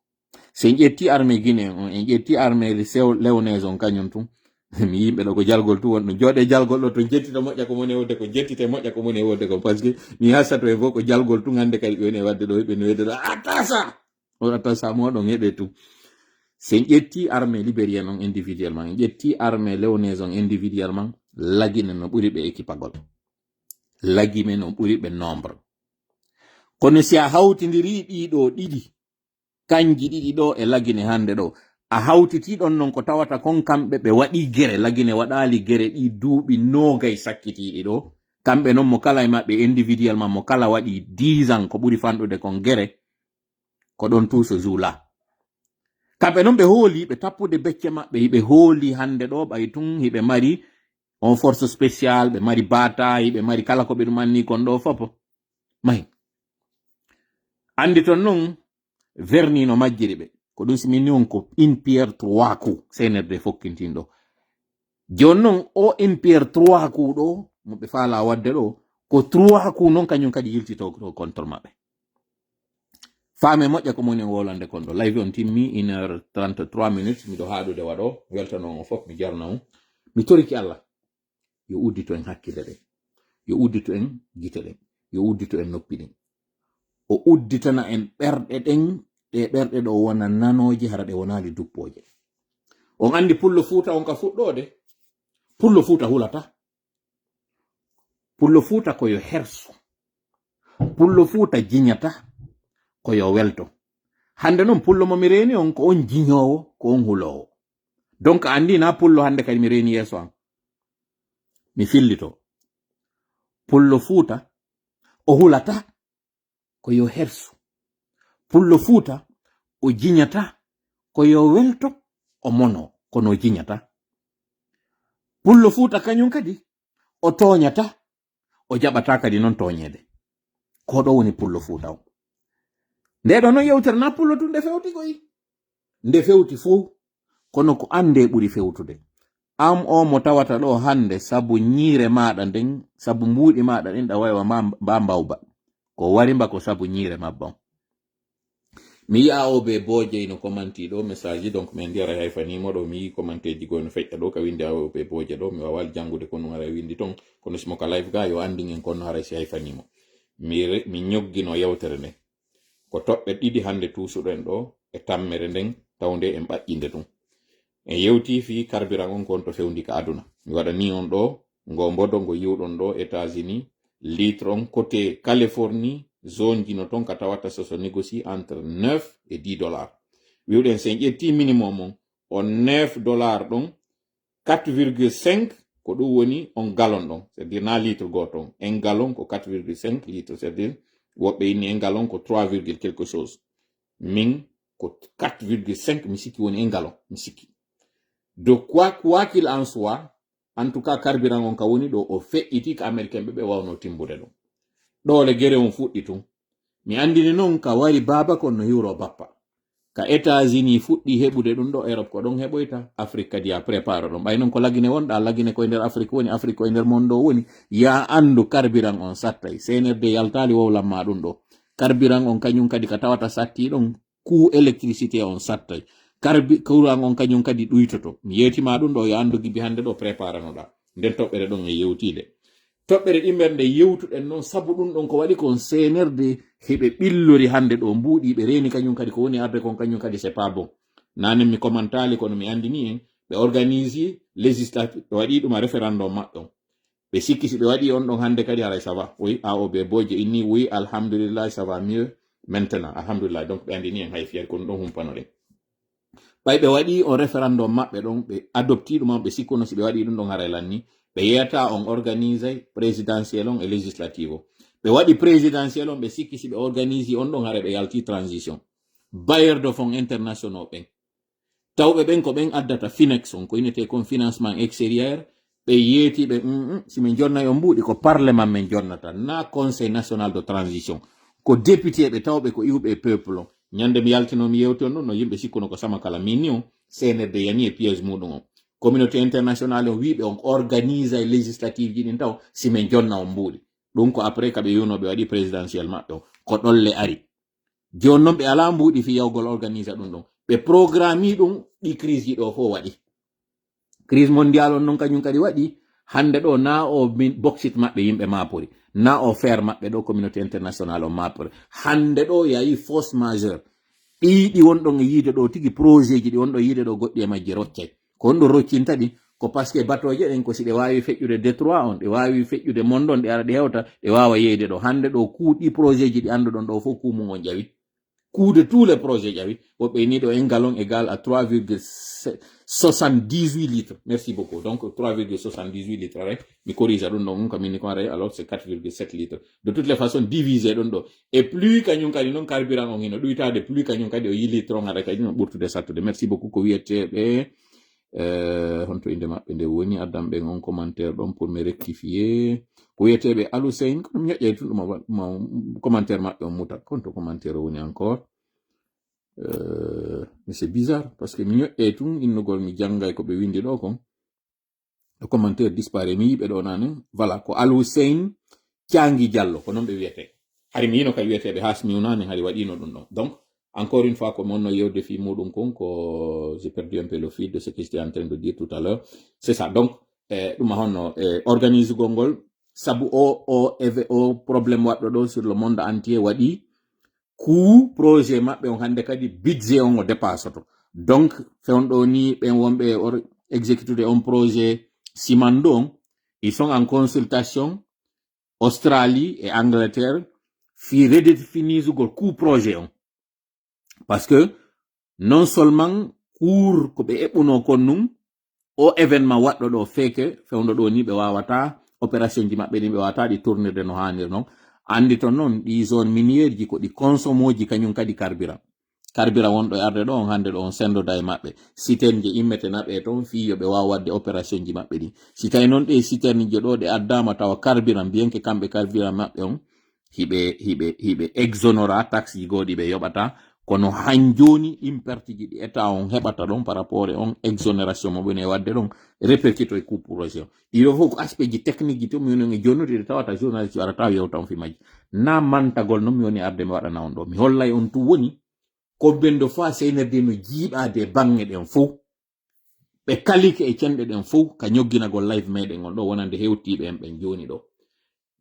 si en ƴetti armée guinéen on en ƴetti armée léonaise on kañum tun mi yimɓe ɗo ko jalgol tu wonɗo jooɗe jalgol ɗo to jettita moƴƴa ko moni e wodde ko jettite moƴƴa ko moni e wodde ko par ce que mi hasato e fof ko jalgol tun hande kadi ɓe woni e wadde ɗo ɓe no wedde ɗo atasa moɗon heɓe tu si en ƴetti armée libérien on individuellement en ƴetti armée léonaise on individuellement lagine no ɓuri ɓe équipagol lagime no ɓuri ɓe nombre kono si a hawtidiri ɗiɗo ɗiɗi kanji ɗiɗi ɗo e lagine hande ɗo a hawtiti ɗon non ko tawata kon kamɓe ɓe waɗi gere lagine waɗali gere ɗi duuɓi nogay sakkitiɗi ɗo kamɓe noon mo kala e maɓɓe individuellement mo kala waɗi 10 ans ko ɓuri fanɗude kon gere ko ɗon tout ce jour là kamɓe noon ɓe hooli ɓe tappude becce maɓɓe hiɓe hooli hande ɗo ɓay tun hiɓe mari on force spéciale ɓe mari bataille ɓe mari kala ko ɓe ɗum anni kon ɗo fop mahi andi ton noon vernino majjiri ɓe ko ɗum simini on ko in Pierre 3 ku CNRD fokkintin ɗo jon noon o in Pierre 3 ku ɗo mo ɓe faala wadde ɗo ko 3 ku noon kañum kadi yiltito contre maɓɓe faame moƴƴa ko moni wolande kon ɗo live on timmi 1h33 minutes miɗo haɗude waɗo weltanon on fof mi jarna on mi toriki Allah yo uddito en hakkille ɗen yo uddito en gite ɗen yo uddito en noppi ɗen o udditana en ɓerɗe ɗen ɗe ɓerɗe ɗo wona nanoje hara ɗe wonali duppoje on andi pullo fuuta on ka fuɗɗode pullo fuuta hulata pullo fuuta koyo herso pullo fuuta jiñata koyo welto hande noon pullo mo mi reni on ko on jiñowo ko on hulowo donc andi na pullo hande kadi mi reni yeso an mi fillito pullo fuuta o hulata ko yo hersu pullo fuuta o jiñata ko yo welto o mono kono jiñata pullo fuuta kañum kadi o toñata o jaɓata kadi non toñede ko ɗo woni pullo fuuta o nde ɗo non yewtere na pullo tun nde fewti koyi nde fewti fuu kono ko ande ɓuri fewtude am o mo tawata ɗo hande sabu ñiire maɗa nden sabu mbuuɗi maɗa ɗin ɗa wawa mba mbawba ko wari mba ko sabu ñiire mabba mi yi'a o be boje no commenti ɗo message donc mi ndiyara hayfanimo ɗo mi yi commenteji goy no feƴƴa ɗo ka windi o be boje ɗo mi wawal jangude kono ara windi ton kono simoka live ga yo andi en kono hara si hayfanimo mi ñoggino yewtere nde ko toɓɓe ɗiɗi hande tusuɗen ɗo e tammere nden tawde en ɓaƴƴinde ɗum en yewti fi carburant on kon to fewndi ka aduna mi waɗa ni on ɗo ngo mbodo ngo yiwɗon ɗo États-Unis litre on côté Californie zone ji no ton ka tawata so négocie entre 9 et 10 dollars wiwɗen sen ƴetti minimum on 9 dollars ɗon 4,5 ko ɗum woni on gallon ɗon c'est à dire na litre goto on un gallon ko 4,5 litre c'est à dire woɓɓe inni un gallon ko 3, quelque chose min ko 4,5 mi sikki woni un gallon mi sikki de quoi qu'il en soit en tout cas carburant on ka woni ɗo o feƴƴiti ka américain ɓe wawno timbude ɗum ɗo le gere on fuɗɗi tun mi andini noon ka wari baba kon no hiwro bappa ka États-Unis fuɗɗi heɓude ɗum ɗo Europe ko ɗon heɓoyta Afrique kadi ya prépare ɗon ɓay noon ko lagine wonɗa lagine koye nder Afrique woni Afrique koye nder monde o woni ya andu carburant on sattay CNRD yaltali wowlanma ɗum ɗo carburant on kañum kadi ka tawata satti ɗon coût électricité on sattay courant on kañum kadi ɗuytoto mi yetima ɗum ɗo yo andu gibi hande ɗo préparanoɗa nden toɓɓere ɗon e yewtide toɓɓere ɗimɓere nde yewtuɗen noon sabu ɗum ɗon ko waɗi kon CNRD heɓe ɓillori hande ɗo mbuuɗi ɓe reni kañum kadi ko woni arde kon kañum kadi c'est pas bon nanen mi commentali kono mi andini en ɓe organise législative ɓe waɗi ɗum a référendum maɓɓe on ɓe sikki si ɓe waɗi on ɗon hande kadi haray ça va oui AOB boje inni oui alhamdulillah ça va mieux maintenant alhamdulillah donc ɓe andini en hay fiyat kono ɗon humpanoɗen ɓay ɓe waɗi on référendum maɓɓe ɗon ɓe adopti ɗum on ɓe sikkuno si ɓe waɗi ɗum ɗon haray lanni ɓe yeyata on organise présidentiel on e législative o ɓe waɗi présidentiel on ɓe sikki si ɓe organise on ɗon hara ɓe yalti transition bailleur de fonds internationaux ɓen tawɓe ɓen ko ɓen addata finex on ko inete kon financement extérieur ɓe yeeti ɓe si min jonnayi on mbuuɗi ko parlement men jonnata na conseil national de transition ko député ɓe tawɓe ko iwɓe peuple on ñande mi yaltinomi yewti on ɗon no yimɓe sikkuno ko sama kala min ni on CNRD yani e piège muɗum on communauté internationale on wiɓe on organise e législative ji ɗin taw si min jonna on mbuuɗi ɗum ko après kaɓe yunoɓe waɗi présidentiel maɓɓe o ko ɗolle ari joni noon ɓe ala mbuuɗi fi yawgol organise ɗum ɗon ɓe programme ɗum ɗi crise ji ɗo fo waɗi crise mondial on noon kañum kadi waɗi hande ɗo na o boxit maɓɓe yimɓe mapori na o faire maɓɓe ɗo communauté internationale o mapori hande ɗo yayi force majeure ɗiɗi wonɗon e yiide ɗo tigi projet ji ɗi wonɗo yiide ɗo goɗɗi e majji roccay ko wonɗo roccinta ɗi ko par ce que batoje ɗen ko si ɗe wawi feƴƴude détroit on ɗe wawi feƴƴude mondon ɗe ara ɗe hewta ɗe wawa yeyde ɗo hande ɗo kuuɗi projet ji ɗi anduɗon ɗo fof kuumum on ƴawi coût de tous les projets ƴawi woɓɓe ni ɗo un gallon égal à 3,78 litres merci beaucoup donc 3,78 litres rek mi corrige ɗum ɗon kamini ko aray alors c'est 4,7 litres de toutes les façons divisé ɗon ɗo et plus kañum kadi noon carburant on hino ɗuytade plus kañum kadi o yi litre on aɗa kadi no ɓurtude sattude merci beaucoup ko wiyeteɓe honto inde maɓɓe nde woni addam ɓen on commentaire ɗon pour me rectifier ko wiyeteɓe Alousein kono mi ñoƴƴay tun ɗum commentaire maɓɓe on muta konto commentaire woni encore mais c'est bizarre parce que mi ñoƴƴay tun innugol mi janggay ko ɓe windi ɗo kon le commentaire disparaît mi yiɓe ɗo nane voilà ko Alousein Thiangui Diallo ko noon ɓe wiyete hari mi yino kadi wiyeteɓe hasmiunani hari waɗino ɗum ɗon donc encore une fois, comme on a eu défi j'ai perdu un peu le fil de ce que j'étais en train de dire tout à l'heure. C'est ça. Donc, organise Gongol, sabu o problème waɗɗo sur le monde entier waɗi coût projet maɓɓe on hande kadi budget on o dépassoto. Donc, fewɗo ni ɓen wonɓe exécuter un projet Simando on, ils sont en consultation Australie et Angleterre fi redéfinisugol coût projet on. Parce que non seulement cours ko ɓe eɓɓuno kon num o événement waɗɗo ɗo feke fewndo ɗo ni ɓe wawata opération ji maɓɓe ni ɓe wawata ɗi tournirde no hanir noon andi ton noon ɗi zone minière ji ko ɗi consomme ji kañum kadi carburant carburant wonɗo e arde ɗo on hande ɗo on sendoda e maɓɓe citerne je immetenaɓe ton fi yoɓe wawa wadde opération ji maɓɓe ɗi si tawi noon ɗe citerne je ɗo ɗe addama tawa carburant biyenke kamɓe carburant maɓɓe on hiɓe exonora taxe ji goɗi ɓe yoɓata kono han joni impertiji ɗi état on heɓata ɗon par rapport e on exonération mo ɓene wadde ɗon répercuto e coût projet o ɗiɗo fof ko aspect ji technique ji to mi woni e jonnude tawata journaliste ji warata yewta on fi majji na mantagol noon mi woni arde mi waɗana on ɗo mi hollay on tu woni ko bendo fa seynerde no jiiɓade bange ɗen fof ɓe kalike e cenɗe ɗen fof ka ñogginagol live meɗen on ɗo wonande hewtiɓe en ɓen joni ɗo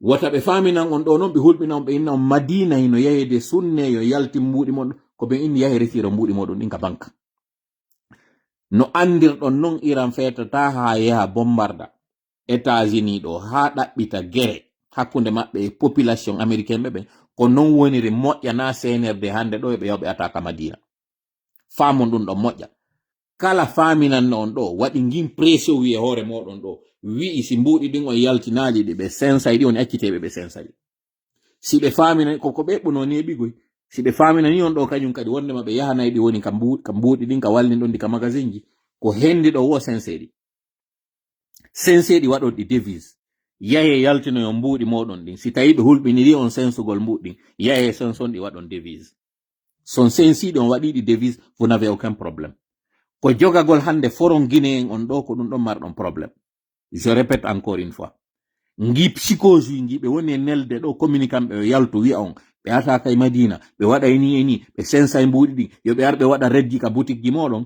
wota ɓe faminan on ɗo noon ɓe hulɓina on ɓe inna on madina hino yahede sunne yo yalti mbuɗi moɗon ko ɓe inni yahi retira mbuɗi moɗon ɗin ka banque no andirɗon noon Iran fetata ha yaha bombarda États-Unis ɗo ha ɗaɓɓita gere hakkunde maɓɓe e population américaine ɓe ɓen ko non woniri moƴƴa na senerde hande ɗo ɓe yawɓe ataka madina famon ɗum ɗon moƴƴa kala faminanno on ɗo waɗi ngin pression wi'e hoore moɗon ɗo wi'i si mbuɗi ɗin on yaltinaali ɗi ɓe sensay ɗi on acciteɓe ɓe sensay si ɓe famina koko ɓeɓɓuno neɓigoy si ɓe faminani on ɗo kañum kadi wondema ɓe yahanayi ɗi woni ka mbuɗi ɗin ka wallin ɗon ɗi ka magasin ji ko hendi ɗo wo senseɗi waɗon ɗi devise yahe yaltinoyo mbuɗi moɗon ɗin si tawi ɓe hulɓiniri on sensugol mbuɗi ɗin yahe senson ɗi waɗon devise son sensiɗi on waɗiɗi devise vous n'avez aucun problème ko jogagol hande foron guinéen on ɗo ko ɗum ɗon marɗon probléme je répète encore une fois ngi psychose ngi ɓe woni e nelde ɗo communicant ɓe yaltu wi'a on ɓe ataka e madina ɓe waɗa ni e ni ɓe sensa e mbuɗi ɗin yo ɓe ar ɓe waɗa redji ka boutique ji moɗon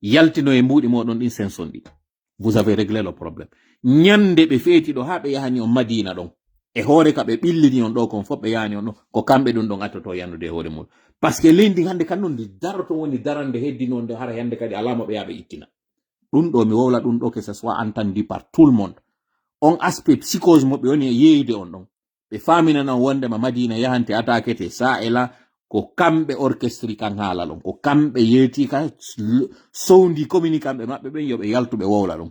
yaltino e mbuɗi moɗon ɗin senson ɗi vous avez réglé le problème ñande ɓe feeti ɗo ha ɓe yahani on madina ɗon e hoore ka ɓe ɓillini on ɗo kon fof ɓe yahani on ɗo ko kamɓe ɗum ɗon attoto yannude e hoore muɗum par ce que leydi hande kannon ndi daroto woni darande heddinonde hara hande kadi alama ɓe yaɓe ittina ɗum ɗo mi wowla ɗum ɗo que ce soit entendu par tout le monde on aspect psychose mo ɓe woni e yeeyude on ɗon ɓe faminana on wondema madina yahante atakete sa e la ko kamɓe orchestre kan haala ɗon ko kamɓe yeeti ka sowndi communicant ɓe maɓɓe ɓen yoɓe yaltuɓe wowla ɗon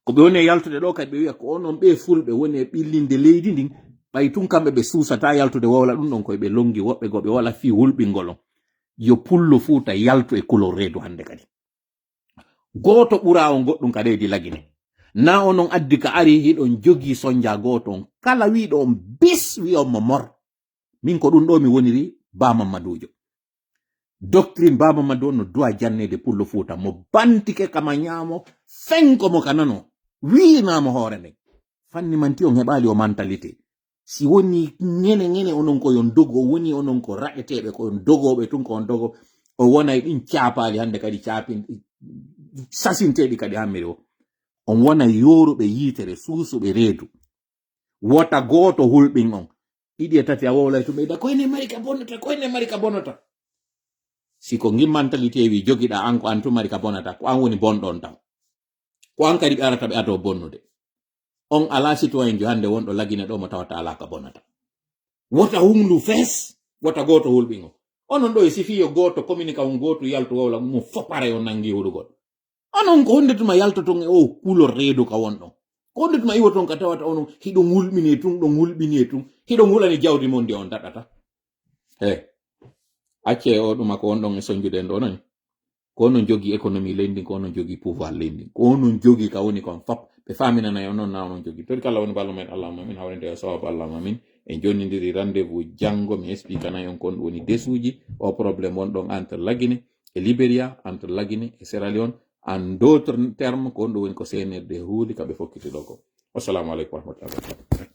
ko ɓe woni e yaltude ɗo kadi ɓe wiya ko onon ɓe fulɓe woni e ɓillinde leydi ndin ɓay tun kamɓe ɓe suusata yaltude wowla ɗum ɗon koye ɓe longi woɓɓe go ɓe wala fi hulɓingol on yo pullo fuuta yaltu e couleur reedu hande kadi goto ɓura on goɗɗum ka leydi lagine na onon addi ka ari hiɗon jogi sonja goto on kala wiɗo on bis wi on mo mor min ko ɗum ɗo mi woniri Ba Mamadujo doctrine Ba Mamadou no duwa jannede pullo fuuta mo bantike kama ñaamo fenko mo kanano wiinamo hoore nden fanni manti on heɓali o mentalité si woni ngene onon ko yon dogo woni onon ko raƴeteɓe ko yon dogoɓe tun ko on dogo o wonay ɗin caapali hande kadi caapin sasinteɗi kadi hammiri o on wona yoruɓe yitere suusuɓe reedu wota goto hulɓin on ɗiɗi e tati a wowlay to ɓeyda koyne mari ka bonata si ko ngim mentalité wi jogiɗa an ko an tu mari ka bonata ko an woni bonɗon taw ko an kadi ɓe arata ɓe ato bonnude on ala citoyen jo hande wonɗo lagine ɗo mo tawata ala ka bonata wota hundu fees wota goto hulɓin o onon ɗo e sifiyo goto communique on goto yaltu wowla mum fopare on nangi huɗugol onon ko hondetuma yaltoton e o couleur reedu ka wonɗon ko hondetuma iwoton ka tawata onon hiɗon hulɓini tun ɗon hulɓini tun hiɗon hulani jawdi mon ndi on daɗata acce o ɗuma ko wonɗon e soñjude ɗo non ko onon jogi économie leydi ko onon jogi pouvoir leydi ko onon jogi ka woni kon fop ɓe faminana e onon na onon jogi tori kala woni ballo men allahuma min hawrende e sawabu allahuma min en jonnidiri rendez-vous janngo mi expliquana on kon woni desuji o probléme wonɗon entre Laguine e Libéria entre Laguine e Sierra Leone en d'autres termes ko on ɗo woni ko senerde huuli kaɓe fokkiti ɗo ko wassalamu aleykum wa rahmatullahi wa barakatuh